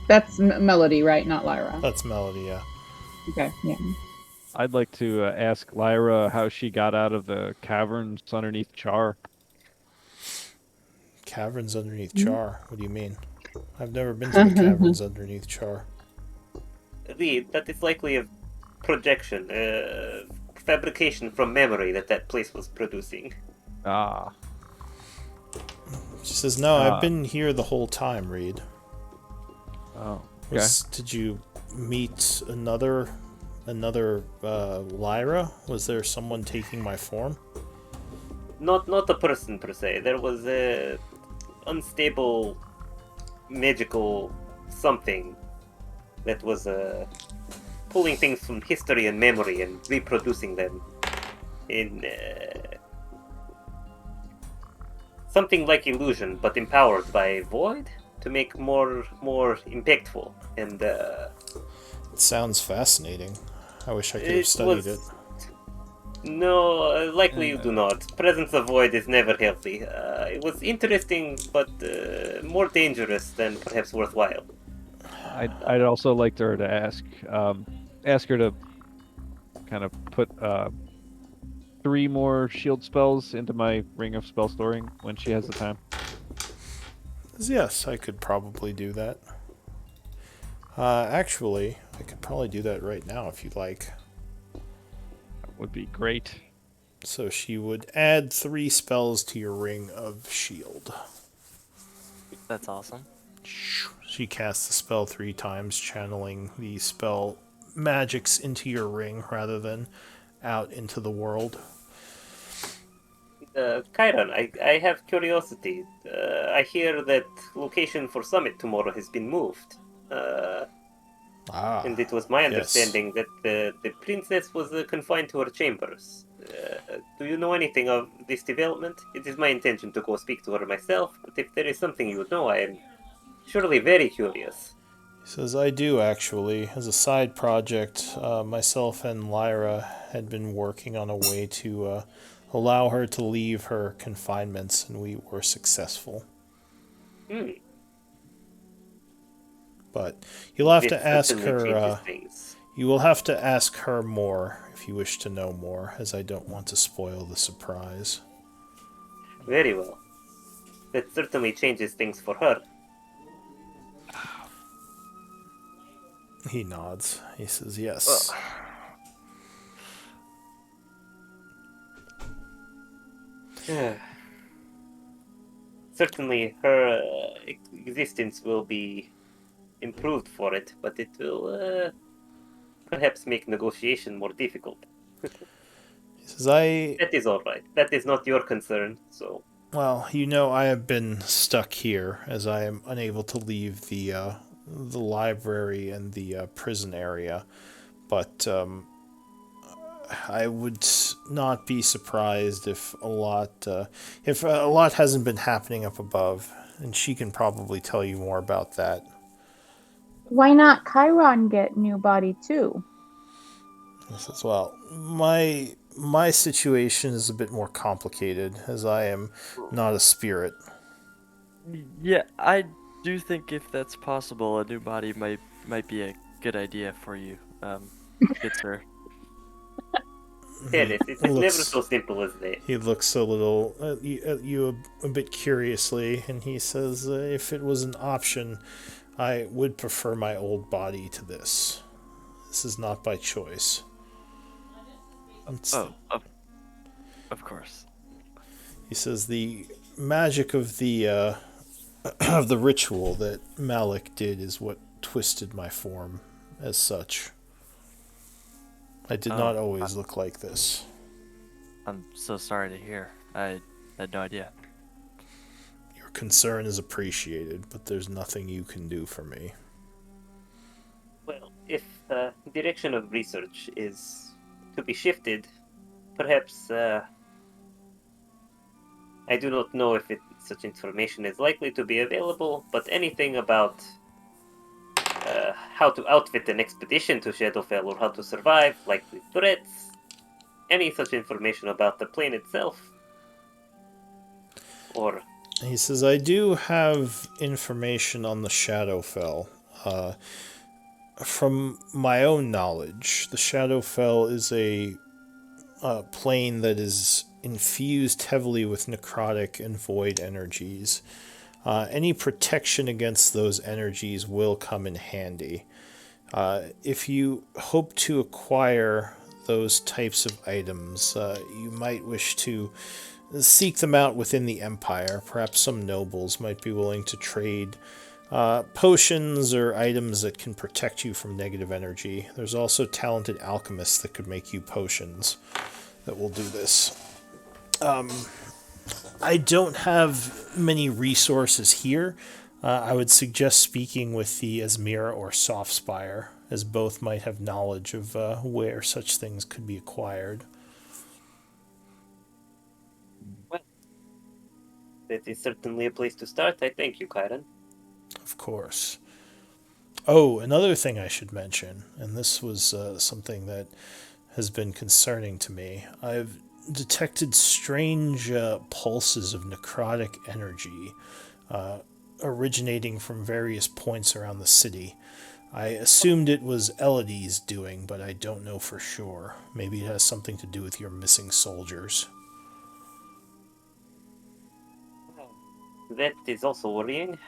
That's Melody, right? Not Lyra. That's Melody, yeah. Okay, yeah. I'd like to ask Lyra how she got out of the caverns underneath Char. Caverns underneath Char? What do you mean? I've never been to the caverns underneath Char. That is likely a projection, fabrication from memory that place was producing. Ah, She says, no, I've been here the whole time, Reed. oh, okay. Did you meet another Lyra? Was there someone taking my form? Not a person per se. There was a unstable magical something that was pulling things from history and memory and reproducing them in something like illusion, but empowered by void to make more impactful. And It sounds fascinating. I wish I could have studied it. No, likely you do not. Presence of void is never healthy. It was interesting, but more dangerous than perhaps worthwhile. I'd also like her to ask her to kind of put 3 more shield spells into my ring of spell storing when she has the time. Yes, I could probably do that. Actually, I could probably do that right now if you'd like. That would be great. So she would add 3 spells to your ring of shield. That's awesome. She casts the spell 3 times, channeling the spell magics into your ring rather than out into the world. Chiron, I have curiosity. I hear that location for summit tomorrow has been moved. And it was my yes. understanding that the princess was confined to her chambers. Do you know anything of this development? It is my intention to go speak to her myself, but if there is something you know, I am surely very curious. He says, I do actually. As a side project, myself and Lyra had been working on a way to allow her to leave her confinements, and we were successful. But you'll have to ask her. You will have to ask her more if you wish to know more, as I don't want to spoil the surprise. Very well. That certainly changes things for her. He nods. He says, yes. Certainly her existence will be improved for it, but it will perhaps make negotiation more difficult. He says, That is alright. That is not your concern, so... Well, you know, I have been stuck here, as I am unable to leave the library and the prison area, but I would not be surprised if a lot hasn't been happening up above, and she can probably tell you more about that. Why not Chiron get new body too? He says, well, my my situation is a bit more complicated, as I am not a spirit. Yeah, I do think if that's possible, a new body might be a good idea for you, good sir. Dennis, it's never Looks so simple as that. He looks a little at you a bit curiously, and he says, "If it was an option, I would prefer my old body to this. This is not by choice." Oh, of course. He says the magic of the of the ritual that Malik did is what twisted my form as such. I did not always look like this. I'm so sorry to hear. I had no idea. Your concern is appreciated, but there's nothing you can do for me. Well, if direction of research is to be shifted, perhaps I do not know if such information is likely to be available, but anything about how to outfit an expedition to Shadowfell or how to survive, likely threats, any such information about the plane itself, or... He says, I do have information on the Shadowfell. From my own knowledge, the Shadowfell is a plane that is infused heavily with necrotic and void energies. Any protection against those energies will come in handy. If you hope to acquire those types of items, you might wish to seek them out within the Empire. Perhaps some nobles might be willing to trade potions or items that can protect you from negative energy. There's also talented alchemists that could make you potions that will do this. I don't have many resources here. I would suggest speaking with the Asmira or Softspire, as both might have knowledge of where such things could be acquired. Well, that is certainly a place to start. I thank you, Kyron. Of course. Oh, another thing I should mention, and this was something that has been concerning to me. I've detected strange pulses of necrotic energy originating from various points around the city. I assumed it was Elodie's doing, but I don't know for sure. Maybe it has something to do with your missing soldiers. That is also worrying.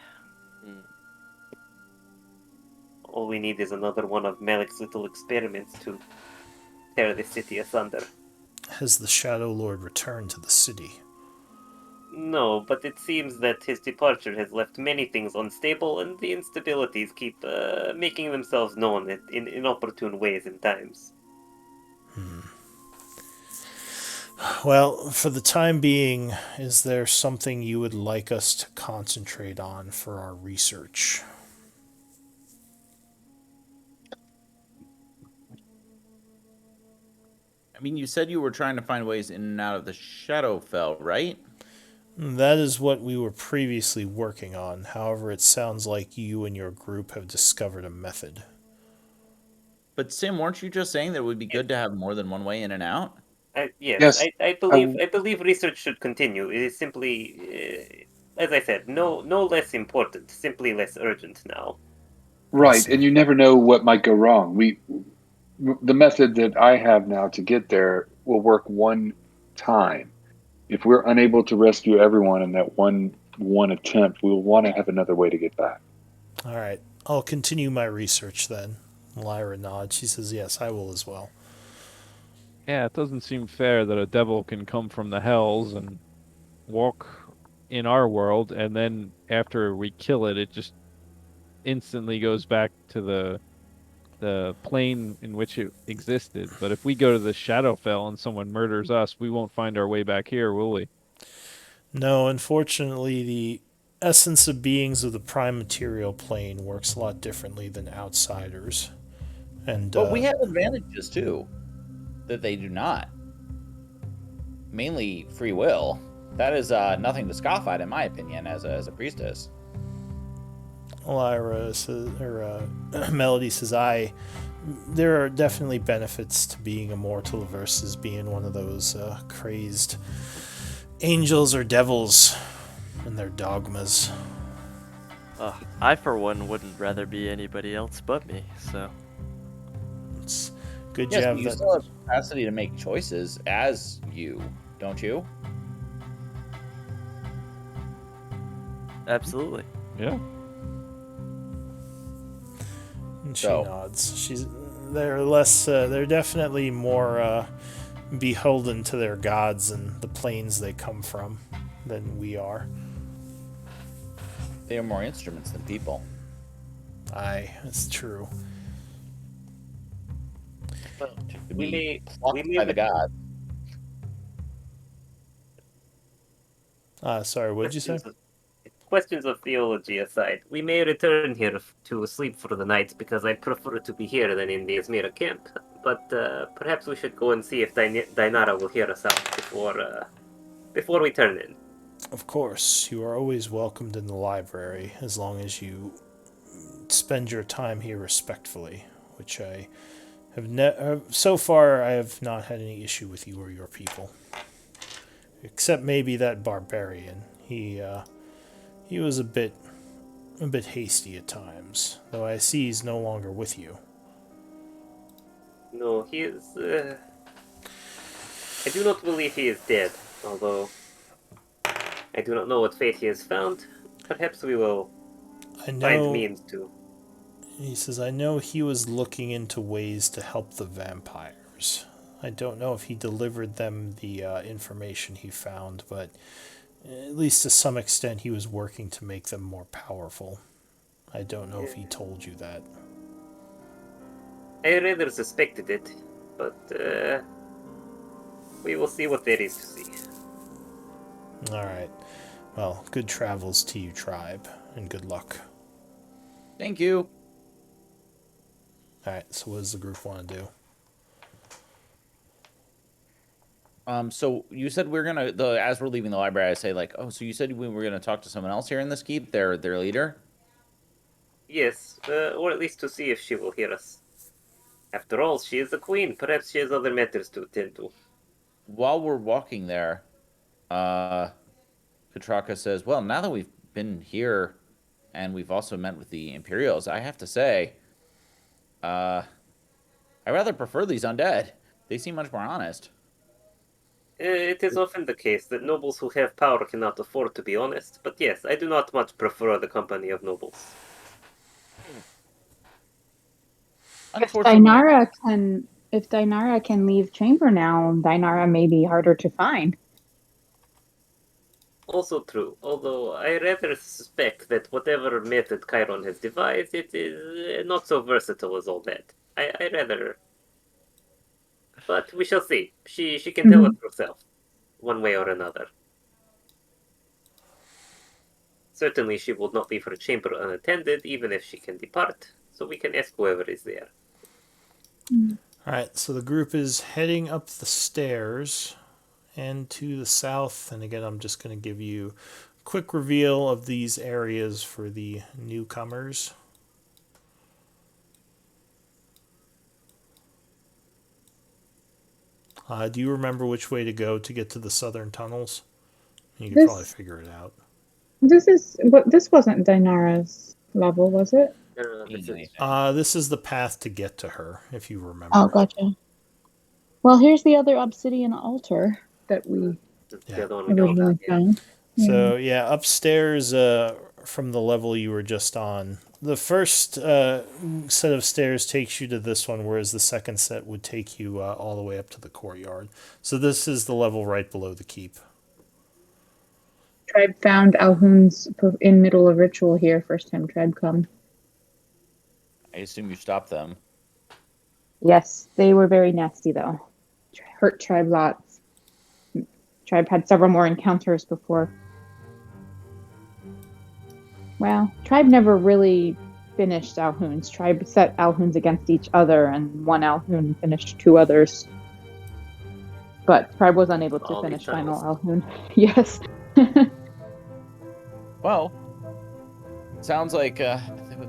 All we need is another one of Malik's little experiments to tear the city asunder. Has the Shadowlord returned to the city? No, but it seems that his departure has left many things unstable, and the instabilities keep making themselves known in inopportune ways and times. Well, for the time being, is there something you would like us to concentrate on for our research? I mean, you said you were trying to find ways in and out of the Shadowfell, right? That is what we were previously working on. However, it sounds like you and your group have discovered a method. But Sim, weren't you just saying that it would be good to have more than one way in and out? Yes. I believe research should continue. It is simply, as I said, no less important, simply less urgent now. Right, and you never know what might go wrong. The method that I have now to get there will work one time. If we're unable to rescue everyone in that one attempt, we'll want to have another way to get back. All right. I'll continue my research then. Lyra nods. She says, yes, I will as well. Yeah, it doesn't seem fair that a devil can come from the hells and walk in our world, and then after we kill it, it just instantly goes back to the plane in which it existed. But if we go to the Shadowfell and someone murders us, we won't find our way back here, will we? No, unfortunately, the essence of beings of the prime material plane works a lot differently than outsiders. And But we have advantages too that they do not. Mainly free will. That is nothing to scoff at, in my opinion, as a priestess. Lyra says, or Melody says, I there are definitely benefits to being immortal versus being one of those crazed angels or devils and their dogmas. I, for one, wouldn't rather be anybody else but me, so. It's good you Yes, but have you that. still have capacity to make choices as you, don't you? Absolutely. Yeah. And she So- nods. They're less. They're definitely more beholden to their gods and the planes they come from than we are. They are more instruments than people. Aye, that's true. Well, To we be may plucked by the god. Sorry, what'd you say? Questions of theology aside, we may return here to sleep for the night because I prefer to be here than in the Izmira camp. But perhaps we should go and see if Dainara will hear us out before we turn in. Of course, you are always welcomed in the library as long as you spend your time here respectfully, which I have so far I have not had any issue with you or your people. Except maybe that barbarian. He was a bit hasty at times, though I see he's no longer with you. No, he is. I do not believe he is dead, although I do not know what fate he has found. Perhaps we will I find know, means to. he says, I know he was looking into ways to help the vampires. I don't know if he delivered them the information he found, but at least to some extent he was working to make them more powerful. I don't know if he told you that. I rather suspected it, but we will see what there is to see. Alright. Well, good travels to you, tribe, and good luck. Thank you. Alright, so what does the group want to do? So you said we're gonna as we're leaving the library, I say like, oh, so you said we were gonna talk to someone else here in this keep, their leader. Yes, or at least to see if she will hear us. After all, she is the queen. Perhaps she has other matters to attend to. While we're walking there, Katraka says, well, now that we've been here and we've also met with the Imperials, I have to say, I rather prefer these undead. They seem much more honest. It is often the case that nobles who have power cannot afford to be honest, but yes, I do not much prefer the company of nobles. Unfortunately, If Dainara can leave chamber now, Dainara may be harder to find. Also true, although I rather suspect that whatever method Chiron has devised, it is not so versatile as all that. I rather... But we shall see. She can tell us herself, one way or another. Certainly she will not leave her chamber unattended, even if she can depart, so we can ask whoever is there. Alright, so the group is heading up the stairs and to the south, and again I'm just going to give you a quick reveal of these areas for the newcomers. Do you remember which way to go to get to the southern tunnels? You can probably figure it out. This wasn't Dainara's level, was it? This is the path to get to her, if you remember. Oh, gotcha. Well, here's the other obsidian altar that we originally found. So yeah, upstairs from the level you were just on, the first set of stairs takes you to this one, whereas the second set would take you all the way up to the courtyard. So this is the level right below the keep. Tribe found Alhoun's in middle of ritual here. First time tribe come. I assume you stopped them. Yes, they were very nasty though. Hurt tribe lots. Tribe had several more encounters before. Well, tribe never really finished Alhoun's. Tribe set Alhoun's against each other, and one Alhoun finished two others. But tribe was unable to finish final Alhoun. Yes. Well, sounds like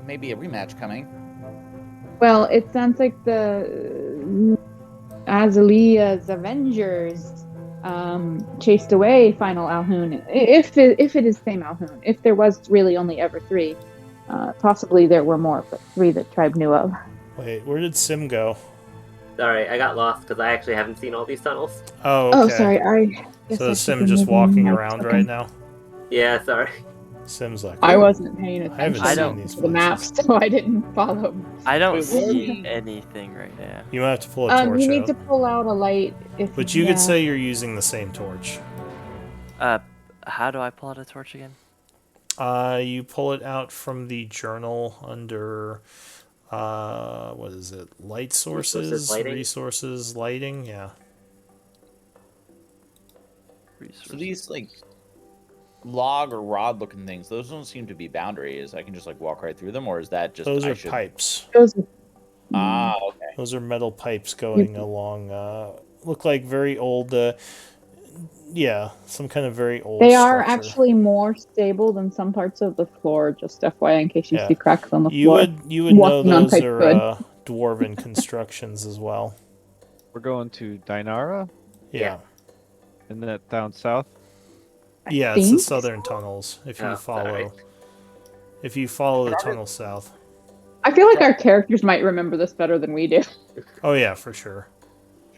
maybe a rematch coming. Well, it sounds like the Azalea's Avengers chased away Final Alhoun. If it is same Alhoun, if there was really only ever three, possibly there were more, but three that tribe knew of. Wait, where did Sim go? Sorry, I got lost because I actually haven't seen all these tunnels. Oh, okay. Oh, sorry. I guess So I is should Sim be just moving walking my around token. right now? Yeah, sorry. Sim's like, I "Ooh, wasn't paying I haven't attention seen don't- these to the map, places." so I didn't follow. I don't Wait, where see we- anything right now. You might have to pull a torch You need out. to pull out a light if. But you yeah. could say you're using the same torch. How do I pull out a torch again? You pull it out from the journal under, what is it? Light sources? lighting? Resources, lighting? Yeah. Resources. So these like log or rod looking things, those don't seem to be boundaries. I can just like walk right through them, or is that just Those I are should... pipes. Those- Ah, okay. Those are metal pipes going along, look like very old, yeah, some kind of very old They are structure. actually more stable than some parts of the floor. Just FYI, in case you Yeah. see cracks on the You floor. would know Walking on those pipe are good. dwarven constructions as well. We're going to Dinara, Yeah. isn't that down south? Yeah, it's the think southern tunnels. If you Oh, sorry. follow the tunnel south. I feel like our characters might remember this better than we do. Oh yeah, for sure.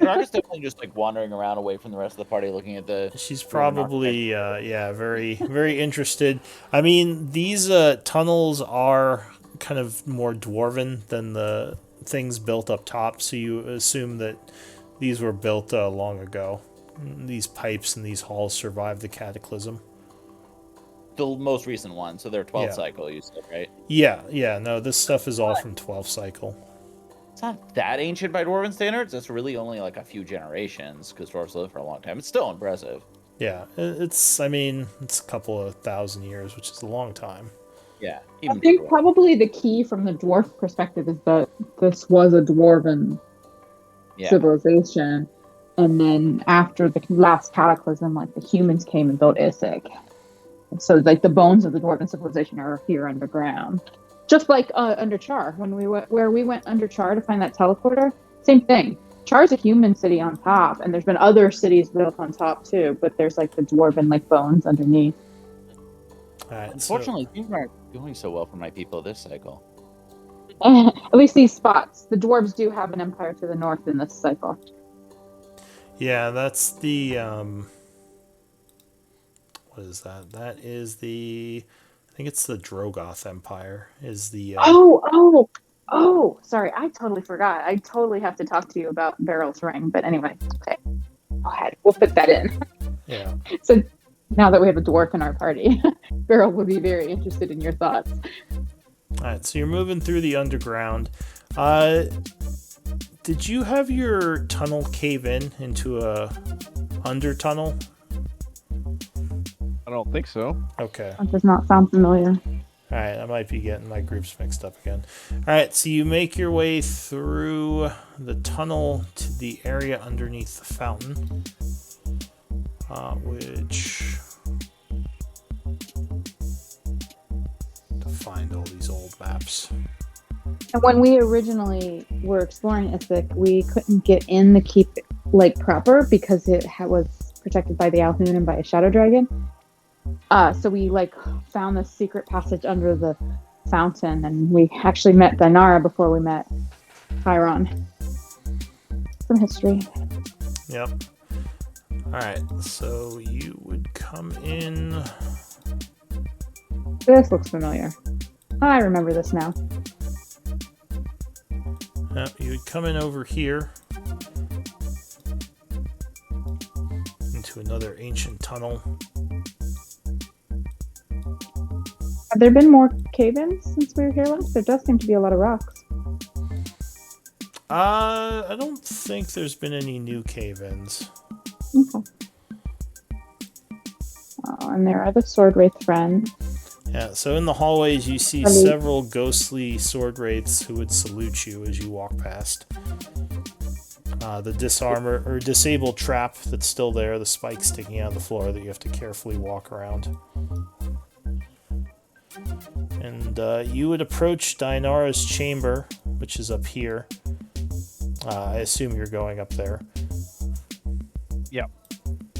Raka's definitely just like wandering around away from the rest of the party, looking at the. She's ruin probably very very interested. I mean, these tunnels are kind of more dwarven than the things built up top, so you assume that these were built long ago. These pipes and these halls survived the cataclysm. the most recent one, so they're 12th Yeah. cycle. You said, right? Yeah, no, this stuff is all from 12th cycle. It's not that ancient by dwarven standards. It's really only like a few generations because dwarves live for a long time. It's still impressive. Yeah, it's a couple of thousand years, which is a long time. Yeah, I even think for dwarves. probably the key from the dwarf perspective is that this was a dwarven Yeah. civilization, and then after the last cataclysm, like the humans came and built Isik. So like the bones of the dwarven civilization are here underground, just like under Char when we went under Char to find that teleporter. Same thing. Char's a human city on top, and there's been other cities built on top too. But there's like the dwarven like bones underneath. All right, Unfortunately, things aren't going so well for my people this cycle. At least these spots. The dwarves do have an empire to the north in this cycle. yeah, that's the what is that? That is the, I think it's the Drogoth Empire. Is the Oh! Sorry, I totally forgot. I totally have to talk to you about Beryl's ring. But anyway, okay, go ahead. We'll put that in. yeah. So now that we have a dwarf in our party, Beryl will be very interested in your thoughts. All right, so you're moving through the underground. Did you have your tunnel cave in into a under tunnel? I don't think so. Okay. That does not sound familiar. All right, I might be getting my groups mixed up again. All right, so you make your way through the tunnel to the area underneath the fountain, which, to find all these old maps. And when we originally were exploring Isik, we couldn't get in the keep like proper because it was protected by the Alhoun and by a shadow dragon. So we like found this secret passage under the fountain, and we actually met Dinara before we met Chiron. Some history. Yep. All right, so you would come in. This looks familiar. I remember this now. You would come in over here into another ancient tunnel. Have there been more cave-ins since we were here last? There does seem to be a lot of rocks. I don't think there's been any new cave-ins. Okay. Oh, and there are the sword wraith friends. Yeah, so in the hallways you see several ghostly sword wraiths who would salute you as you walk past. The disarmor or disabled trap that's still there, the spike sticking out of the floor that you have to carefully walk around. And you would approach Dinara's chamber, which is up here. I assume you're going up there. Yep.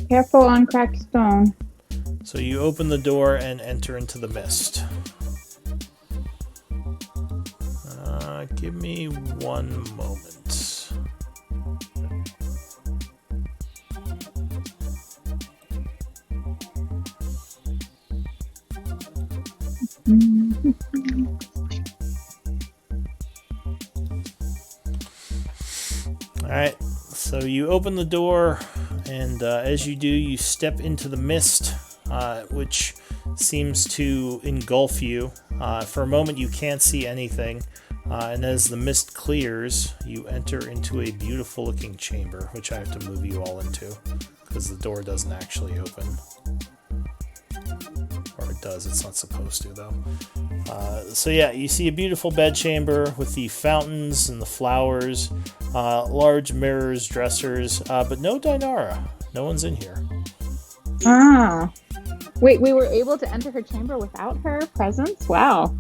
Careful on cracked stone. So you open the door and enter into the mist. Give me one moment. Alright, so you open the door, and as you do, you step into the mist, which seems to engulf you. For a moment, you can't see anything, and as the mist clears, you enter into a beautiful looking chamber, which I have to move you all into, because the door doesn't actually open. Or it does, it's not supposed to, though. So yeah, you see a beautiful bedchamber with the fountains and the flowers, large mirrors, dressers, but no Dinara. No one's in here. Ah. Wait, we were able to enter her chamber without her presence? Wow.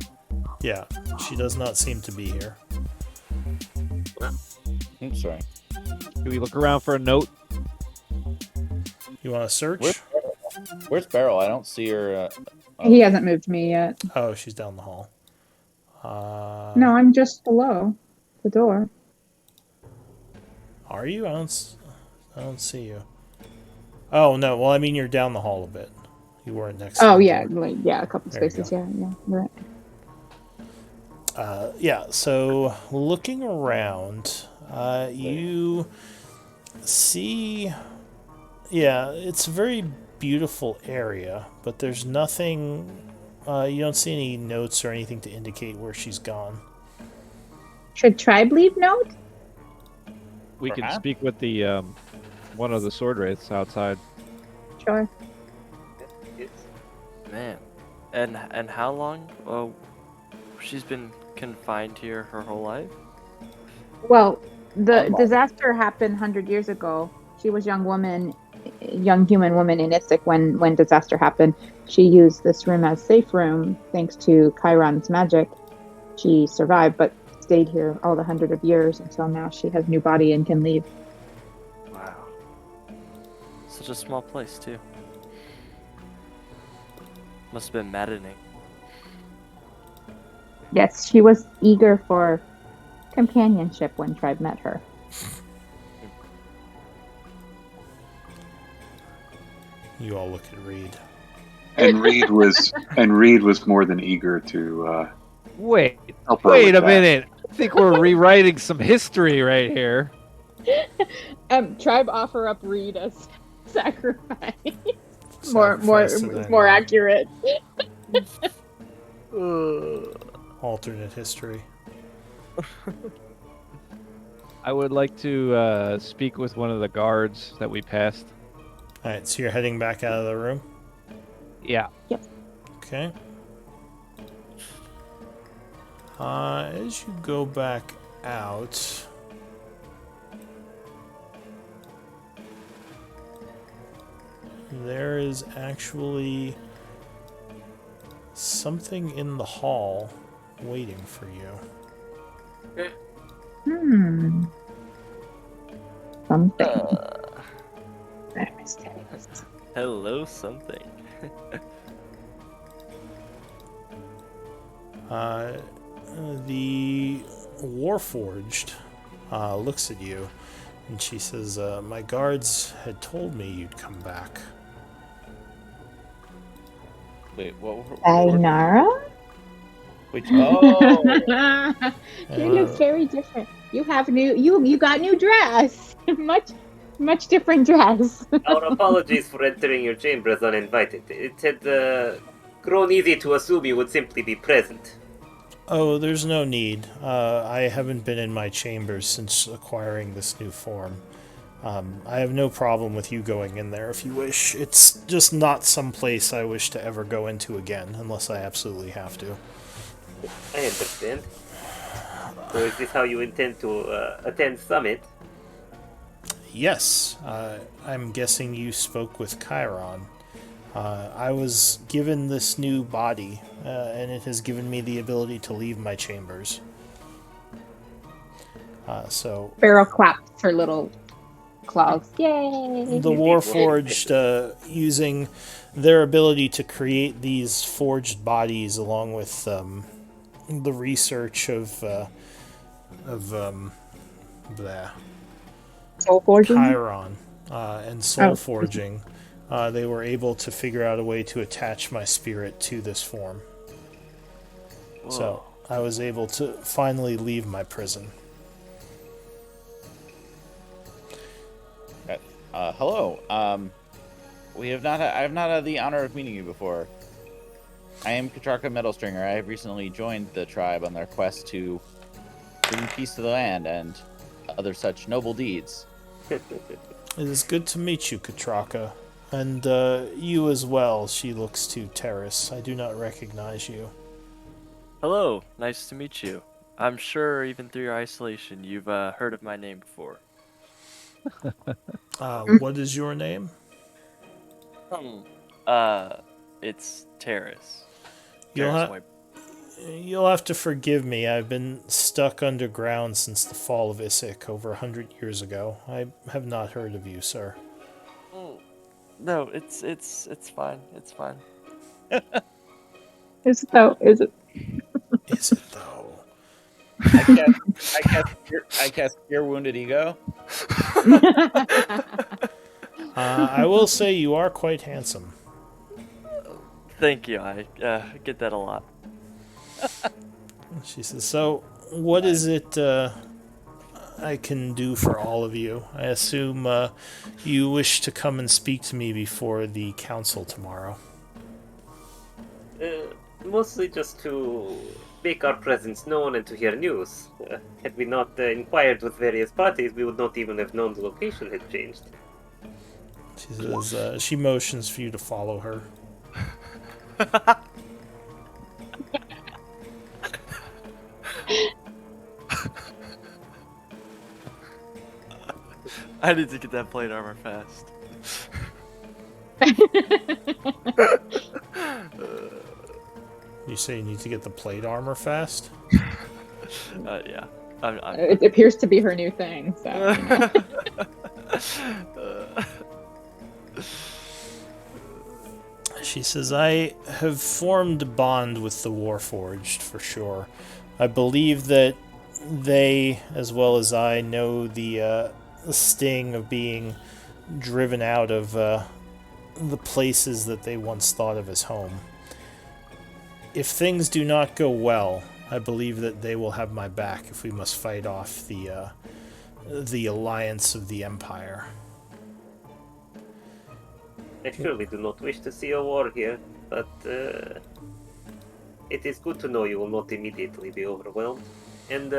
Yeah, she does not seem to be here. I'm sorry. Do we look around for a note? You want to search? Where's Beryl? I don't see her. He hasn't moved me yet. Oh, she's down the hall. No, I'm just below the door. Are you? I don't see you. Oh no. Well, I mean, you're down the hall a bit. You weren't next. Oh to the yeah, door. like a couple There you spaces. go. Yeah, right. Yeah. So looking around, you see. Yeah, it's a very beautiful area, but there's nothing. You don't see any notes or anything to indicate where she's gone. Should tribe leave note? We can Perhaps. speak with the one of the sword wraiths outside. Sure. Man, and how long? Oh, she's been confined here her whole life. Well, the Unlock. disaster happened 100 years ago. She was young human woman in Isik when disaster happened. She used this room as safe room thanks to Chiron's magic. She survived, but stayed here all the 100 of years until now she has new body and can leave. Wow. Such a small place too. Must have been maddening. Yes, she was eager for companionship when tribe met her. You all look at Reed. And Reed was more than eager to Wait, help her wait with a that. minute. I think we're rewriting some history right here. Tribe offer up Reed as sacrifice. Sacrifice to the more enemy. accurate. Alternate history. I would like to speak with one of the guards that we passed. All right, so you're heading back out of the room. Yeah. Okay. As you go back out, there is actually something in the hall waiting for you. Something. Very mysterious. Hello, something. The Warforged looks at you, and she says, "My guards had told me you'd come back." Wait, what? Ainara? Which? Oh, She looks very different. You have you got new dress. much different dress. Our apologies for entering your chambers uninvited. It had grown easy to assume you would simply be present. Oh, there's no need. I haven't been in my chambers since acquiring this new form. I have no problem with you going in there if you wish. It's just not some place I wish to ever go into again, unless I absolutely have to. I understand. So is this how you intend to attend Summit? Yes, I'm guessing you spoke with Chiron. I was given this new body, and it has given me the ability to leave my chambers. So Barrel claps her little claws. Yay! the Warforged, using their ability to create these forged bodies, along with the research of the Soul forging. Chiron and soul Oh. forging, they were able to figure out a way to attach my spirit to this form. So I was able to finally leave my prison. Hello. I have not had the honor of meeting you before. I am Katraka Metalstringer. I have recently joined the tribe on their quest to bring peace to the land and other such noble deeds. It is good to meet you, Katraka. And you as well, she looks to Terrace. I do not recognize you. Hello, nice to meet you. I'm sure even through your isolation, you've heard of my name before. What is your name? It's Terrace. You'll, Terrace ha- White. you'll have to forgive me. I've been stuck underground since the fall of Issyk over 100 years ago. I have not heard of you, sir. No, it's fine. It's fine. Is it though? Is it? Is it, though? I cast Cure Wounded Ego. I will say you are quite handsome. Thank you. I get that a lot. She says, so what is it I can do for all of you? I assume you wish to come and speak to me before the council tomorrow. Mostly just to make our presence known and to hear news. Had we not inquired with various parties, we would not even have known the location had changed. She says, she motions for you to follow her. I need to get that plate armor fast. You say you need to get the plate armor fast? Yeah. I'm It appears to be her new thing. So. You know. She says, I have formed a bond with the Warforged, for sure. I believe that they, as well as I, know the sting of being driven out of the places that they once thought of as home. If things do not go well, I believe that they will have my back if we must fight off the alliance of the Empire. I surely do not wish to see a war here, but it is good to know you will not immediately be overwhelmed. And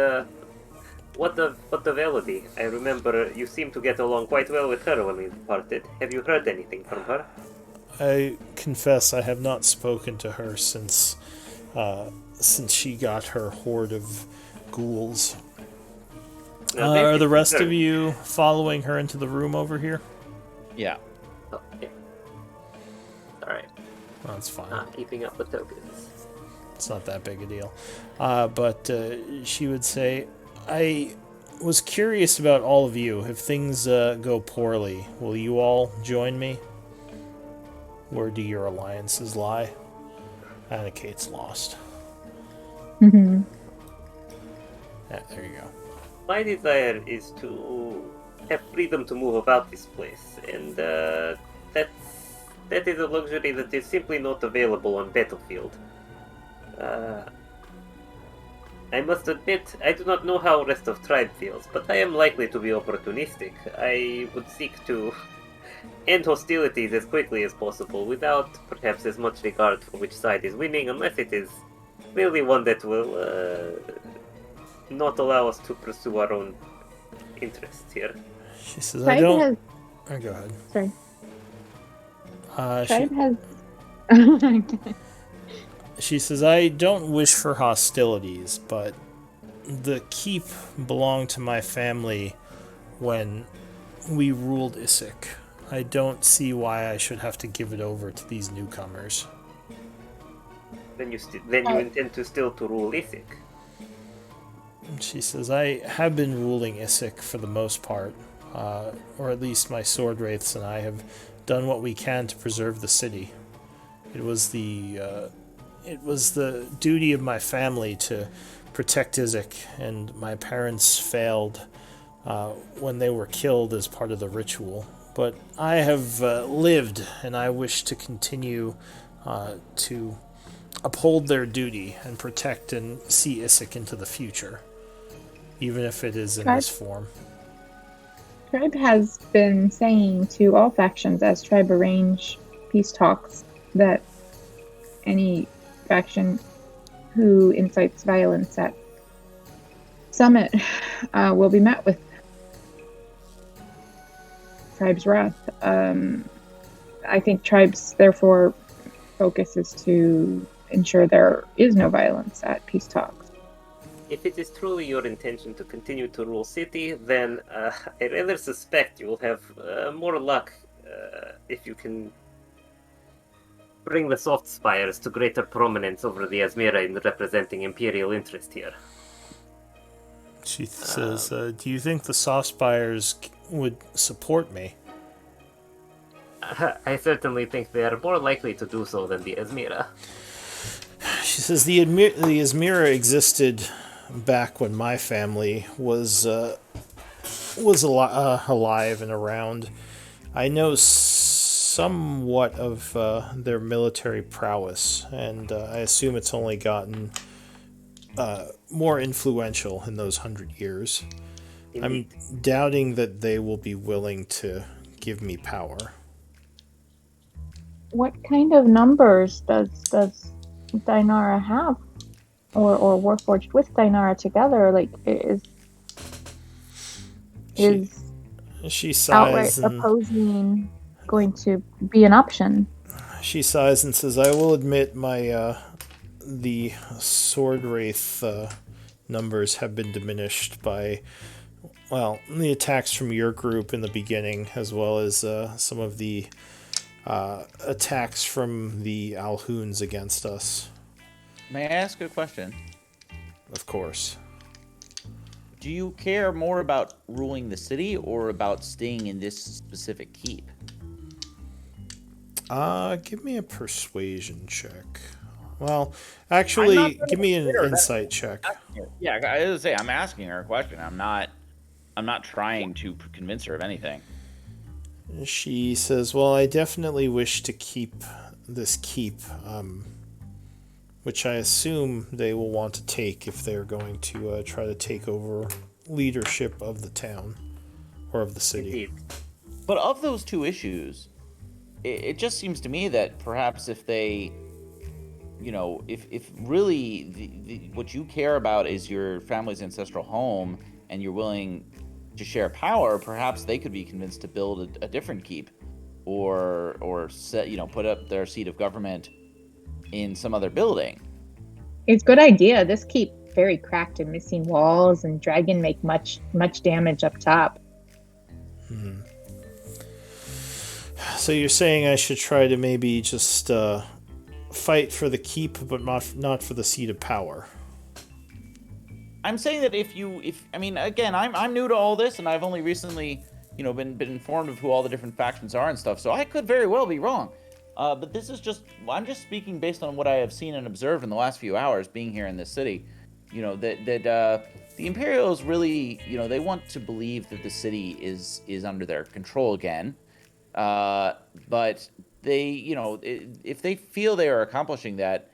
what of Elodie? I remember you seemed to get along quite well with her when we parted. Have you heard anything from her? I confess I have not spoken to her since she got her horde of ghouls. Are the rest of you following her into the room over here? Yeah. Okay. Alright. That's fine. Not keeping up with tokens. It's not that big a deal. But she would say, I was curious about all of you. If things go poorly, will you all join me? Where do your alliances lie? Kate's lost. Mm-hmm. Yeah, there you go. My desire is to have freedom to move about this place, and that is a luxury that is simply not available on Battlefield. I must admit, I do not know how rest of Tribe feels, but I am likely to be opportunistic. I would seek to end hostilities as quickly as possible, without perhaps as much regard for which side is winning, unless it is really one that will not allow us to pursue our own interests here. She says, Tribe I don't... has. Oh, go ahead. Sorry. Tribe has. She says, I don't wish for hostilities, but the keep belonged to my family when we ruled Issyk. I don't see why I should have to give it over to these newcomers. Then you intend to still to rule Issyk? She says, I have been ruling Issyk for the most part, or at least my sword wraiths and I have done what we can to preserve the city. It was the duty of my family to protect Issyk, and my parents failed when they were killed as part of the ritual. But I have lived, and I wish to continue to uphold their duty and protect and see Issyk into the future, even if it is in Tribe, this form. Tribe has been saying to all factions as Tribe arrange peace talks that any faction who incites violence at Summit will be met with Tribe's wrath. I think Tribe's, therefore, focus is to ensure there is no violence at peace talks. If it is truly your intention to continue to rule city, then I rather suspect you will have more luck if you can bring the soft spires to greater prominence over the Asmira in representing imperial interest here. She says, do you think the soft spires would support me? I certainly think they are more likely to do so than the Asmira. She says, the Asmira existed back when my family was alive and around. I know somewhat of their military prowess, and I assume it's only gotten more influential in those 100 years. Indeed. I'm doubting that they will be willing to give me power. What kind of numbers does Dinara have, or Warforged with Dinara together? Like, She outright sighs and opposing going to be an option? she sighs and says, "I will admit my the sword wraith numbers have been diminished by, well, the attacks from your group in the beginning, as well as some of the attacks from the Alhoons against us." May I ask a question? Of course. Do you care more about ruling the city or about staying in this specific keep? Give me a persuasion check. Well, actually, give me an insight check. Yeah, I was say I'm asking her a question. I'm not trying to convince her of anything. She says, "Well, I definitely wish to keep this keep, which I assume they will want to take if they're going to try to take over leadership of the town or of the city." Indeed. But of those two issues, it just seems to me that perhaps if they, if really what you care about is your family's ancestral home and you're willing to share power, perhaps they could be convinced to build a different keep, or set, put up their seat of government in some other building. It's a good idea. This keep very cracked and missing walls, and dragon make much damage up top. So you're saying I should try to maybe just fight for the keep, but not for the seat of power. I'm saying that again, I'm new to all this, and I've only recently, been informed of who all the different factions are and stuff. So I could very well be wrong. But this is I'm just speaking based on what I have seen and observed in the last few hours being here in this city. That the Imperials really, they want to believe that the city is under their control again. But they, if they feel they are accomplishing that,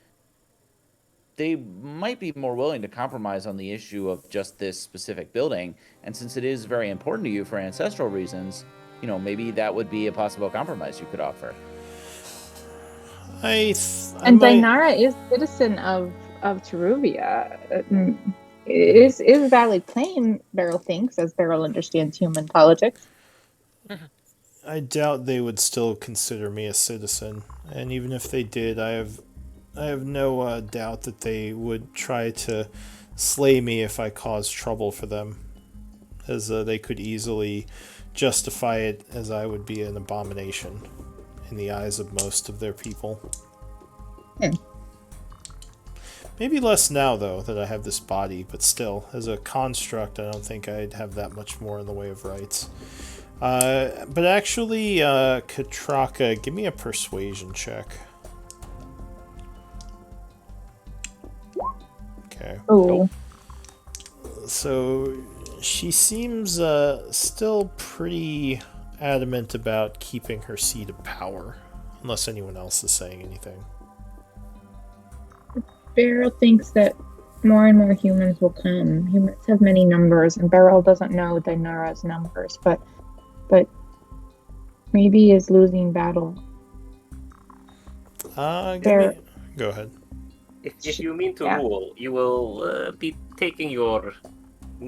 they might be more willing to compromise on the issue of just this specific building. And since it is very important to you for ancestral reasons, maybe that would be a possible compromise you could offer. Dinara is citizen of Teruvia. It is a valid claim, Beryl thinks, as Beryl understands human politics. I doubt they would still consider me a citizen, and even if they did, I have no doubt that they would try to slay me if I caused trouble for them, as they could easily justify it as I would be an abomination in the eyes of most of their people. Maybe less now, though, that I have this body, but still, as a construct, I don't think I'd have that much more in the way of rights. But actually, Katraka, give me a persuasion check. Okay. Oh, So she seems still pretty adamant about keeping her seat of power, unless anyone else is saying anything. Beryl thinks that more and more humans will come. Humans have many numbers, and Beryl doesn't know Dinara's numbers, but maybe is losing battle. Go ahead. If you mean to Yeah. rule, you will be taking your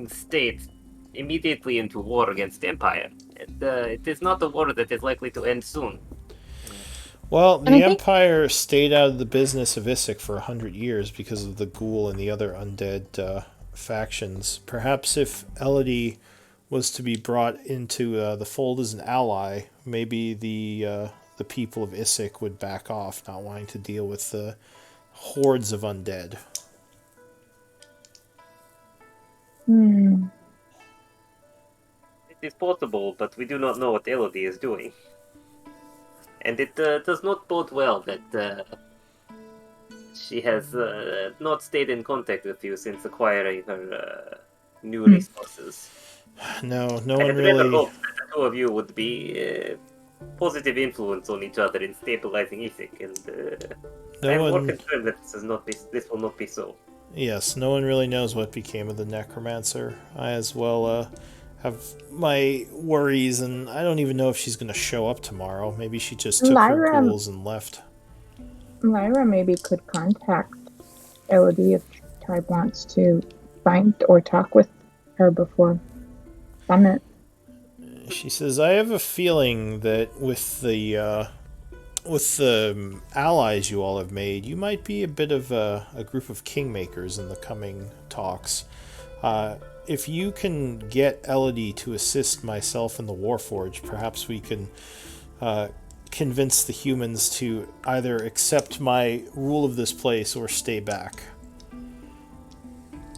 state immediately into war against the Empire. It is not a war that is likely to end soon. Well, And I the think- Empire stayed out of the business of Issac for 100 years because of the Ghoul and the other undead factions. Perhaps if Elodie was to be brought into the fold as an ally, maybe the people of Issac would back off, not wanting to deal with the hordes of undead. It is possible, but we do not know what Elodie is doing. And it does not bode well that she has not stayed in contact with you since acquiring her new resources. No I one had rather really. hoped that the two of you would be positive influence on each other in stabilizing Isaac, and I am more concerned that this will not be so. Yes, no one really knows what became of the necromancer. I as well have my worries, and I don't even know if she's going to show up tomorrow. Maybe she just took her ghouls and left. Lyra maybe could contact Elodie if Tribe wants to find or talk with her before Summit. She says, I have a feeling that with the allies you all have made, you might be a bit of a group of kingmakers in the coming talks. If you can get Elodie to assist myself in the Warforge, perhaps we can convince the humans to either accept my rule of this place or stay back.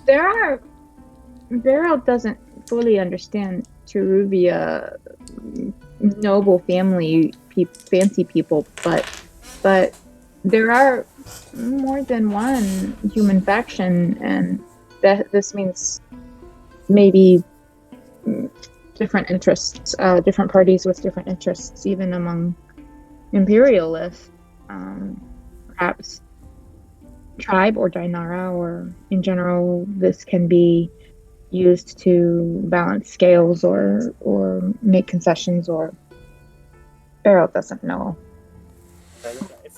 Beryl doesn't fully understand Teruvia noble family fancy people, but there are more than one human faction, and this means maybe different interests, different parties with different interests, even among imperialists. Perhaps Tribe or Dinara, or in general, this can be used to balance scales or make concessions, or Beryl doesn't know.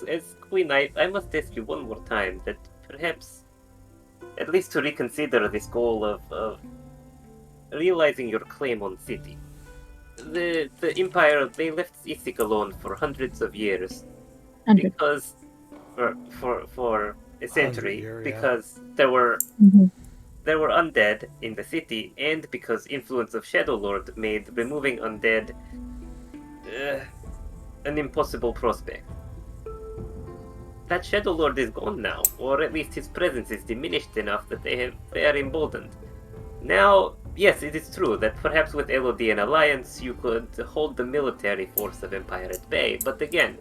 As Queen, I must ask you one more time that perhaps, at least to reconsider this goal of realizing your claim on city. The Empire, they left Isik alone for hundreds of years because for a century, because there were undead in the city, and because influence of Shadowlord made removing undead an impossible prospect. That Shadowlord is gone now, or at least his presence is diminished enough that they are emboldened. Now, yes, it is true that perhaps with Elodie and Alliance you could hold the military force of Empire at bay, but again,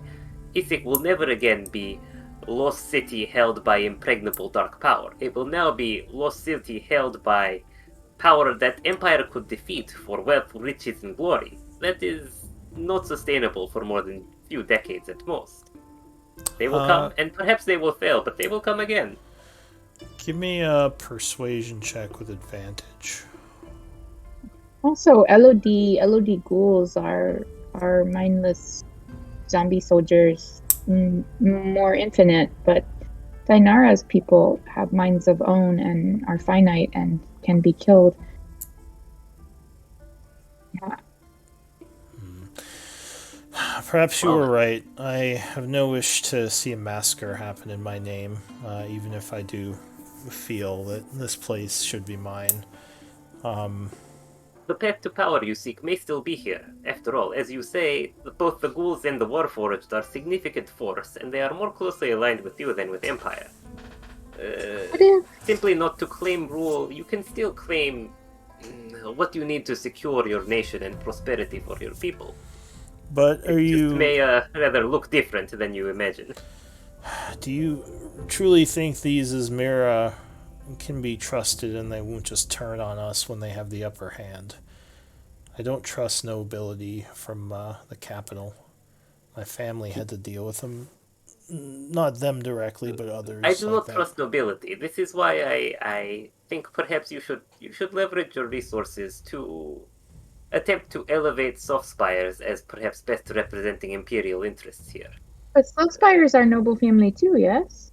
Isik will never again be Lost City held by impregnable dark power. It will now be Lost City held by power that Empire could defeat for wealth, riches, and glory. That is not sustainable for more than a few decades at most. They will come, and perhaps they will fail, but they will come again. Give me a persuasion check with advantage. Also, Elodie ghouls are mindless zombie soldiers, more infinite, but Dinara's people have minds of own and are finite and can be killed. Yeah. Perhaps you were right. I have no wish to see a massacre happen in my name, even if I do feel that this place should be mine. The path to power you seek may still be here. After all, as you say, both the ghouls and the Warforged are significant force, and they are more closely aligned with you than with Empire. What if? simply not to claim rule, you can still claim what you need to secure your nation and prosperity for your people. But It just may rather look different than you imagine. do you truly think these Izmira can be trusted and they won't just turn on us when they have the upper hand? I don't trust nobility from the capital. My family had to deal with them. Not them directly, but others I do like not that. trust nobility. This is why I think perhaps you should leverage your resources to attempt to elevate soft spires as perhaps best representing imperial interests here. But Sluxspires are noble family too, yes?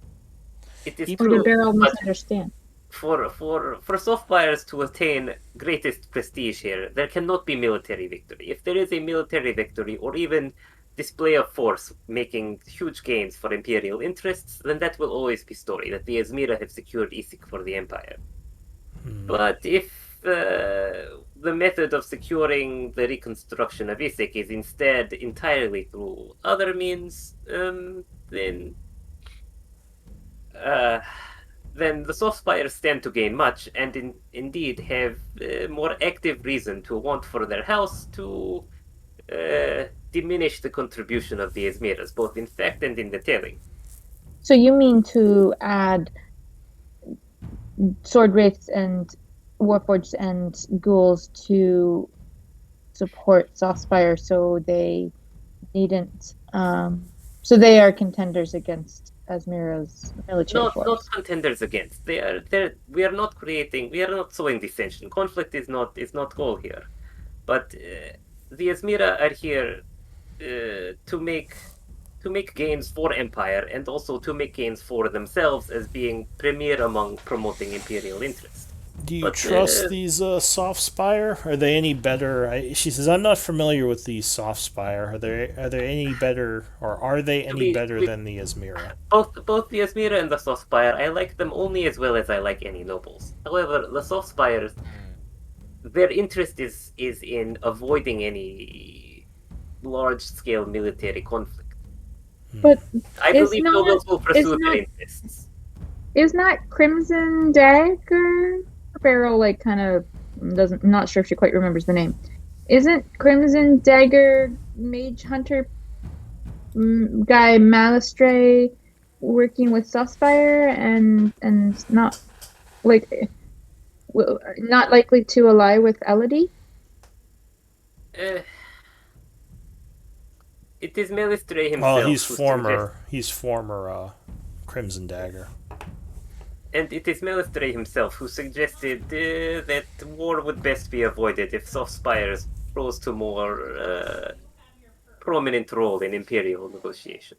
It is Or true, did Beryl but misunderstand? for soft spires to attain greatest prestige here, there cannot be military victory. If there is a military victory or even display of force making huge gains for imperial interests, then that will always be story that the Ezmira have secured Isik for the empire. But if the method of securing the reconstruction of Isik is instead entirely through other means, then the soft spires stand to gain much, and indeed have more active reason to want for their house to diminish the contribution of the Ezmiras, both in fact and in the telling. So you mean to add sword wraiths and warforged and ghouls to support Softspire so they needn't so they are contenders against Asmira's military Not force. contenders against. We are not sowing dissension. Conflict is not goal here. But the Ezmira are here to make gains for Empire and also to make gains for themselves as being premier among promoting imperial interest. Do you But, trust these soft spire? Are they any better? She says, "I'm not familiar with these soft spire. Are they any better, or are they any better than the Izmira?" Both the Ezmira and the Softspire, I like them only as well as I like any nobles. However, the Softspires, their interest is in avoiding any large-scale military conflict. But I Is believe not- nobles will is pursue their not- interests. is not Crimson Dagger Beryl like kind of doesn't not sure if she quite remembers the name. Isn't Crimson Dagger Mage Hunter guy Malastray working with Suspire and not like not likely to ally with Elodie? It is Melistray himself. Well, he's who former Crimson Dagger. And it is Melistray himself who suggested that war would best be avoided if soft spires rose to more prominent role in imperial negotiation.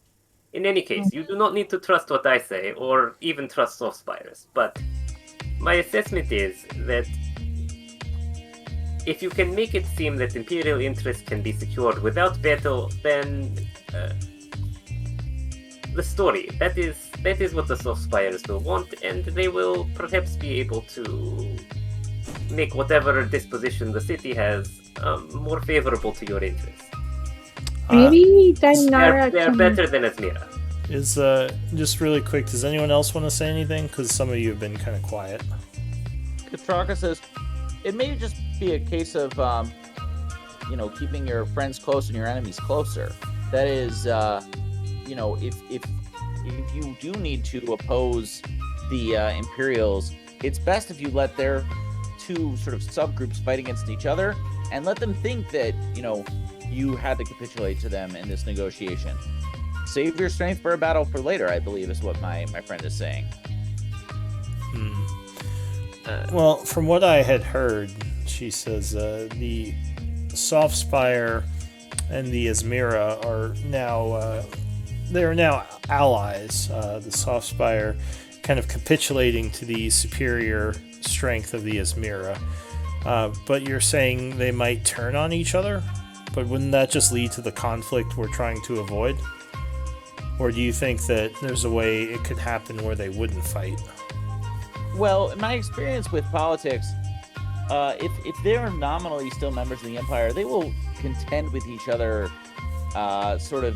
In any case, you do not need to trust what I say, or even trust soft spires, but my assessment is that if you can make it seem that imperial interest can be secured without battle, then the story, that is what the soft spires will want, and they will perhaps be able to make whatever disposition the city has more favorable to your interests. Maybe Dainara They are can... better than Ezmira. Is just really quick? Does anyone else want to say anything? Because some of you have been kind of quiet. Katraka says, it may just be a case of, keeping your friends close and your enemies closer. That is, if you do need to oppose the Imperials, it's best if you let their two sort of subgroups fight against each other and let them think that, you had to capitulate to them in this negotiation. Save your strength for a battle for later, I believe, is what my friend is saying. Well, from what I had heard, she says the Softspire and the Ezmira are now they're now allies. The Softspire kind of capitulating to the superior strength of the Ezmira. But you're saying they might turn on each other? But wouldn't that just lead to the conflict we're trying to avoid? Or do you think that there's a way it could happen where they wouldn't fight? Well, in my experience with politics, if they're nominally still members of the Empire, they will contend with each other sort of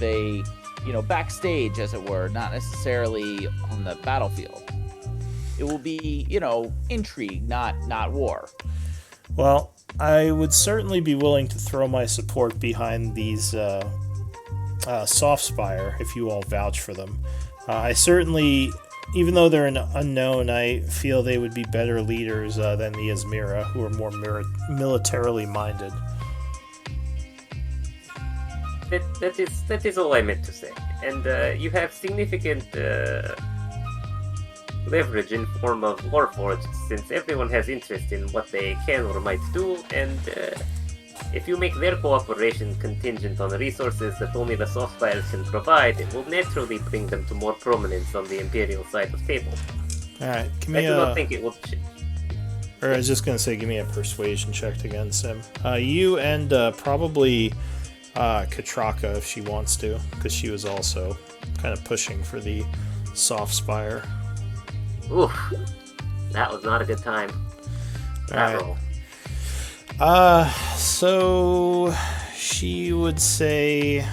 backstage, as it were, not necessarily on the battlefield. it will be, intrigue, not war. Well, I would certainly be willing to throw my support behind these Soft Spire if you all vouch for them. I certainly, even though they're an unknown, I feel they would be better leaders than the Izmira, who are more militarily minded. That is all I meant to say. And you have significant leverage in form of Warforged, since everyone has interest in what they can or might do, and if you make their cooperation contingent on resources that only the Softspires can provide, it will naturally bring them to more prominence on the Imperial side of the table. Alright, give I me do not think it will Or I was just going to say, give me a persuasion check again, Sim. You and probably Katraka, if she wants to, because she was also kind of pushing for the Soft Spire. Oof. That was not a good time. That roll. So she would say,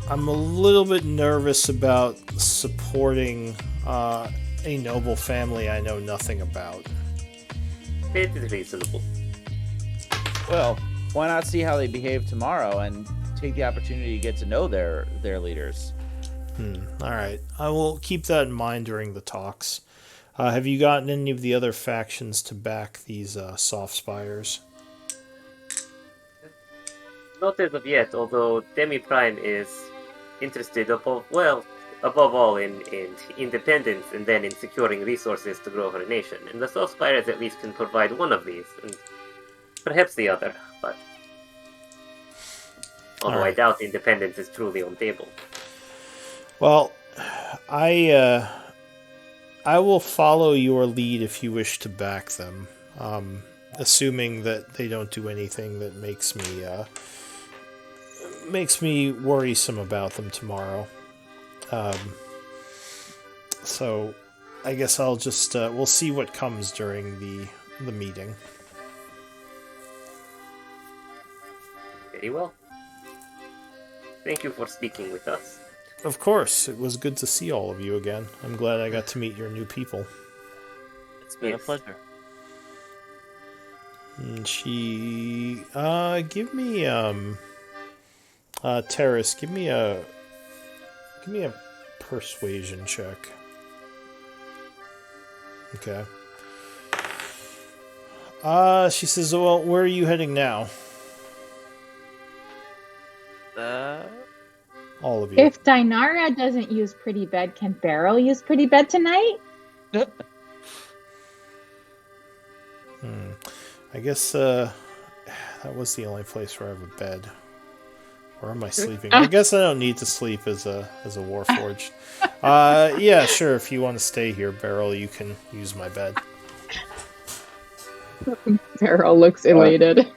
I'm a little bit nervous about supporting a noble family I know nothing about. It is reasonable. Well, why not see how they behave tomorrow and take the opportunity to get to know their leaders? Alright, I will keep that in mind during the talks. Have you gotten any of the other factions to back these Soft Spires? Not as of yet, although Demi Prime is interested above all in independence and then in securing resources to grow her nation. And the Soul Spires at least can provide one of these, and perhaps the other, but although I doubt independence is truly on table. Well, I will follow your lead if you wish to back them, assuming that they don't do anything that makes me worrisome about them tomorrow. So I guess I'll just we'll see what comes during the meeting. Very well. Thank you for speaking with us. Of course, it was good to see all of you again. I'm glad I got to meet your new people. It's been a pleasure. And she give me Terrace, give me a persuasion check. Okay. She says, well, where are you heading now? All of you. If Dinara doesn't use Pretty Bed, can Beryl use Pretty Bed tonight? I guess that was the only place where I have a bed. Where am I sleeping? I guess I don't need to sleep as a Warforged. Yeah, sure. If you want to stay here, Beryl, you can use my bed. Beryl looks elated.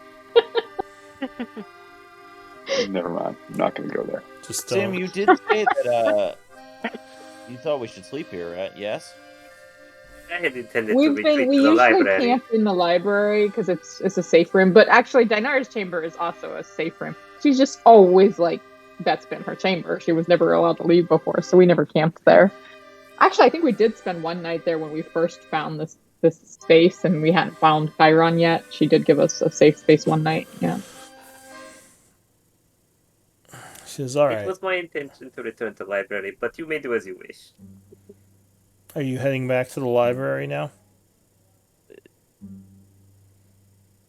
Never mind. I'm not going to go there. Just Sam, you did say that you thought we should sleep here, right? Yes? I had intended We to retreat to the usually library. camp in the library because it's a safe room. But actually, Dinara's chamber is also a safe room. She's just always that's been her chamber. She was never allowed to leave before, so we never camped there. Actually, I think we did spend one night there when we first found this space, and we hadn't found Chiron yet. She did give us a safe space one night. Yeah. She says, all right. It was my intention to return to the library, but you may do as you wish. Are you heading back to the library now?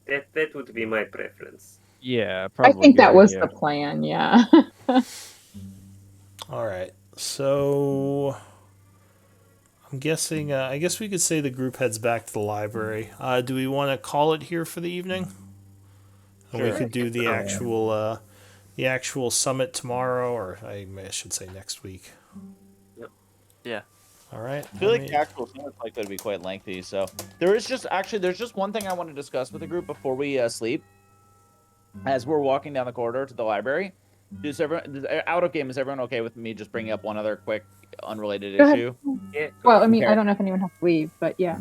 That would be my preference. Yeah, probably. I think that was idea. the plan, yeah. All right. So I'm guessing, I guess we could say the group heads back to the library. Do we want to call it here for the evening? Sure. We could do the actual summit tomorrow, or I should say next week. Yep. Yeah. All right. I feel like the actual summit's likely to be quite lengthy, so there's just one thing I want to discuss with the group before we sleep. As we're walking down the corridor to the library, out of game, is everyone okay with me just bringing up one other quick unrelated issue? Yeah. Well, I mean, I don't know if anyone has to leave, but yeah.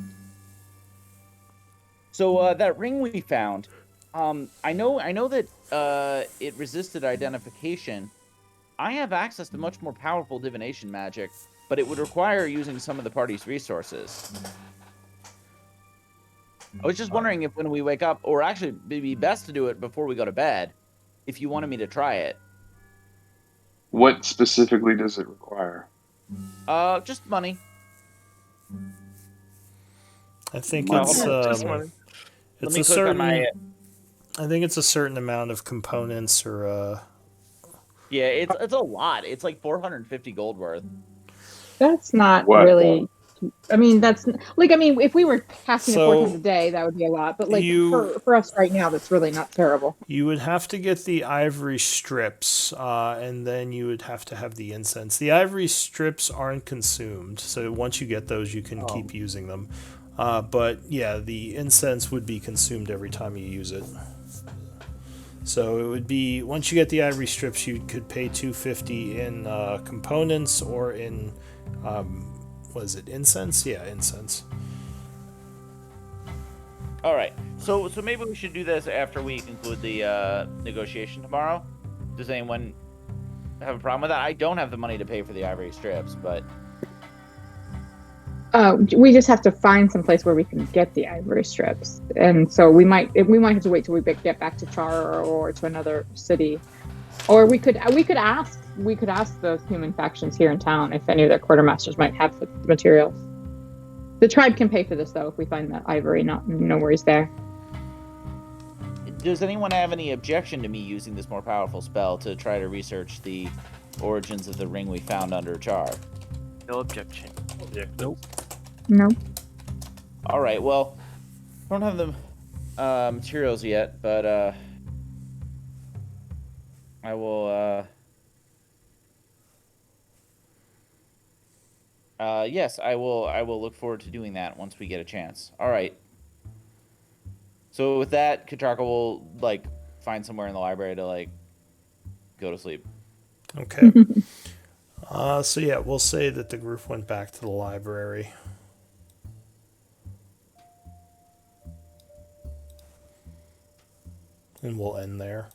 So that ring we found, I know that it resisted identification. I have access to much more powerful divination magic. but it would require using some of the party's resources. I was just wondering if when we wake up, or actually it'd be best to do it before we go to bed, if you wanted me to try it. What specifically does it require? Just money. I think Money. it's Just um, wanted- Let it's me a click on certain. my. I think it's a certain amount of components or Yeah, it's a lot. It's like 450 gold worth. That's not What? really. I mean, that's like, I mean, if we were casting it 4 So, times a day, that would be a lot. But like you- for us right now, that's really not terrible. You would have to get the ivory strips, and then you would have to have the incense. The ivory strips aren't consumed, so once you get those, you can keep using them. But yeah, the incense would be consumed every time you use it. So it would be, once you get the ivory strips, you could pay 250 in components or in, what is it, incense? Yeah, incense. All right. So maybe we should do this after we conclude the negotiation tomorrow. Does anyone have a problem with that? I don't have the money to pay for the ivory strips, but We just have to find some place where we can get the ivory strips, and so we might have to wait till we get back to Char or to another city, or we could ask the human factions here in town if any of their quartermasters might have the materials. The tribe can pay for this though if we find the ivory. No worries there. does anyone have any objection to me using this more powerful spell to try to research the origins of the ring we found under Char? No objection. Nope. No. All right. Well, I don't have the materials yet, but I will. Yes, I will. I will look forward to doing that once we get a chance. All right. So with that, Katraka will like find somewhere in the library to like go to sleep. Okay. So yeah, we'll say that the group went back to the library. And we'll end there.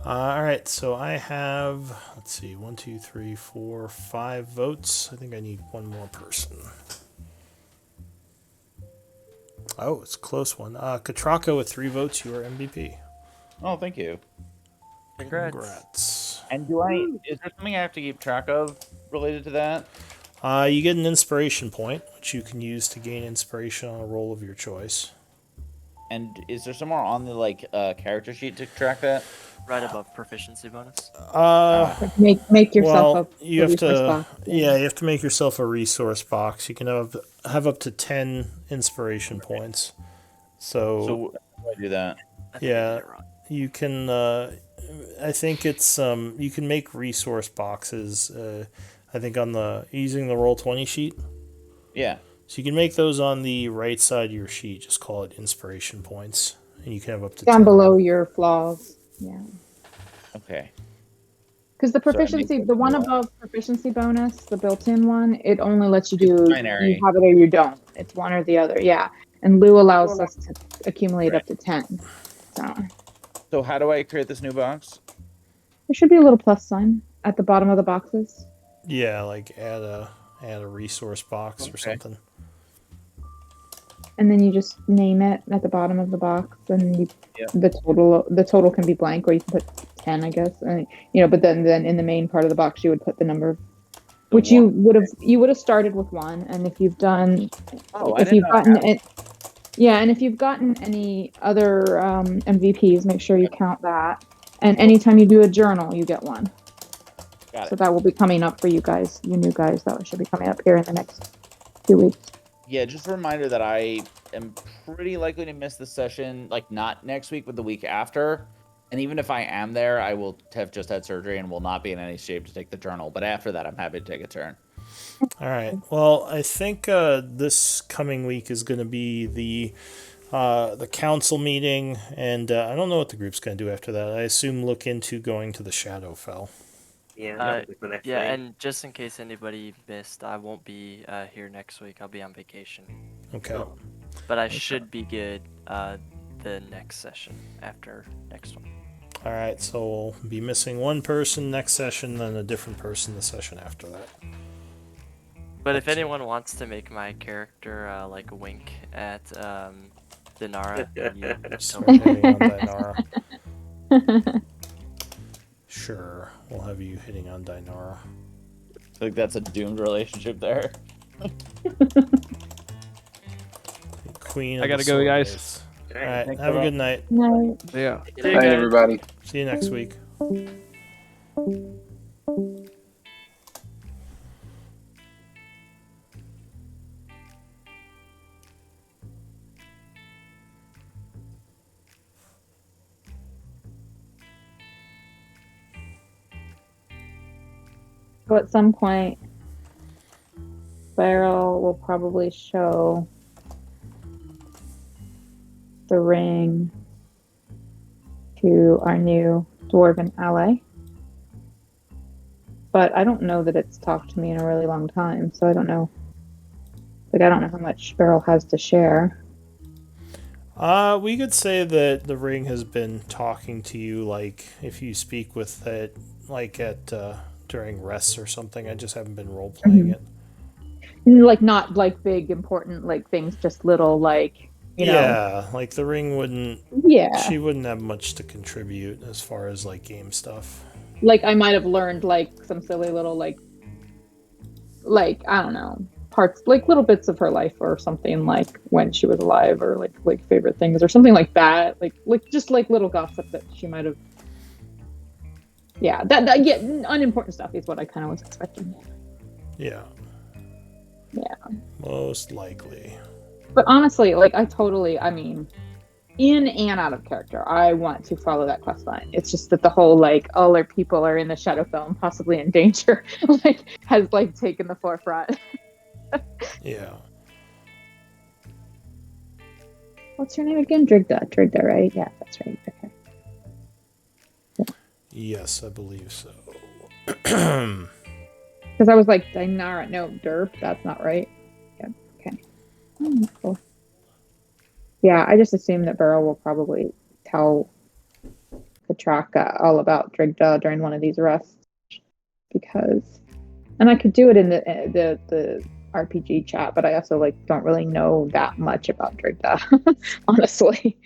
All right, so I have, let's see, 1, 2, 3, 4, 5 votes. I think I need one more person. Oh, it's a close one. Katraka with 3 votes, you are MVP. Oh, thank you. Congrats. And is there something I have to keep track of related to that? You get an inspiration point, which you can use to gain inspiration on a roll of your choice. And is there somewhere on the like character sheet to track that? Right above proficiency bonus. Make yourself Well, a you have resource to, box. yeah, you have to make yourself a resource box. You can have up to 10 inspiration points. So how do I do that? I think Yeah. you're right. You can, I think it's, you can make resource boxes, I think on using the Roll20 sheet. Yeah. So you can make those on the right side of your sheet. Just call it inspiration points. And you can have up to Down 10. below your flaws. Yeah. Okay. Because the So I make proficiency, those the one below. above proficiency bonus, the built-in one, it only lets you do binary. you have it or you don't. It's one or the other. Yeah. And Lou allows us to accumulate up to 10. So So how do I create this new box? there should be a little plus sign at the bottom of the boxes. Yeah, like add a resource box or something. And then you just name it at the bottom of the box, and the total can be blank, or you can put 10, I guess. And, but then in the main part of the box, you would put the number, which you would have started with 1. And if you've done, if you've gotten it, and if you've gotten any other MVPs, make sure you count that. And anytime you do a journal, you get 1. Got it. So that will be coming up for you guys, you new guys. That should be coming up here in the next few weeks. Yeah, just a reminder that I am pretty likely to miss the session, like not next week, but the week after. And even if I am there, I will have just had surgery and will not be in any shape to take the journal. But after that, I'm happy to take a turn. All right. Well, I think this coming week is going to be the council meeting, and I don't know what the group's going to do after that. I assume look into going to the Shadowfell. Yeah, the next Yeah, day. and just in case anybody missed, I won't be here next week. I'll be on vacation. Okay. But I should be good the next session after next one. All right, so we'll be missing one person next session, then a different person the session after that. But if anyone wants to make my character like wink at Dinara, then you Start tell me. hitting on Dinara. Sure, we'll have you hitting on Dinara. I think that's a doomed relationship there. Queen. I of gotta the go, sword guys. race. All All right, Thanks, have a bro. good night. No. Yeah. See you Bye, guys. everybody. See you next week. So at some point, Beryl will probably show the ring to our new dwarven ally. But I don't know that it's talked to me in a really long time, so I don't know. Like, I don't know how much Beryl has to share. We could say that the ring has been talking to you, like if you speak with it, like at during rests or something. I just haven't been role playing it. Like, not like big important like things, just little like, you know. Yeah, like the ring wouldn't. Yeah. She wouldn't have much to contribute as far as like game stuff. Like, I might have learned like some silly little like I don't know, parts, like little bits of her life or something, like when she was alive, or like favorite things or something like that, like just like little gossip that she might have. Yeah, that yeah, unimportant stuff is what I kind of was expecting. Yeah. Yeah. Most likely. But honestly, like I mean, in and out of character, I want to follow that quest line. It's just that the whole like all our people are in the Shadowfell and possibly in danger, like has like taken the forefront. Yeah. What's her name again? Drigda, right? Yeah, that's right. Okay. Yes, I believe so. Because I was like, Dinara, no, Derp, that's not right. Yeah, okay. Oh, cool. Yeah, I just assume that Beryl will probably tell Katraka all about Drigda during one of these rests, because, and I could do it in the RPG chat, but I also like don't really know that much about Drigda, honestly.